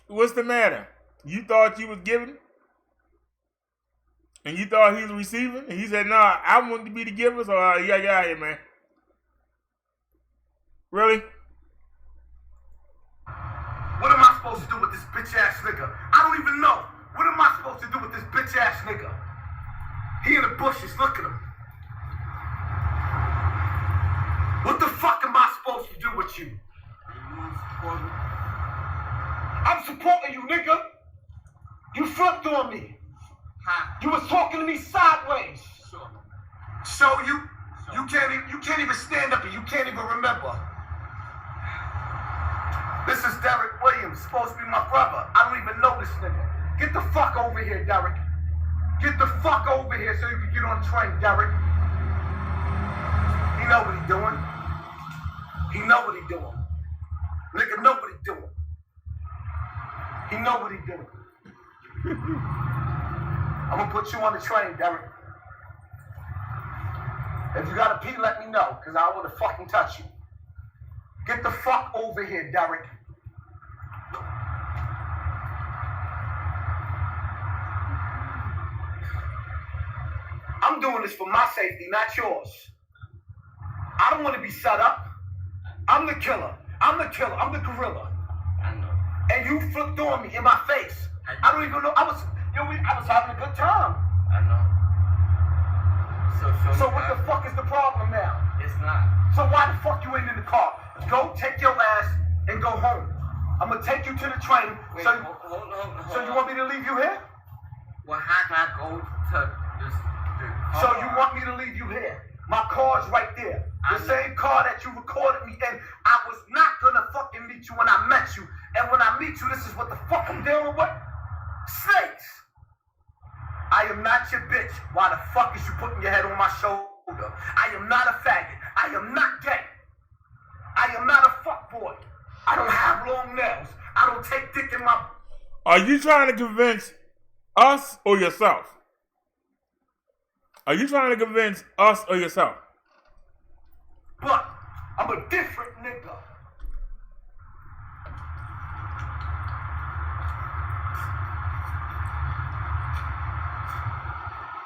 What's the matter? You thought you was giving? And you thought he was receiving? And he said, nah, I want to be the giver, so you gotta get out of here, man. Really? What am I supposed to do with this bitch ass nigga? I don't even know. What am I supposed to do with this bitch ass nigga? He in the bushes, look at him. What the fuck am I supposed to do with you? I'm supporting you, nigga. You flipped on me. You was talking to me sideways. Sure. So you can't even stand up and you can't even remember. This is Derrick Williams, supposed to be my brother. I don't even know this nigga. Get the fuck over here, Derrick. Get the fuck over here so you can get on the train, Derrick. He know what he doing. He know what he doing. Nigga know what he doing. He know what he doing. I'm gonna put you on the train, Derrick. If you gotta pee, let me know, because I wanna fucking touch you. Get the fuck over here, Derrick. I'm doing this for my safety, not yours. I don't want to be set up. I'm the killer. I'm the killer. I'm the gorilla. I know. And you flipped on me in my face. I don't even know. I was having a good time. I know. So what the fuck is the problem now? It's not. So why the fuck you ain't in the car? Go take your ass and go home. I'm gonna take you to the train. Wait, so hold on. So you want me to leave you here? Well, how can I go to this? So you want me to leave you here? My car's right there. The same car that you recorded me in. I was not gonna fucking meet you when I met you. And when I meet you, this is what the fuck I'm dealing with? Snakes. I am not your bitch. Why the fuck is you putting your head on my shoulder? I am not a faggot. I am not gay. I am not a fuckboy. I don't have long nails. I don't take dick in my... Are you trying to convince us or yourself? Are you trying to convince us or yourself? But I'm a different nigga.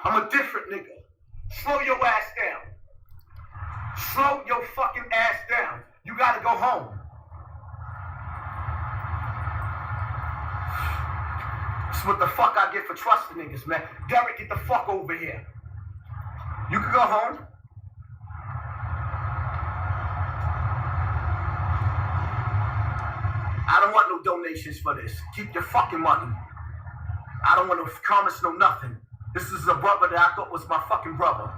I'm a different nigga. Slow your ass down. Slow your fucking ass down. You gotta go home. That's what the fuck I get for trusting niggas, man. Derrick, get the fuck over here. You can go home. I don't want no donations for this. Keep your fucking money. I don't want no comments, no nothing. This is a brother that I thought was my fucking brother.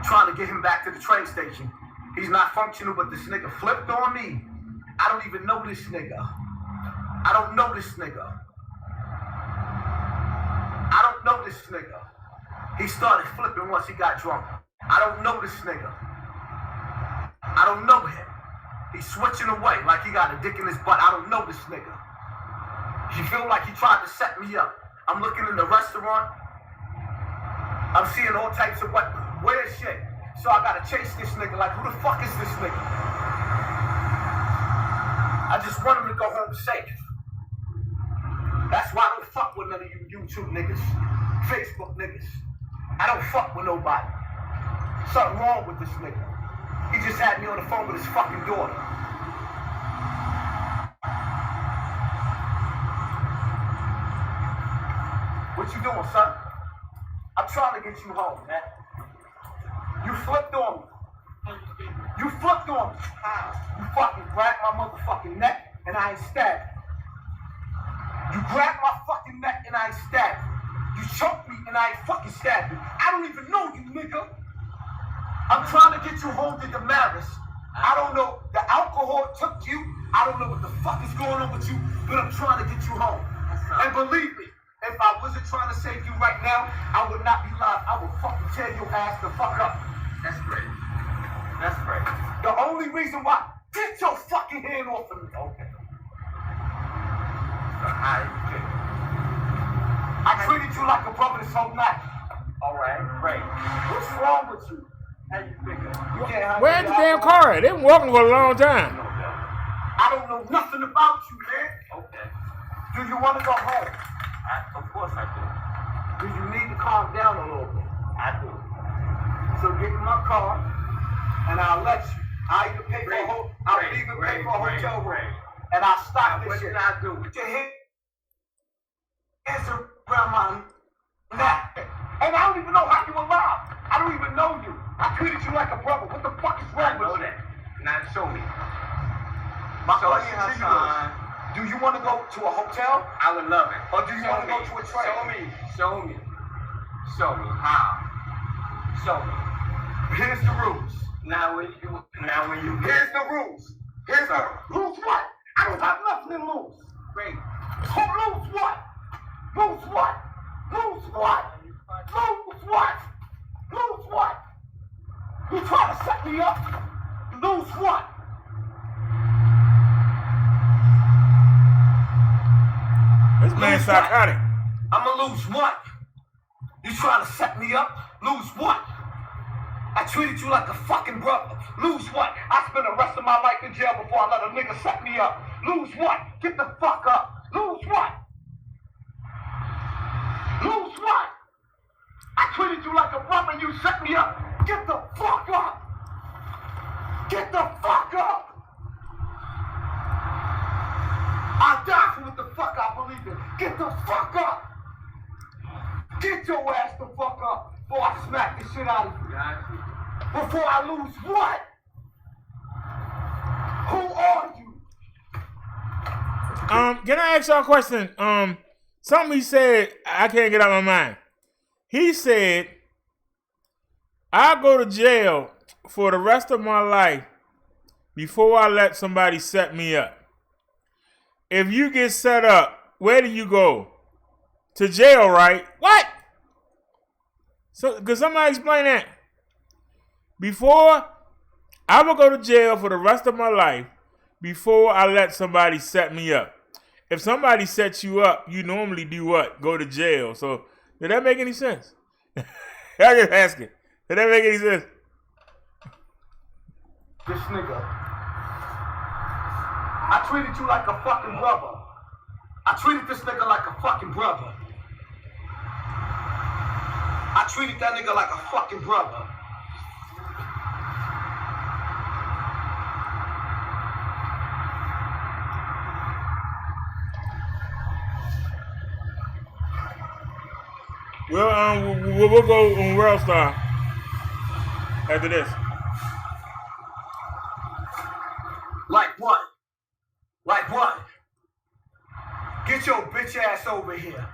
Trying to get him back to the train station. He's not functional, but this nigga flipped on me. I don't even know this nigga. I don't know this nigga. I don't know this nigga. He started flipping once he got drunk. I don't know this nigga. I don't know him. He's switching away like he got a dick in his butt. I don't know this nigga. You feel like he tried to set me up. I'm looking in the restaurant. I'm seeing all types of weird shit. So I gotta chase this nigga like, who the fuck is this nigga? I just want him to go home safe. That's why I don't fuck with none of you YouTube niggas, Facebook niggas. I don't fuck with nobody. Something wrong with this nigga. He just had me on the phone with his fucking daughter. What you doing, son? I'm trying to get you home, man. You flipped on me. You flipped on me. You fucking grabbed my motherfucking neck and I ain't stabbed you. You grabbed my fucking neck and I ain't stabbed you. You choked me and I ain't fucking stabbed you. I don't even know you, nigga. I'm trying to get you home to Damaris. I don't know. The alcohol took you. I don't know what the fuck is going on with you, but I'm trying to get you home. And believe me, if I wasn't trying to save you right now, I would not be live. I would fucking tear your ass the fuck up. That's great. That's great. The only reason why, get your fucking hand off of me. Okay. I treated you like a brother this whole night. All right, great. What's wrong with you? How you figure? You can't Where's the damn car at? They've been walking for a long time. I don't know nothing about you, man. Okay. Do you want to go home? Of course I do. Do you need to calm down a little bit? I do. So get in my car, and I'll let you. I'll even pay for a hotel room, and I'll stop this shit. What did I do? Put your hands around my neck, and I don't even know how you alive. I don't even know you. I treated you like a brother. What the fuck is wrong with you? That. Now show me. My question to you is, do you want to go to a hotel? I would love it. Or do you want to go to a train? Show me. Show me how. Show me. Here's the rules. Now when you Here's the rules. Here's the rules. What? I don't have nothing to lose. Great. Who lose what? Lose what? Lose what? Lose what? Lose what? You trying to set me up? Lose what? This man's psychotic. I'ma lose what? You trying to set me up? Lose what? I treated you like a fucking brother. Lose what? I spent the rest of my life in jail before I let a nigga set me up. Lose what? Get the fuck up. Lose what? Lose what? I treated you like a brother and you set me up. Get the fuck up. Get the fuck up. I'll die for what the fuck I believe in. Get the fuck up. Get your ass the fuck up before I smack the shit out of you. Before I lose what? Who are you? Can I ask y'all a question? Something he said, I can't get out of my mind. He said, I'll go to jail for the rest of my life before I let somebody set me up. If you get set up, where do you go? To jail, right? What? So, could somebody explain that? Before, I will go to jail for the rest of my life before I let somebody set me up. If somebody sets you up, you normally do what? Go to jail. So, did that make any sense? I just asking. Did that make any sense? This nigga. I treated you like a fucking brother. I treated this nigga like a fucking brother. I treated that nigga like a fucking brother. Well, we'll go on World Star after this. Like what? Like what? Get your bitch ass over here.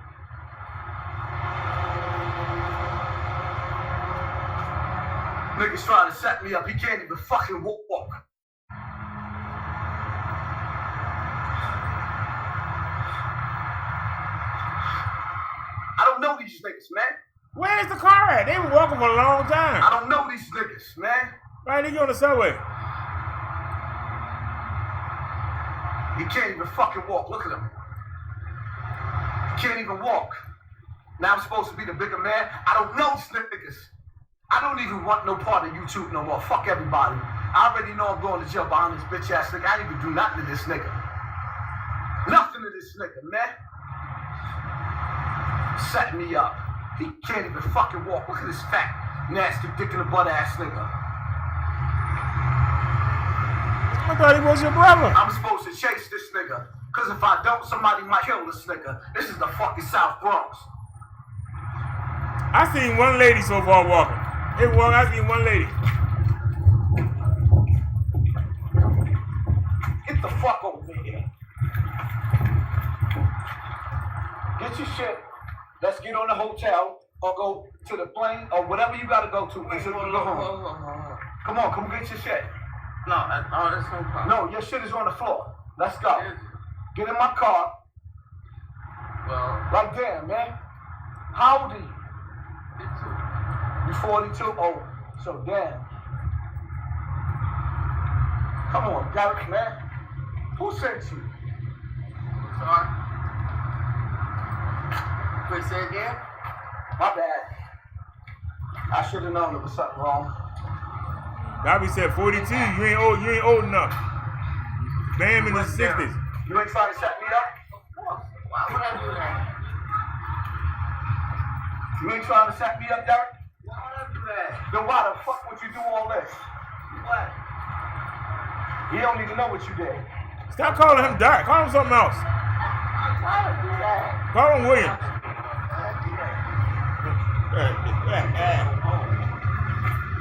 Niggas trying to set me up. He can't even fucking walk. I don't know these niggas, man. Where's the car at? They were walking for a long time. I don't know these niggas, man. Why they on the subway? He can't even fucking walk. Look at him. He can't even walk. Now I'm supposed to be the bigger man. I don't know these niggas. I don't even want no part of YouTube no more. Fuck everybody. I already know I'm going to jail behind this bitch ass nigga. I ain't even do nothing to this nigga. Nothing to this nigga, man. Set me up. He can't even fucking walk. Look at this fat, nasty, dick in the butt ass nigga. I thought he was your brother. I'm supposed to chase this nigga. Cause if I don't, somebody might kill this nigga. This is the fucking South Bronx. I seen one lady so far walking. I seen one lady. Get the fuck over here. Get your shit. Let's get on the hotel or go to the plane or whatever you gotta go to. Until you go home. Come on, come get your shit. No, that's no problem. No, your shit is on the floor. Let's go. Get in my car. Well, Right there, man. How old are you? You 42? Oh, so damn. Come on, Derrick, man. Who sent you? sorry. Wait, say again? My bad. I should have known there was something wrong. Bobby said 42. You ain't old enough. Bam in the 60s. You ain't trying to set me up? Why would I do that? You ain't trying to set me up, Derrick? Why would I do that? Then why the fuck would you do all this? What? You don't even know what you did. Stop calling him Derrick. Call him something else. Why would I do that? Call him Williams.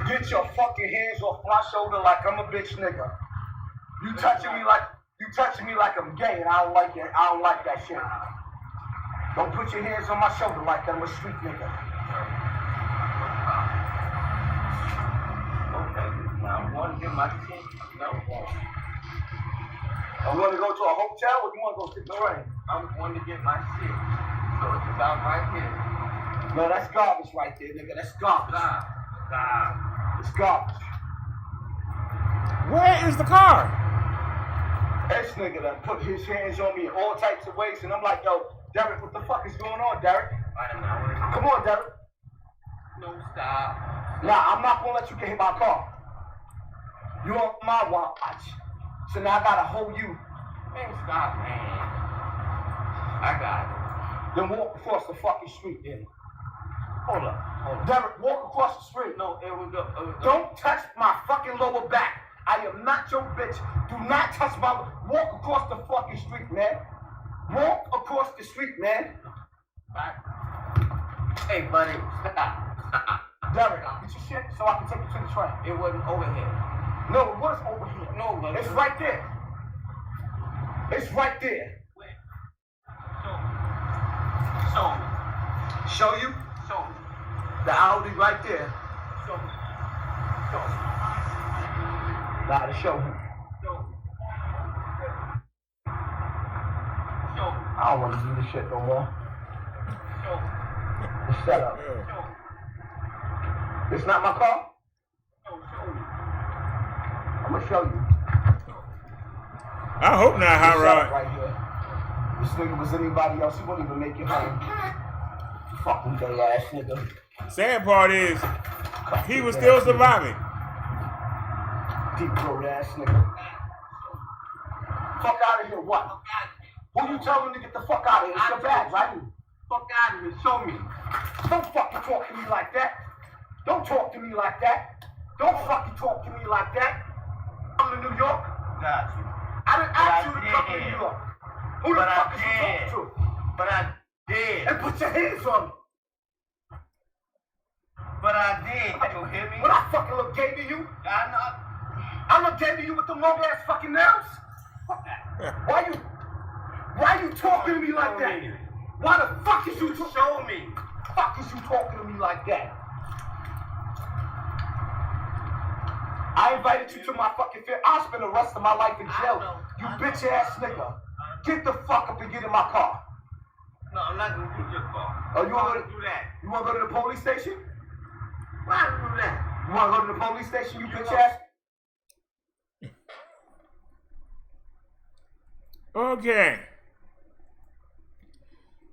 Get your fucking hands off my shoulder like I'm a bitch nigga. You touching me like I'm gay and I don't like it. I don't like that shit. Don't put your hands on my shoulder like I'm a street nigga. Okay, now I want to get my shit. No. I want to go to a hotel or you want to go to the train? I'm going to get my shit. So it's about right here. No, that's garbage right there, nigga. That's garbage. Stop. It's garbage. Where is the car? This nigga done put his hands on me in all types of ways, and I'm like, yo, Derrick, what the fuck is going on, Derrick? Come on, Derrick. No, stop. Nah, I'm not gonna let you get hit by a car. You on my watch. So now I gotta hold you. Man, stop, man. I got it. Then walk across the fucking street, then. Hold up. Derrick, walk across the street. No, it was go. Don't touch my fucking lower back. I am not your bitch. Do not touch my... Walk across the fucking street, man. Walk across the street, man. Back. Hey, buddy, stop. Derrick, get your shit so I can take you to the train. It wasn't over here. No, it was over here. No, but It's right there. It's right there. Where? Show me. Show you? Show me. The Audi right there. Show me. Gotta show him. Show me. I don't want to do this shit no more. Show me. The setup. Show me. It's not my car? Show me. I'm gonna show you. I hope not, Hot This Rod. setup right here. This nigga was anybody else, he wouldn't even make it home. Fucking gay ass nigga. Sad part is, he was still surviving. Deep throat ass nigga. Fuck out of here, what? Who you telling to get the fuck out of here? It's your bag, right? Fuck out of here. Show me. Don't fucking talk to me like that. Don't talk to me like that. Don't fucking talk to me like that. Come to New York. Got you. I didn't ask you to come to New York. Who the But I fuck is you did. talking to? But I did. And put your hands on me. But I did. You hear me? Would I fucking look gay to you? I know. I look gay to you with the long ass fucking nails? Fuck that. Why you talking to me like that? Why the fuck is you Show me. fuck is you talking to me like that? I invited you to my fucking family. I'll spend the rest of my life in jail. You bitch ass nigga. Get the fuck up and get in my car. No, I'm not gonna get your car. Oh, you want to do that? You want to go to the police station? Why do that? You want to go to the police station, you bitch ass? Okay.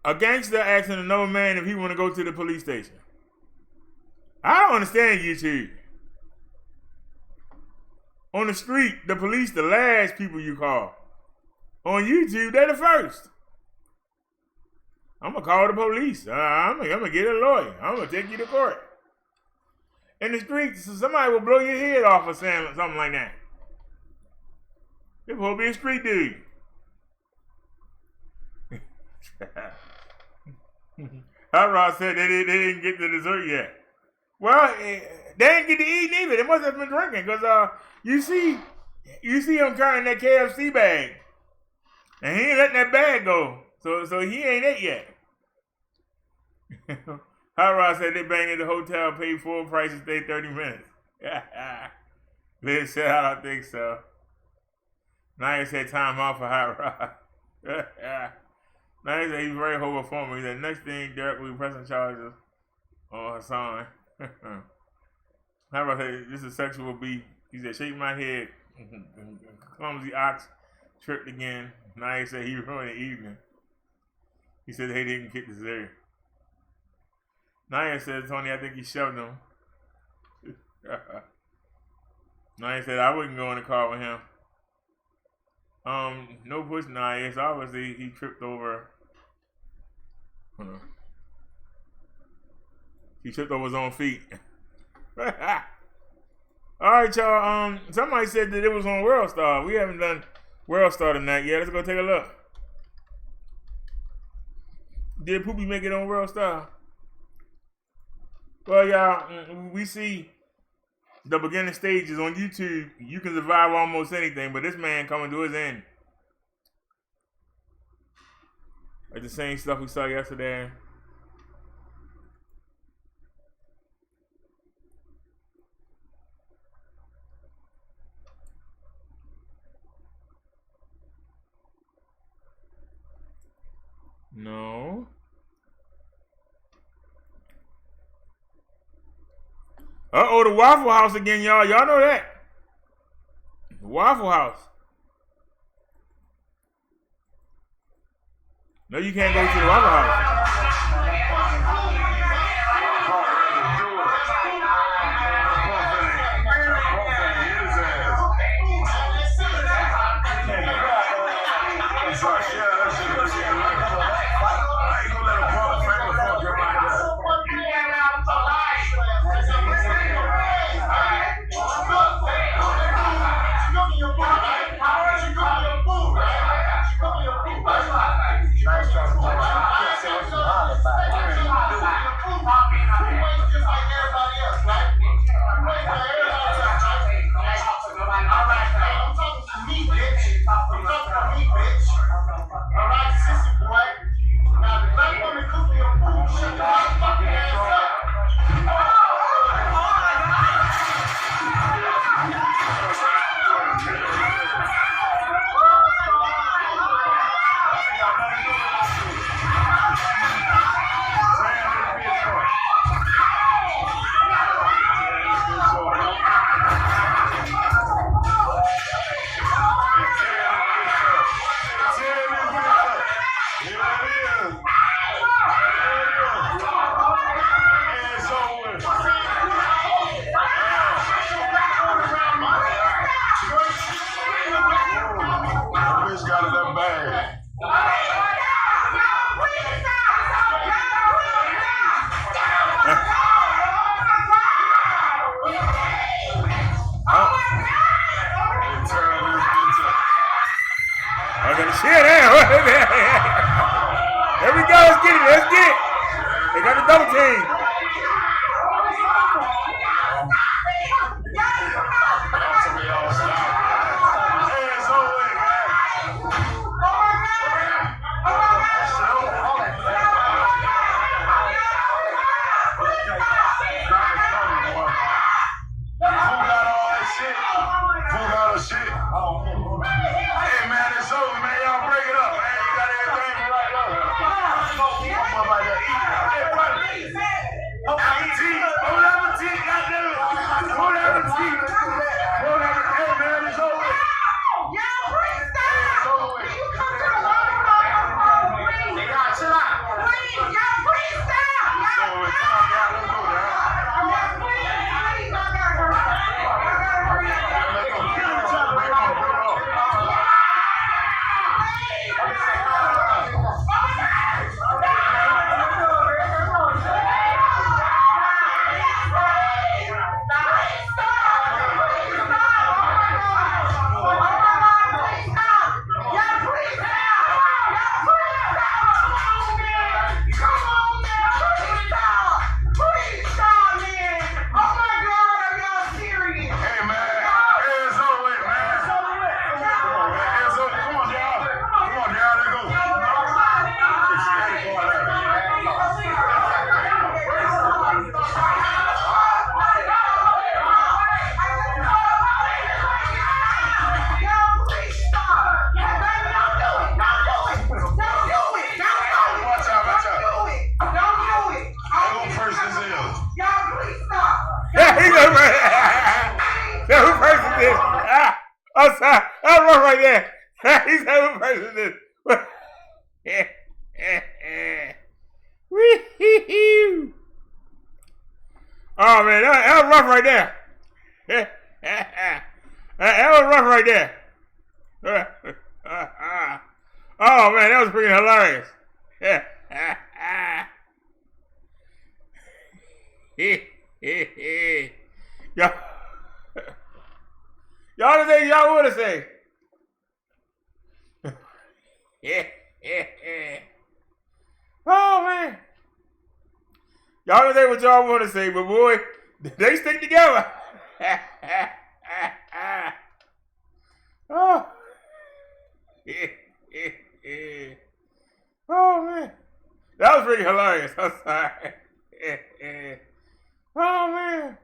A gangster asking another man if he want to go to the police station. I don't understand YouTube. On the street, the police the last people you call. On YouTube, they're the first. I'm going to call the police. I'm going to get a lawyer. I'm going to take you to court. In the streets, somebody will blow your head off for saying something like that. This will be a street dude. Hot said they didn't get the dessert yet. Well, they didn't get to eat either. They must have been drinking because you see him carrying that KFC bag, and he ain't letting that bag go. So he ain't it yet. Hot Rod said they banged in the hotel, paid full price, and stayed 30 minutes. Liz said, I don't think so. Naya said time out for Hot Rod. Naya said he's very overperforming. He said next thing Derrick will be pressing charges on Hassan. Hot Rod said this is sexual beef. He said shake my head. Clumsy ox tripped again. Naya said he ruined the evening. He said they didn't get dessert. Naya said, Tony, I think he shoved him. Naya said, I wouldn't go in the car with him. No push Naya. It's obviously he tripped over. Hold on. He tripped over his own feet. Alright, y'all. Somebody said that it was on World Star. We haven't done World Star tonight yet. Let's go take a look. Did Poopy make it on World Star? Well, y'all, we see the beginning stages on YouTube. You can survive almost anything, but this man coming to his end. Like the same stuff we saw yesterday. No. Uh-oh, the Waffle House again, y'all. Y'all know that. The Waffle House. No, you can't go to the Waffle House. There we go, let's get it, let's get it. They got the double team. right there. He said what person is. Oh man, that was rough right there. That was rough right there. Oh man, that was freaking hilarious. Y'all the thing y'all want to say. Oh man. Y'all can say what y'all want to say, but boy, they stick together. Oh. Oh man. That was pretty hilarious. I'm sorry. Oh man.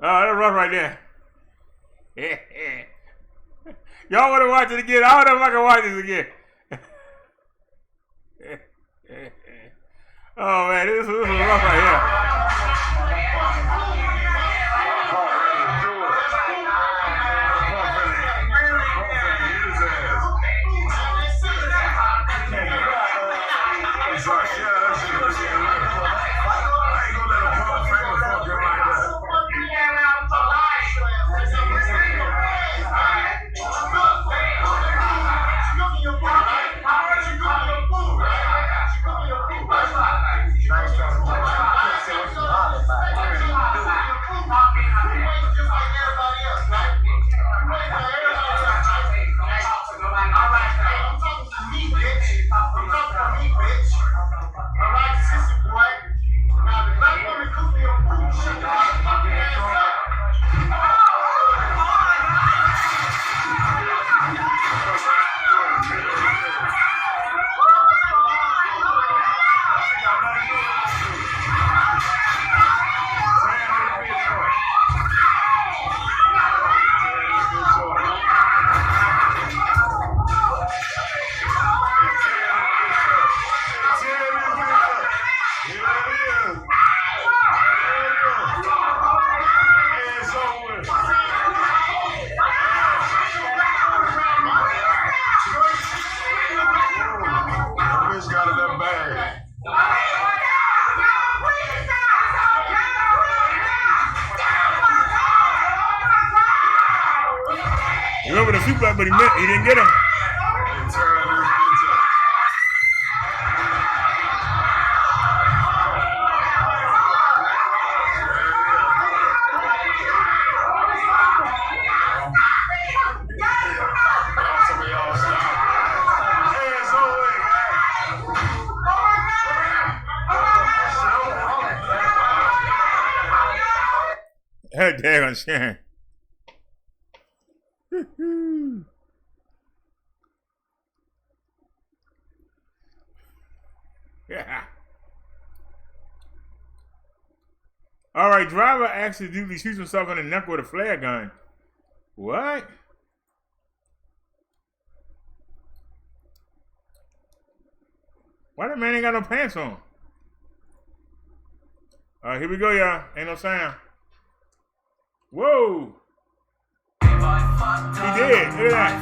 Oh, that's rough right there. Y'all want to watch it again? I don't know if I can watch this again. Oh man, this is rough right here. You remember the super, but he didn't get him. Daggone Sharon. Yeah. All right, driver accidentally shoots himself in the neck with a flare gun. What? Why that man ain't got no pants on? All right, here we go, y'all. Ain't no sound. Whoa. He did. Look at that.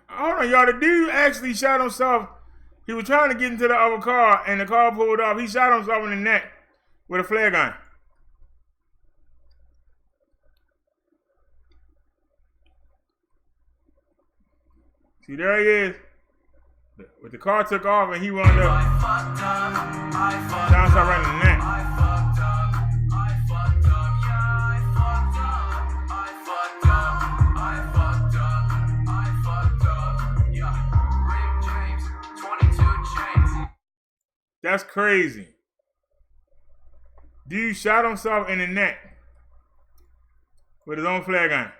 Hold on, y'all. The dude actually shot himself. He was trying to get into the other car, and the car pulled off. He shot himself in the neck with a flare gun. See, there he is. But the car took off, and he wound up shot himself right in the neck. That's crazy. Dude shot himself in the neck with his own flare gun.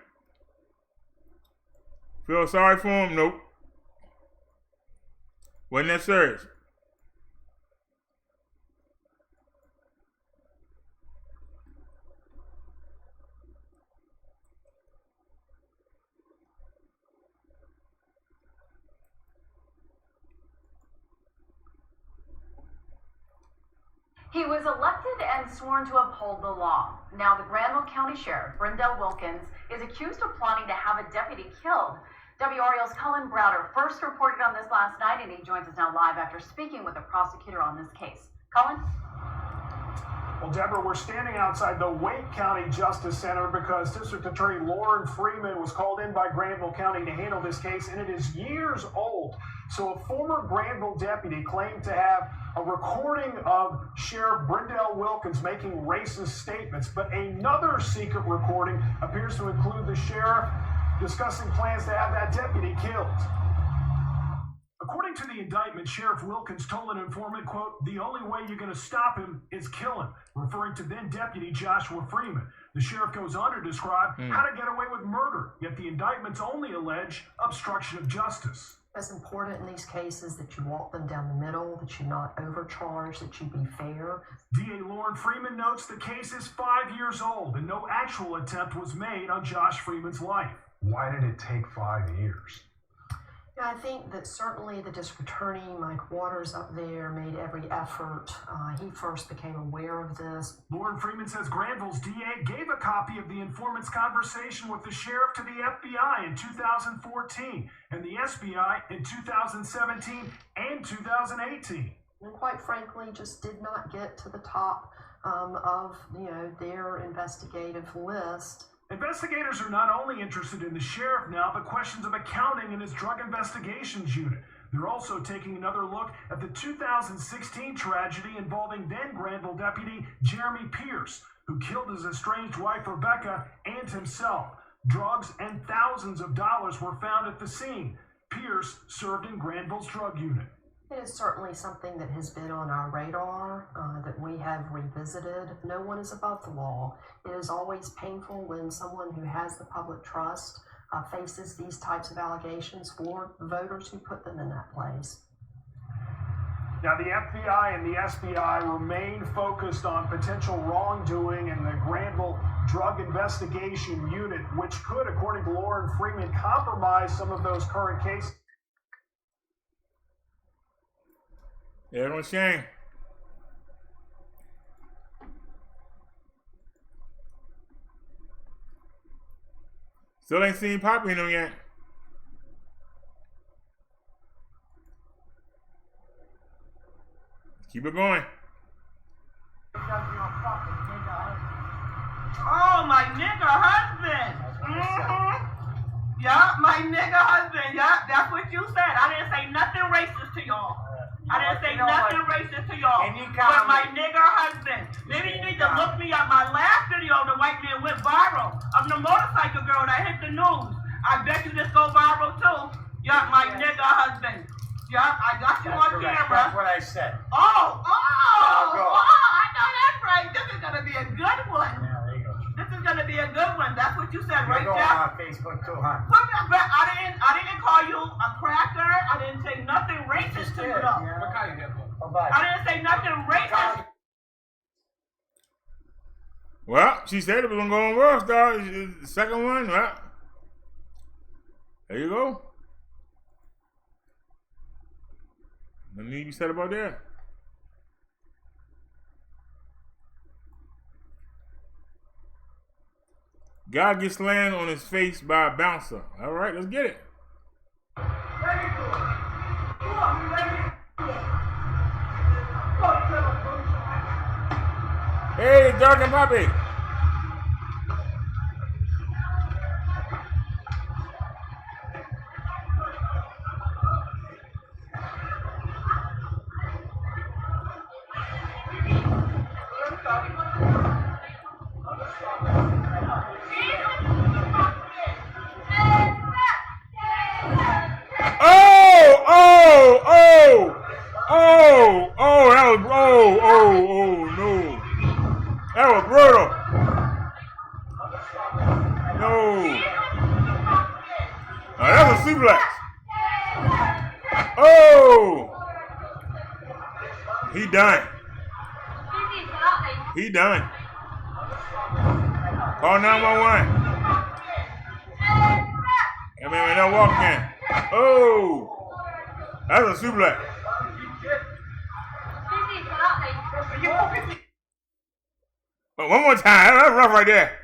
Feel sorry for him? Nope. Wasn't that serious. He was elected and sworn to uphold the law. Now the Granville County Sheriff, Brendel Wilkins, is accused of plotting to have a deputy killed. WREL's Cullen Browder first reported on this last night, and he joins us now live after speaking with the prosecutor on this case. Cullen? Well, Deborah, we're standing outside the Wake County Justice Center because District Attorney Lauren Freeman was called in by Granville County to handle this case, and it is years old. So a former Granville deputy claimed to have a recording of Sheriff Brendel Wilkins making racist statements, but another secret recording appears to include the sheriff discussing plans to have that deputy killed. According to the indictment, Sheriff Wilkins told an informant, quote, "The only way you're going to stop him is kill him," referring to then Deputy Joshua Freeman. The sheriff goes on to describe how to get away with murder, yet the indictments only allege obstruction of justice. It's important in these cases that you walk them down the middle, that you not overcharge, that you be fair. DA Lauren Freeman notes the case is 5 years old and no actual attempt was made on Josh Freeman's life. Why did it take 5 years? I think that certainly the district attorney, Mike Waters up there, made every effort. He first became aware of this. Lauren Freeman says Granville's DA gave a copy of the informant's conversation with the sheriff to the FBI in 2014 and the SBI in 2017 and 2018. And quite frankly, just did not get to the top of their investigative list. Investigators are not only interested in the sheriff now, but questions of accounting in his drug investigations unit. They're also taking another look at the 2016 tragedy involving then Granville deputy Jeremy Pierce, who killed his estranged wife Rebecca and himself. Drugs and thousands of dollars were found at the scene. Pierce served in Granville's drug unit. It is certainly something that has been on our radar, that we have revisited. No one is above the law. It is always painful when someone who has the public trust faces these types of allegations for voters who put them in that place. Now, the FBI and the SBI remain focused on potential wrongdoing in the Granville Drug Investigation Unit, which could, according to Lauren Freeman, compromise some of those current cases. Yeah, no shame. Still ain't seen Papi in them yet. Keep it going. Oh, my nigga husband. Yeah, my nigga husband. Yeah, that's what you said. I didn't say nothing racist to y'all. I didn't say nothing racist to y'all. But my nigga husband. Maybe you need to look me up. My last video, the white man went viral of the motorcycle girl that hit the news. I bet you this go viral too. Yeah, my nigga husband. Yeah, I got you on camera. That's what I said. Oh, I know that's right. This is gonna be a good one. Yeah, there you go. This is gonna be a good one. That's what you said, right, You're going Jack? on Facebook too, huh? I didn't call you a cracker. I didn't say nothing racist to you, though. Yeah. I didn't say nothing racist. Well, she said it was gonna go on worse, dog. The second one, well, there you go. Nothing need to be said about that. Guy gets slammed on his face by a bouncer. All right, let's get it. Hey, Dark and Papi. That was brutal. No. Oh, that was a suplex. Oh. He done. He done. Call 911. That man no walking. Oh. That was a suplex. But one more time. That's rough right there.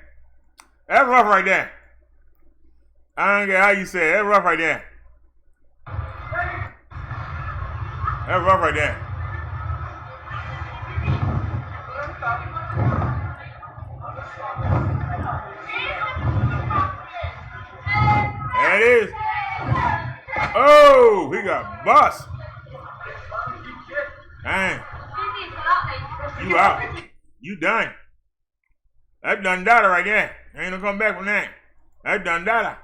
That's rough right there. I don't care how you say it. That's rough right there. That's rough right there. There it is. Oh, he got bust. Dang. You out. You done. That's done data right there. Ain't no come back from that. That's done data.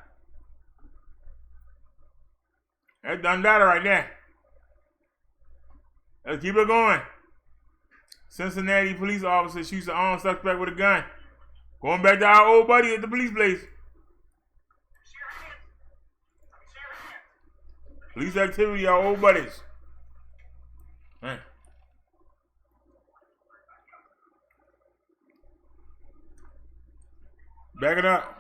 That's done data right there. Let's keep it going. Cincinnati police officer shoots an armed suspect with a gun. Going back to our old buddy at the police place. Police activity, our old buddies. Man. Back it up.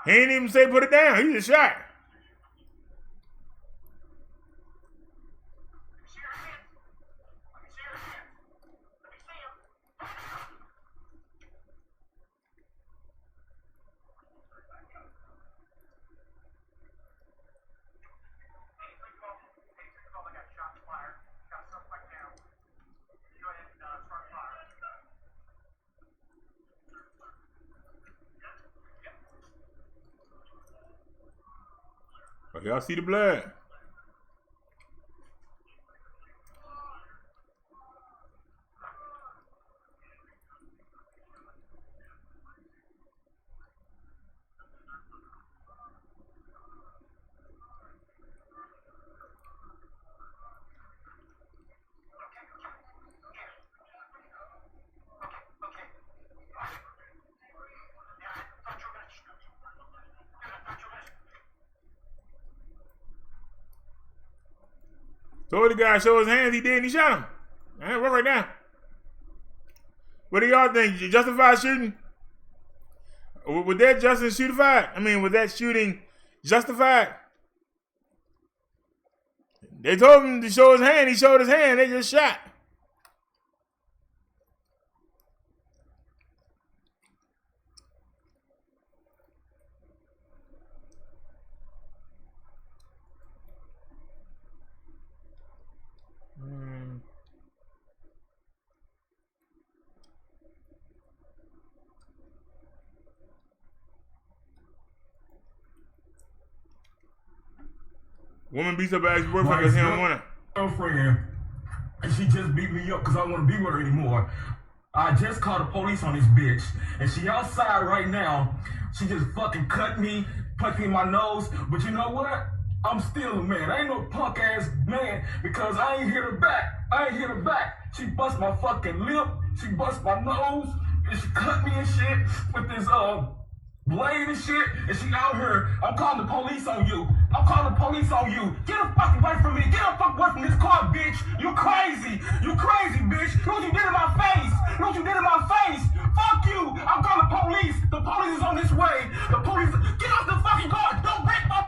He ain't even say put it down. He just shot. Y'all see the blood. Told the guy show his hands, he did, and he shot him. Man, right now. What do y'all think? Justified shooting? Was that justified? I mean, was that shooting justified? They told him to show his hand, he showed his hand, they just shot. Woman beats up her ex-boyfriend because he don't want her. Girlfriend, and she just beat me up because I don't want to be with her anymore. I just called the police on this bitch, and she outside right now. She just fucking cut me, punched me in my nose. But you know what? I'm still a man. I ain't no punk ass man because I ain't hit her back. She bust my fucking lip. She bust my nose, and she cut me and shit with this blade and shit, and she out here. I'm calling the police on you. Get the fuck away from me. Get the fuck away from this car, bitch. You crazy, bitch. Look what you did in my face. Fuck you. I'm calling the police. The police is on this way. The police. Get off the fucking car. Don't break my.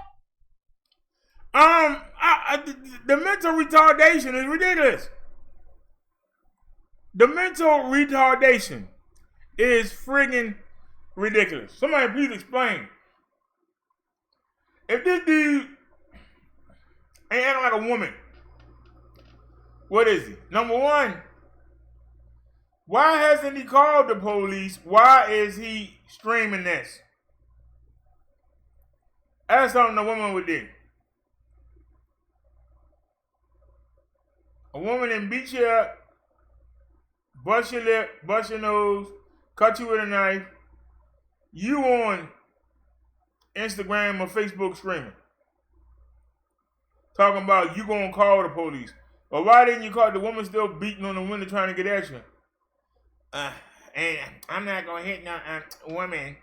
The mental retardation is ridiculous. The mental retardation is friggin' ridiculous. Somebody please explain. If this dude ain't acting like a woman, what is he? Number one, why hasn't he called the police? Why is he streaming this? That's something a woman would do. A woman that beats you up, bust your lip, bust your nose, cut you with a knife, you on Instagram or Facebook screaming. Talking about you gonna call the police. But why didn't you call the woman still beating on the window trying to get at you? And I'm not gonna hit no woman.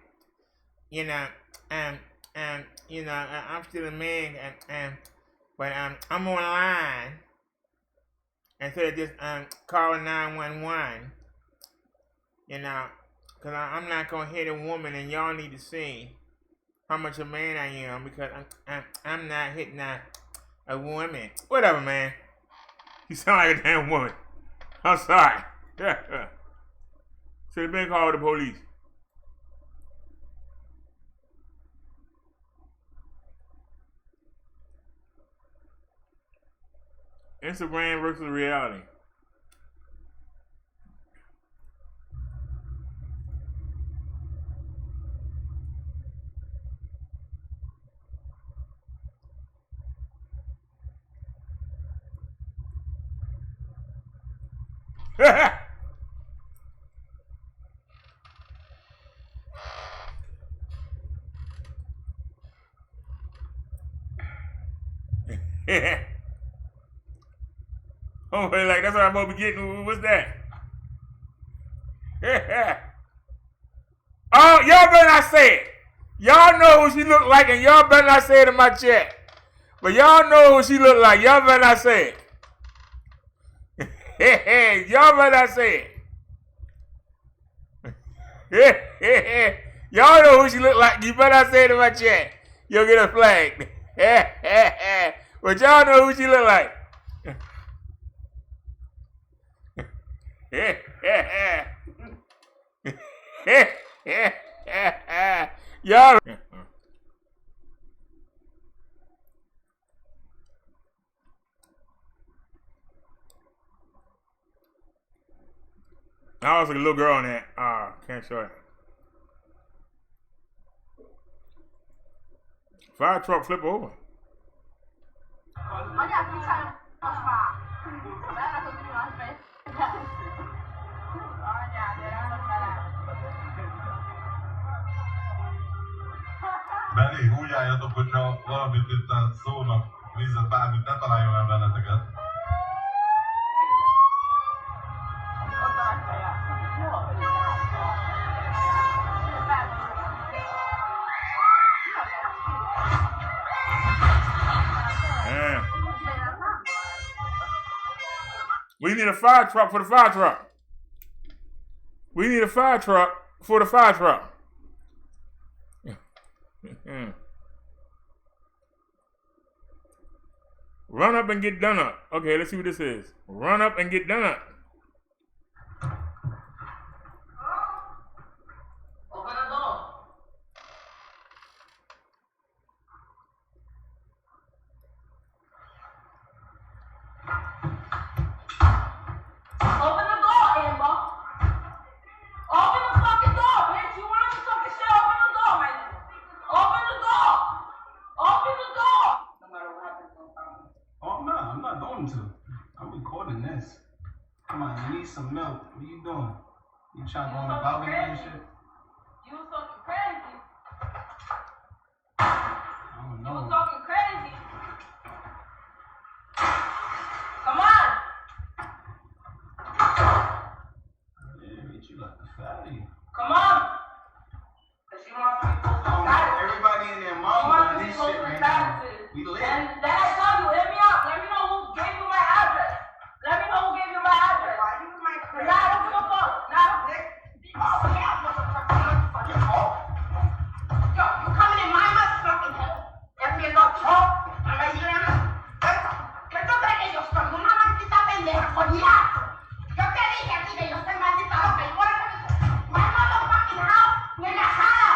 I'm still a man. But I'm online instead of just calling 911. You know, because I'm not going to hit a woman, and y'all need to see how much a man I am, because I'm not hitting a woman. Whatever, man. You sound like a damn woman. I'm sorry. Should have been called the police. Instagram versus reality. Oh, like that's what I'm supposed to be getting. What's that? Oh, y'all better not say it. Y'all know who she look like, and y'all better not say it in my chat. But y'all know who she look like. Y'all better not say it. Y'all better not say it. Y'all know who she look like. You better not say it in my chat. You'll get a flag. But y'all know who she look like. Y'all. I was like a little girl on that. Can't show it. Fire truck flip over. Beli, húgyáljatok, hogyha valamit itt szólnak, vízet, bármit, ne találjon el benneteket. We need a fire truck for the fire truck. We need a fire truck for the fire truck. Run up and get done up. Okay, let's see what this is. Run up and get done up. Open the door. Open the door, Amber. Open the fucking door, bitch. You want to fucking shit? Open the door, man. Open the door. Open the door. No matter what happens, no problem. Oh, no, I'm not going to. I'm recording this. Come on, you need some milk. What are you doing? You trying to go on the balcony and shit? You was talking crazy. I don't You know. was talking crazy. Come on. Yeah, bitch, you like a fatty. Come on. Cause she wants to be close to the Everybody in their She mom wants to doing be this close shit to right the now. taxes. We lit. And then I tell you, hit me up. Let me know who gave you my address. Let me know who gave you my address. Why you my friend? Nah, don't give a fuck. Nah, oh, yeah, motherfucker. Yo, you coming in my motherfucking home. If you not talk, I'm gonna hear him. ¿Qué tú crees que ellos son? Una maldita pendeja, coñazo. Yo te dije a ti que yo soy maldita loca. You wanna come to my motherfucking house? Nigga, how?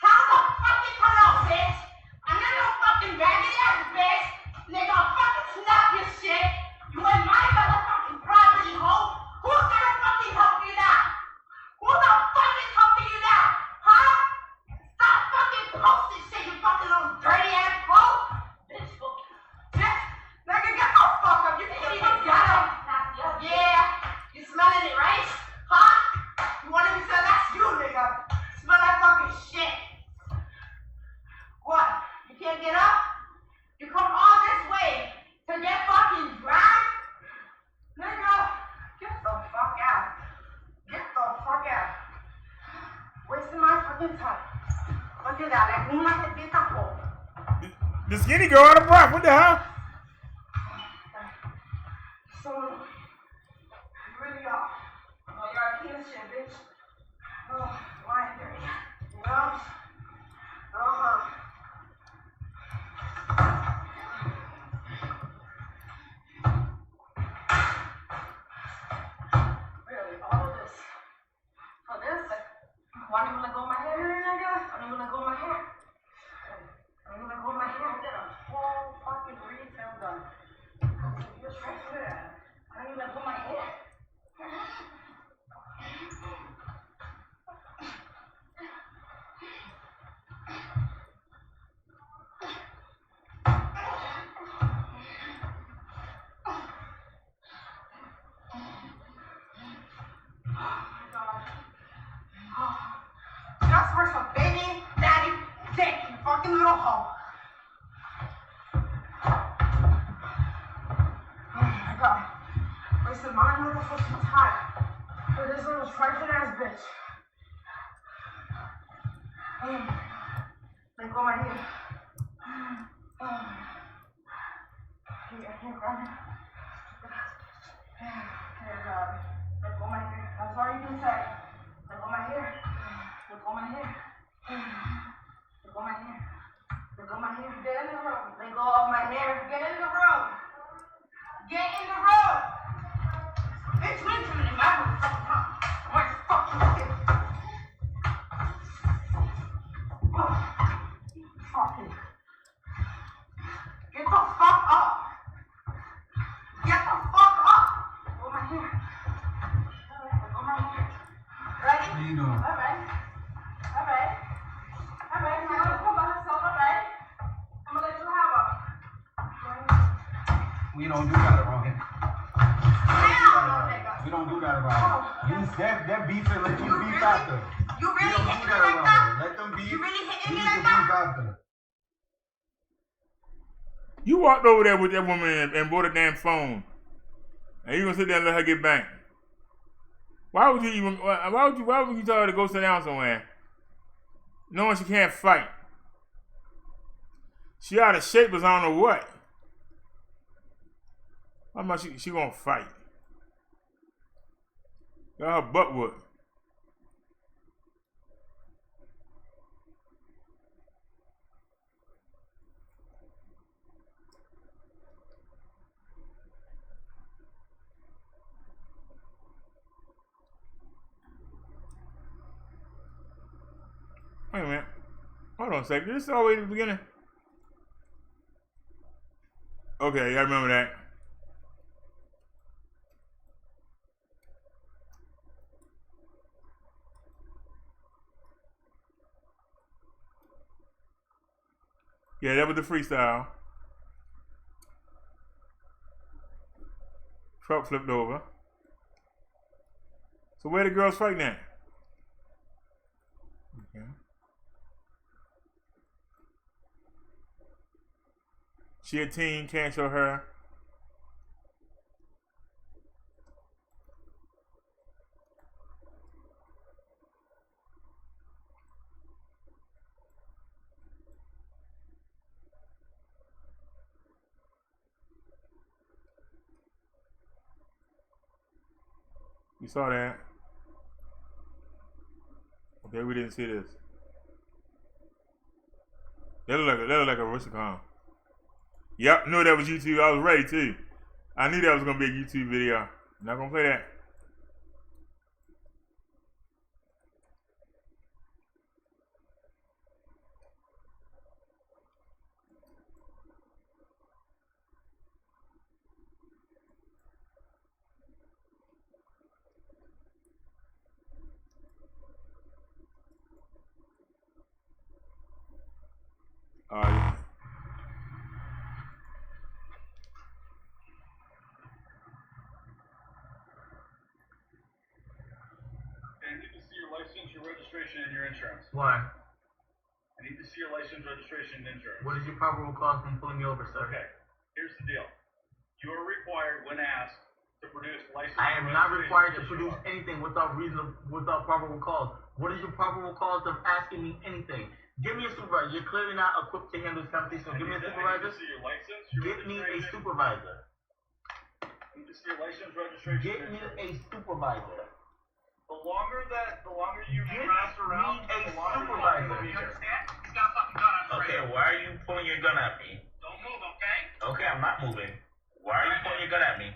How the fuck you come out, bitch? I'm not no fucking raggedy ass bitch. Nigga, I'll fucking snap your shit. You in my motherfucking property, hoe. Who's gonna fucking help you now? Who the fuck is helping you now? Huh? Stop fucking posting shit, you fucking little dirty ass hoe. Bitch, bitch. Nigga, get the fuck up. You can't even get him. Yeah. You smelling it, right? Huh? You want me to say that's you, nigga? Smell that fucking shit. What? You can't get up? You come all this way to get fucking dragged? Nigga, get the fuck out. Get the fuck out. Wasting my fucking time. Look at that, like una tetita po. The skinny girl out of breath. What the hell? shit, bitch. Oh, why dirty? No. Really, all of this. For this? Why don't you let go of my hair, nigga? Why don't you let go of my hair? Why don't you let go of my hair? I did a whole fucking refill done. You're straight to that. Why don't you let go of my hair? Just for some baby, daddy, dick, you fucking little hoe. Oh my god. Wasted my motherfucking time for this little trifling ass bitch. Let go of my hair. I can't run. Let go of my hair. That's all you can say. Let go of my hair. Let go of my hair. Let go of my hair. Let go of my hair. Get in the room. Let go of my hair. Get in the room. Get in the room. Bitch, we ain't coming in my room. What fucking shit? Fucking. Get the fuck up. Get the fuck up. Let go of my hair. Let go of my hair. Ready? What are you doing? All right. You're gonna come by herself, all right? I'm gonna let you have her. We don't do that around here. Hell no, nigga. We don't do that around here. That beef and let you beef after. You really We don't hitting do me that like around that? here. Let them beef. You really hitting me Beef like and that? beef after. You walked over there with that woman and bought a damn phone, and you gonna sit there and let her get back. Why would you tell her to go sit down somewhere, knowing she can't fight? She out of shape as I don't know what. How much she gonna fight? Got her butt whooped. Wait a minute. Hold on a second. This is all the way at the beginning. Okay, I remember that. Yeah, that was the freestyle. Truck flipped over. So where the girls fighting at? Okay. She a teen, can't show her. You saw that. Okay, we didn't see this. That look like a Rusicon. Yep, knew that was YouTube. I was ready too. I knew that was gonna be a YouTube video. Not gonna play that. Yeah. I need to see your license, your registration, and your insurance. Why? I need to see your license, registration, and insurance. What is your probable cause from pulling me over, sir? Okay, here's the deal. You are required, when asked, to produce license. I am not required to produce anything without probable cause. What is your probable cause of asking me anything? Give me a supervisor. You're clearly not equipped to handle this conversation. So give me a supervisor. I need to see your license, your Get me a registration. supervisor. I need to see your license, registration, Get and me insurance. a supervisor. The longer you harass around, a the longer supervisor. you understand? He's got a fucking gun on his Okay, why are you pointing your gun at me? Don't move, okay? Okay, I'm not moving. Why are you pointing your gun at me?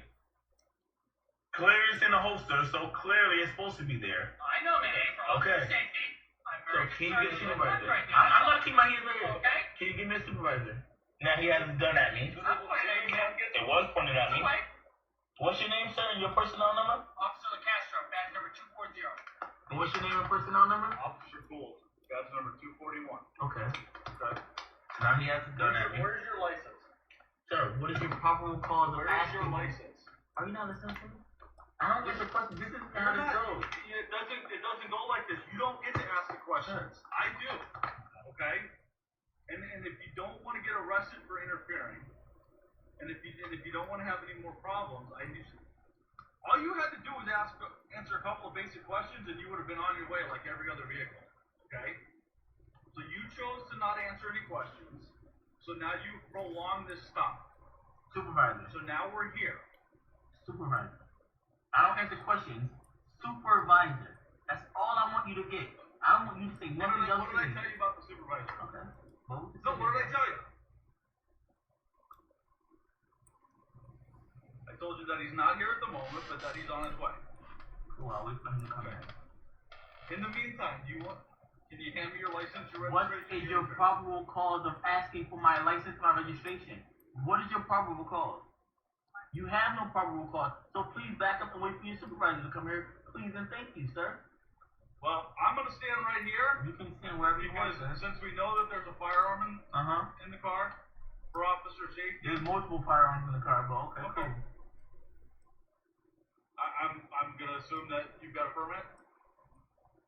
Clearly it's in a holster, so clearly it's supposed to be there. I know, man. For Okay. officer safety, I'm So very can you get a concerned with your supervisor? gun right now. I'm gonna keep my hands right here. Okay? Can you give me a supervisor? Now he has his gun at me. I'm pointing at you, man. It was pointed at me. This way. What's your name, sir, and your personnel number? Officer Castro, badge number 240. And what's your name and personnel number? Officer Gould, badge number 241. Okay. Okay. Now he has his gun at me. Where's your license? Sir, what is your probable cause of Where's your asking? license? Are you not listening to me? I don't get the question. This is how this goes. It doesn't go like this. You don't get to ask the questions. I do. Okay? And if you don't want to get arrested for interfering, and if you don't want to have any more problems, all you had to do was answer a couple of basic questions, and you would have been on your way like every other vehicle. Okay? So you chose to not answer any questions. So now you prolong this stop. Supervisor. So now we're here. Supervisor. I don't answer questions. Supervisor. That's all I want you to get. I don't want you to say nothing else. What did I tell you about the supervisor? Okay. No, what did I tell you? I told you that he's not here at the moment, but that he's on his way. Cool, I'll wait for him to come in. In the meantime, can you hand me your license, your What registration? is your probable cause of asking for my license, my registration? What is your probable cause? You have no probable cause, so please back up and wait for your supervisor to come here. Please and thank you, sir. Well, I'm going to stand right here. You can stand wherever you want, Because sir. since we know that there's a firearm in the car for officer safety. There's multiple firearms in the car, but okay. Cool. I'm going to assume that you've got a permit?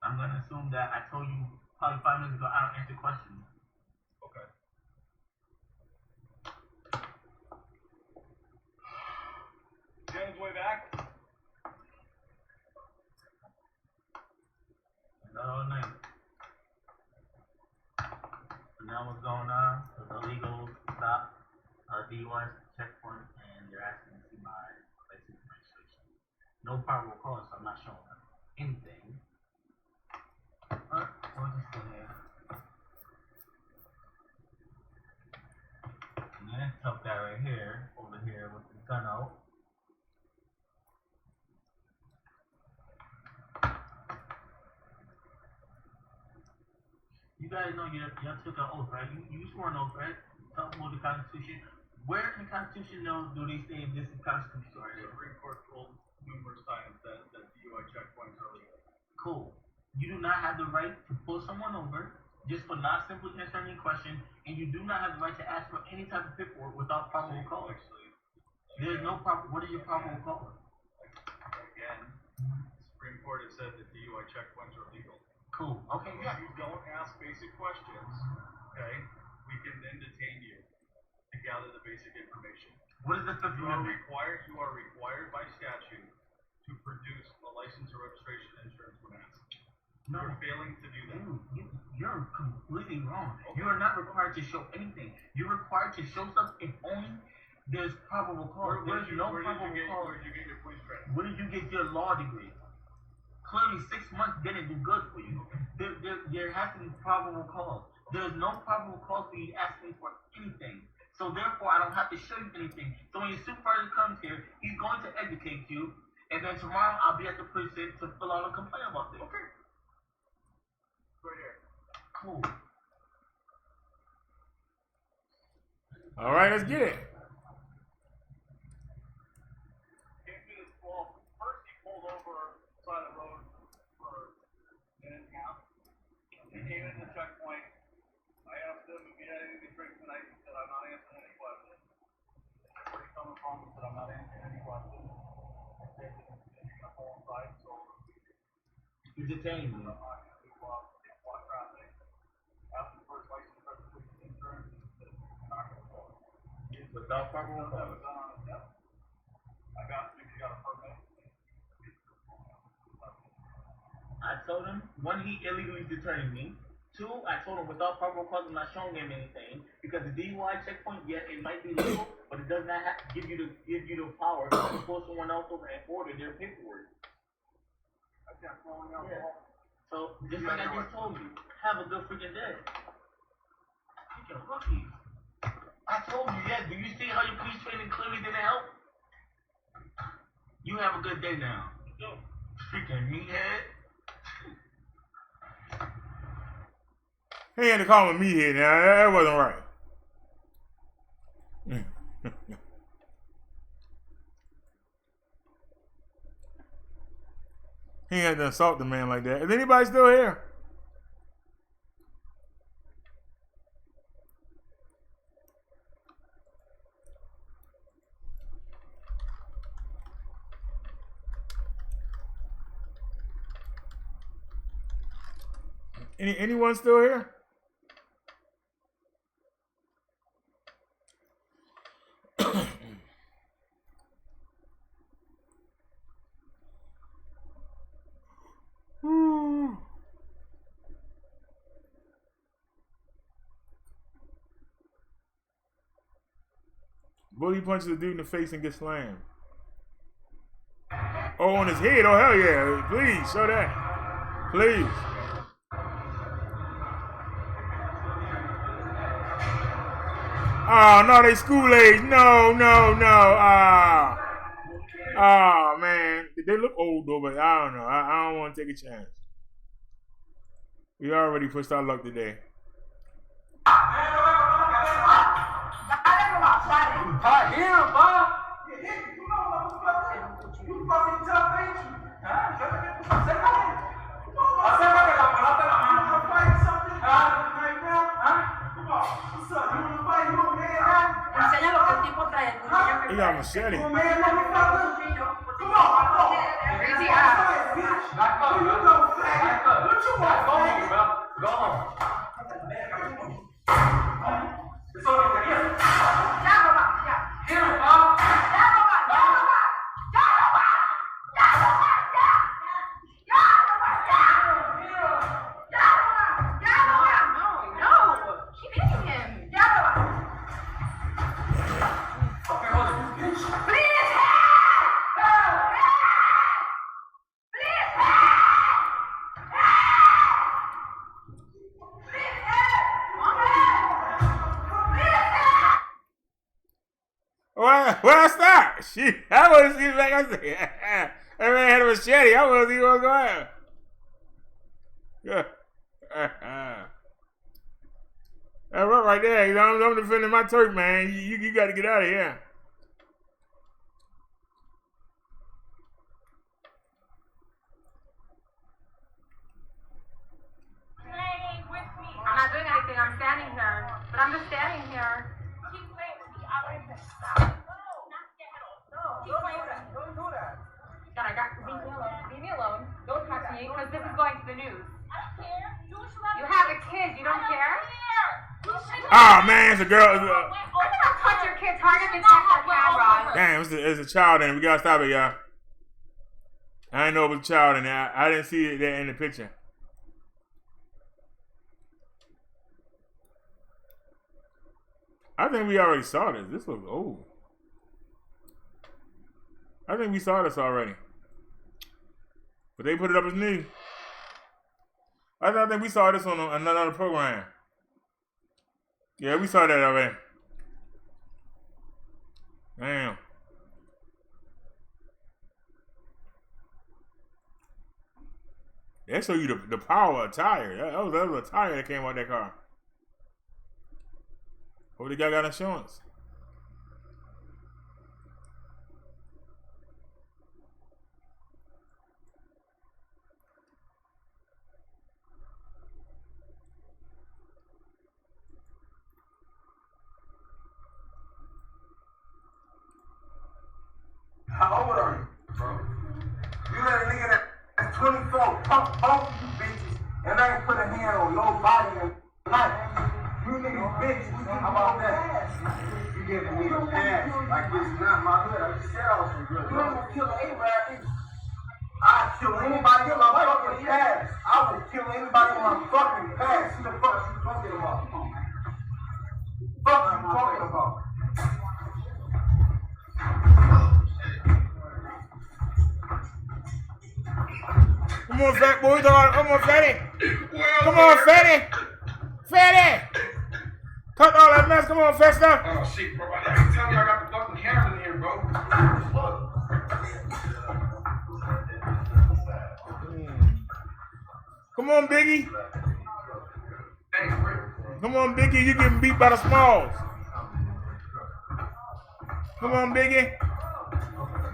I'm going to assume that I told you probably 5 minutes ago I don't answer questions. Okay. James, way back. Not all night. So now what's going on? So the illegal stop, DUI checkpoint, and they're asking to see my license and registration. No probable cause, so I'm not showing them anything. But we'll just go there. And then tough guy right here, over here with the gun out. You guys know you took an oath, right? You swore an oath, right? Tell them what the Constitution. Where in the Constitution do they say this is Constitution? Sorry, the Supreme Court ruled numerous times that DUI checkpoints are legal. Cool. You do not have the right to pull someone over just for not simply answering any question, and you do not have the right to ask for any type of paperwork without probable cause. There's no proper. What is your probable cause? Again, the Supreme Court has said that DUI checkpoints are legal. Cool. Okay. If you don't ask basic questions, okay, we can then detain you to gather the basic information. What is the Fifth Amendment? You are required by statute to produce a license or registration insurance when asked. No. You're failing to do that. Dude, you're completely wrong. Okay. You are not required to show anything. You're required to show stuff if only there's probable cause. Where did you get your police training? Where did you get your law degree? Clearly 6 months didn't do good for you. There has to be probable cause. There's no probable cause for you to ask me for anything. So therefore, I don't have to show you anything. So when your supervisor comes here, he's going to educate you, and then tomorrow I'll be at the precinct to fill out a complaint about this. Okay. Right here. Cool. All right, let's get it. First he pulled over side of the road for a minute and a half. He came in the checkpoint. I asked him if he had anything to drink tonight. He said, I'm not answering any questions. Where are you coming from? He said, I'm not answering any questions. I said, you're going to pull inside, so You detained me. Walk traffic. Ask him for his license, registration, insurance. He said, I'm not going to pull it. Without probable cause. I got you got a permit. I told him, one, he illegally detained me. 2, I told him without probable cause I'm not showing him anything because the DUI checkpoint, yeah, it might be legal, but it does not give you the power to pull someone else over and order their paperwork. I So, just like I just told you, have a good freaking day. Freaking rookies. I told you, yeah, do you see how your police training clearly didn't help? You have a good day now. Freaking meathead. He had to call me meathead now. That wasn't right. He had to assault the man like that. Is anybody still here? Anyone still here? Bully punches a dude in the face and gets slammed. Oh, on his head. Oh, hell yeah. Please, show that. Please. Oh, no, they school age. No. Oh, man. They look old, though, but I don't know. I don't want to take a chance. We already pushed our luck today. He got a machete. Where I start? Shit, I want to see like I said. That man had a machete. I want to see what's going on. Yeah. That's right there. You know, I'm defending my turf, man. You got to get out of here. Playing with me. I'm not doing anything. I'm standing here. But I'm just standing here. Keep playing with me. I like this. Don't do that. God, leave me alone. Don't talk to me because this is going to the news. I don't care. You have a kid. You don't care? Oh, man, it's a girl. I'm gonna touch your kid's harder than touch that camera. Damn, it's a child in it. We gotta stop it, y'all. I didn't know it was a child in there. I didn't see it there in the picture. I think we already saw this. This looks old. I think we saw this already. But they put it up as new. I think we saw this on another program. Yeah, we saw that already. Damn. They show you the power of tire. That was a tire that came out that car. Hope the guy got insurance. How old are you, bro? You let a nigga that's 24 pump both of you bitches and I ain't put a hand on nobody in life. You niggas bitches, how about that? You giving me a pass like this is not my hood. I just said I was from good. You ain't gonna kill an Arab. I'd kill anybody in my fucking past. I would kill anybody in my fucking past. Who the fuck you talking about? Fuck you talking about? Come on, fat boy. Come on, fatty. Come on, fatty. Fatty. Cut all that mess. Come on, fat stuff. Oh shit, bro. I didn't tell you I got the fucking camera in here, bro. Look. Come on, Biggie. Thanks, bro. Come on, Biggie. You getting beat by the Smalls. Come on, Biggie.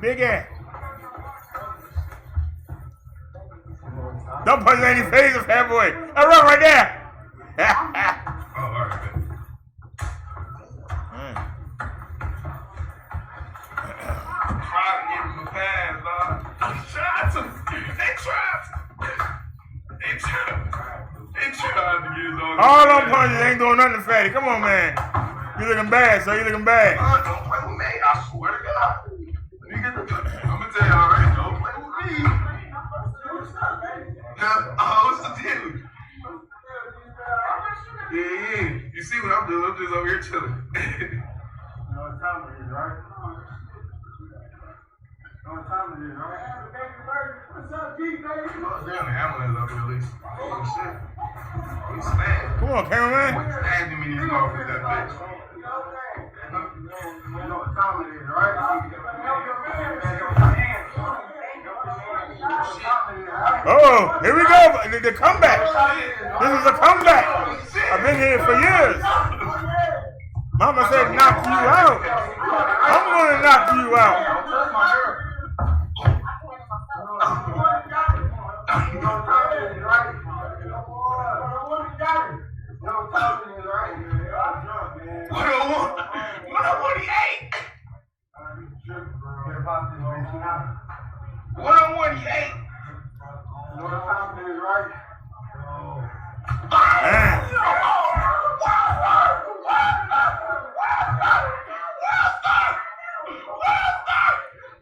Biggie. Don't punch any faces, fat boy. I run right there. Oh, all right, man. Tried to give him a pass, dog. They tried to get his own. All them punches ain't doing nothing to Fatty. Come on, man. You looking bad, so you looking bad. Don't play with me. I swear to God. Let me get the. I'm gonna tell you already. Don't play with me. What's the deal? Yeah. You see what I'm doing? I'm just over here chilling. You know what time it is, right? What's up, G, baby? Oh, damn, the ambulance up here, at least. Oh, shit. We smashed. Come on, cameraman. Snagging me these off with that bitch. You know what time it is, right? Oh, here we go. The comeback. This is a comeback. I've been here for years. Mama said knock you out. I'm going to knock you out.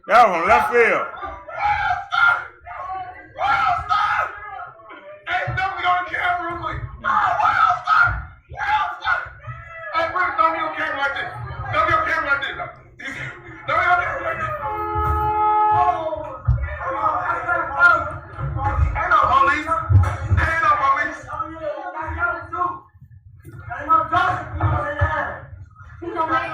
That was on left field. Hey, dump me on the camera real quick. Hey, bro, dump me on camera like this. Dump me on camera like this. Dump me on camera like this. Ain't no police. Ain't no police. Ain't no justice. You know what?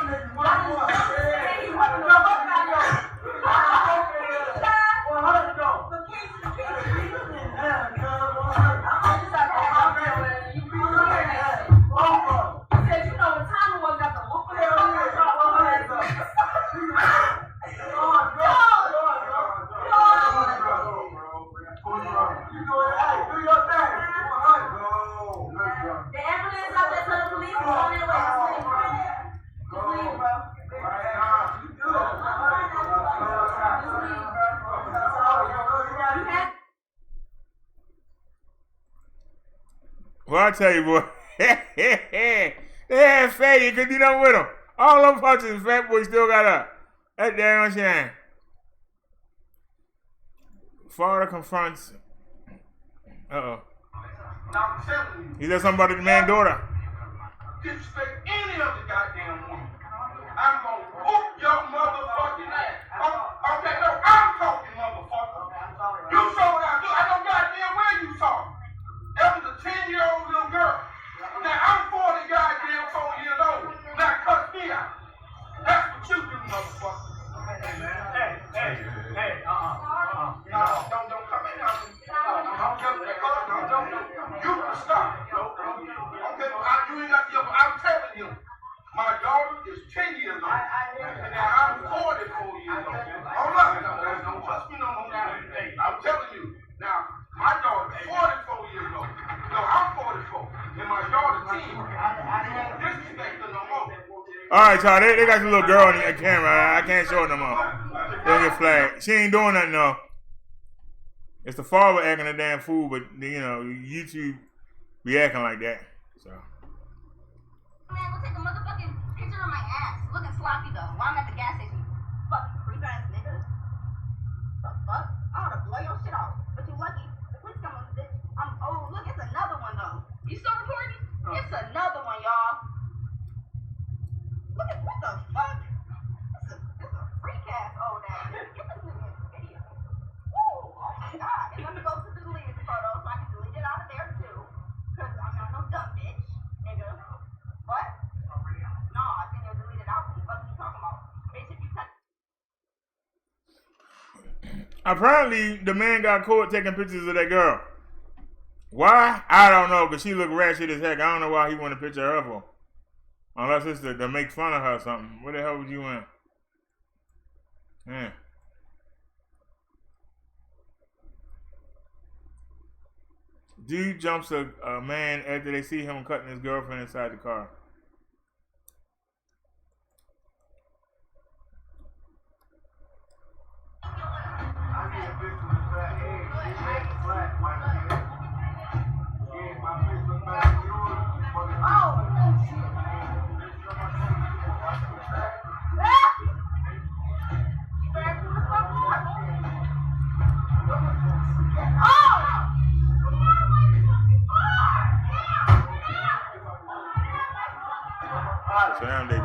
Well, I tell you, boy, they had Fatty, you couldn't do nothing with him. All them punches, Fat Boy still got up. That damn shame. Father confronts. Uh-oh. He said something about the man's daughter. Disrespect any of the goddamn woman. I'm gonna whoop your motherfucking ass. Okay, no, I'm talking, motherfucker. You saw what I do. I know goddamn where you saw. That was a 10-year-old little girl. Now I'm 40 goddamn 4 years old. Now cuss me out. That's what you do, motherfucker. Hey, No, don't come in now. You can stop. Okay, you ain't got to yell, but I'm telling you. My daughter is 10 years old. And I'm 44 years old. Hold up. Don't trust me no more. I'm telling you. Now, my daughter is 44 years old. No, I'm 44. And my daughter's 10. Don't disrespect her no more. All right, y'all, they got the little girl on the camera. I can't show it no more. They'll get flagged. She ain't doing nothing, though. It's the father acting a damn fool, but, you know, YouTube be acting like that. So. Man, we'll take a motherfucking picture of my ass. Looking sloppy, though. While I'm at the gas station. Fucking creep-ass nigga. The fuck? I ought to blow your shit off. But you lucky. The police come on the bitch. Oh, look, it's another one, though. You still recording? Oh. It's another one, y'all. Look at, what the fuck? This is a freak-ass old ass. Get this nigga in the video. Woo! Oh, my God. And let me go to the lead. Apparently, the man got caught taking pictures of that girl. Why? I don't know, because she looked ratchet as heck. I don't know why he wanted a picture of her for. Unless it's to make fun of her or something. What the hell was you in? Yeah. Dude jumps a man after they see him cutting his girlfriend inside the car. Damn, baby.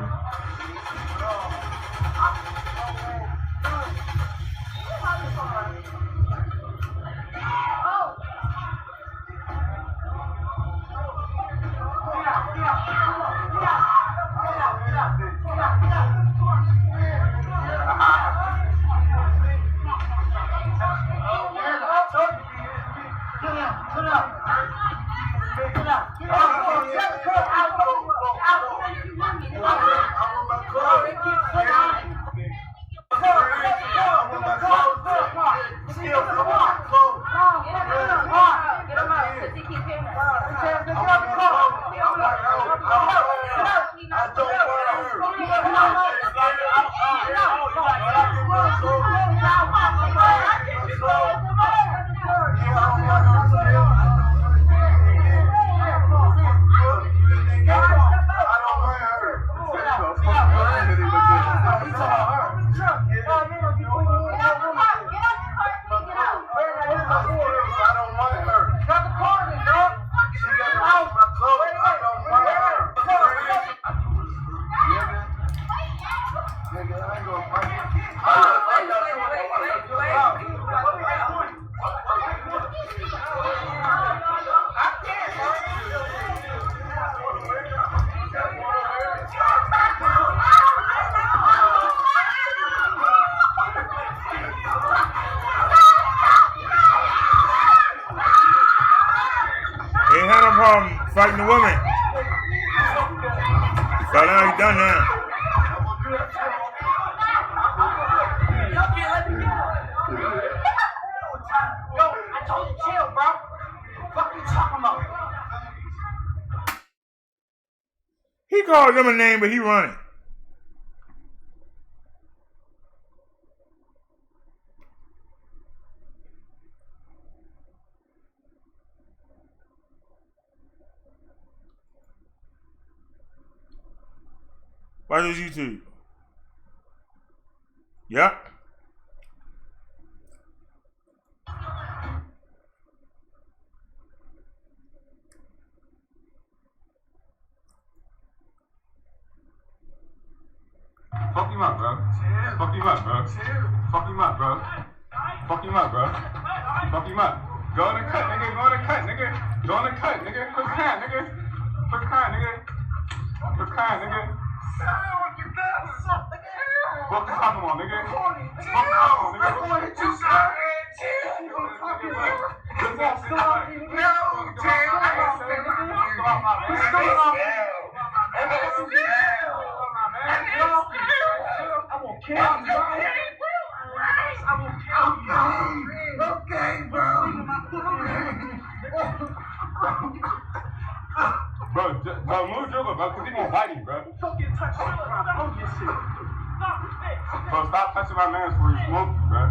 He had no problem fighting the woman. So now he's done now. He called them a name, but he running. Watch this YouTube. Yep. Fuck him up, bro. Fuck him up, bro. Fuck him up, bro. Fuck him up, bro. Fuck him up. Go in the cut, nigga. Go in the cut, nigga. Go in the cut, nigga. Quit crying, nigga. Quit crying, nigga. Quit crying, nigga. Fuck the top on, nigga. Fuck the top on, nigga. I'm gonna hit you, sir. Bro, move your bro, because he gonna bite you, bro. Bro, stop touching my man before you smoke, bro.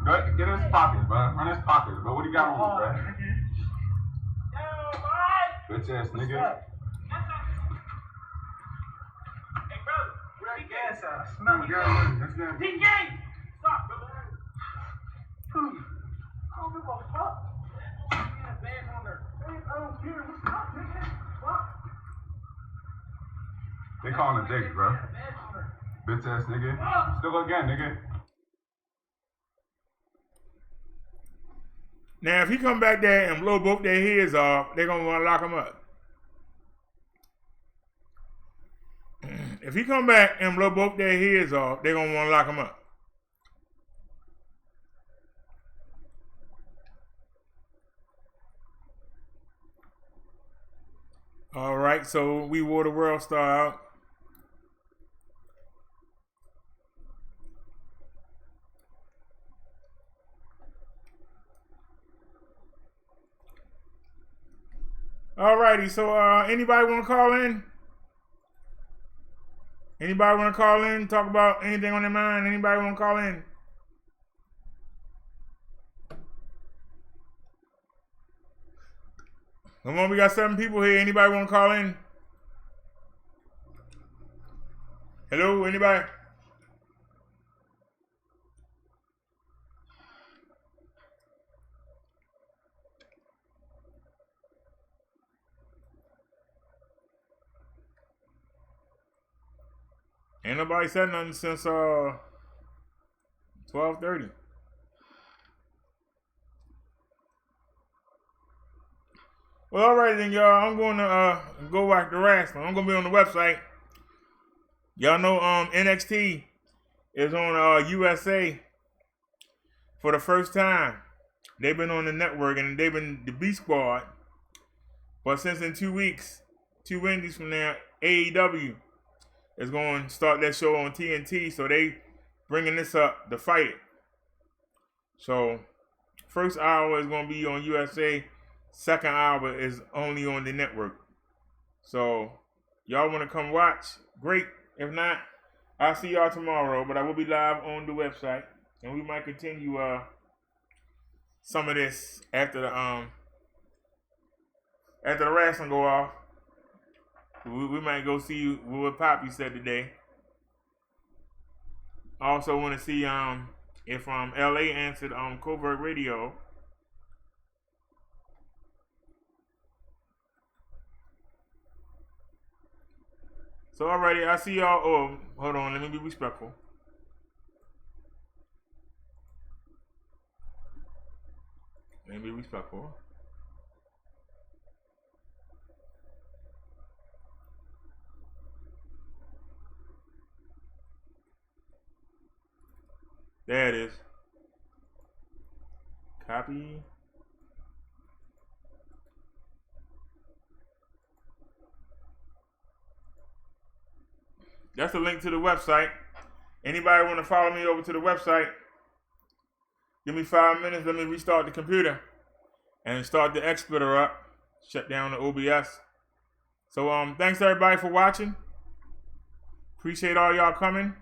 Go get in his pocket, bro. Run his pocket, bro. What do you got on you, bro? Bitch ass nigga. Hey, bro, where the gas at? I smell it. DJ! Stop, bro. I don't give a fuck. Yeah, band on there. I don't care. What's up, nigga? Fuck. They calling it Jake, bro. Bitch ass nigga. Still again, nigga. Now, if he come back there and blow both their heads off, they're going to want to lock him up. If he come back and blow both their heads off, they're going to want to lock him up. right, so we wore the World Star out. Alrighty, so anybody want to call in? Anybody want to call in? Talk about anything on their mind? Anybody want to call in? Come on, we got 7 people here. Anybody want to call in? Hello, anybody? Ain't nobody said nothing since 12:30. Well, alright then, y'all. I'm going to go back to wrestling. I'm going to be on the website. Y'all know NXT is on U.S.A. for the first time. They've been on the network and they've been the B Squad. But since in 2 weeks, 2 Wednesdays from now, AEW is going to start that show on TNT. So they bringing this up to fight it. So first hour is going to be on USA. Second hour is only on the network. So y'all want to come watch? Great. If not, I'll see y'all tomorrow. But I will be live on the website, and we might continue some of this after the wrestling go off. We might go see what Papi said today. I also want to see if LA answered Covert Radio. So alrighty, I see y'all. Oh, hold on, let me be respectful. Let me be respectful. There it is. Copy. That's the link to the website. Anybody want to follow me over to the website? Give me 5 minutes. Let me restart the computer and start the Explorer up. Shut down the OBS. So thanks everybody for watching. Appreciate all y'all coming.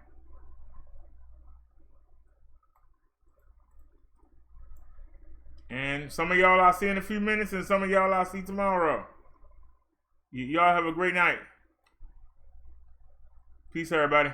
And some of y'all I'll see in a few minutes, and some of y'all I'll see tomorrow. Y'all have a great night. Peace, everybody.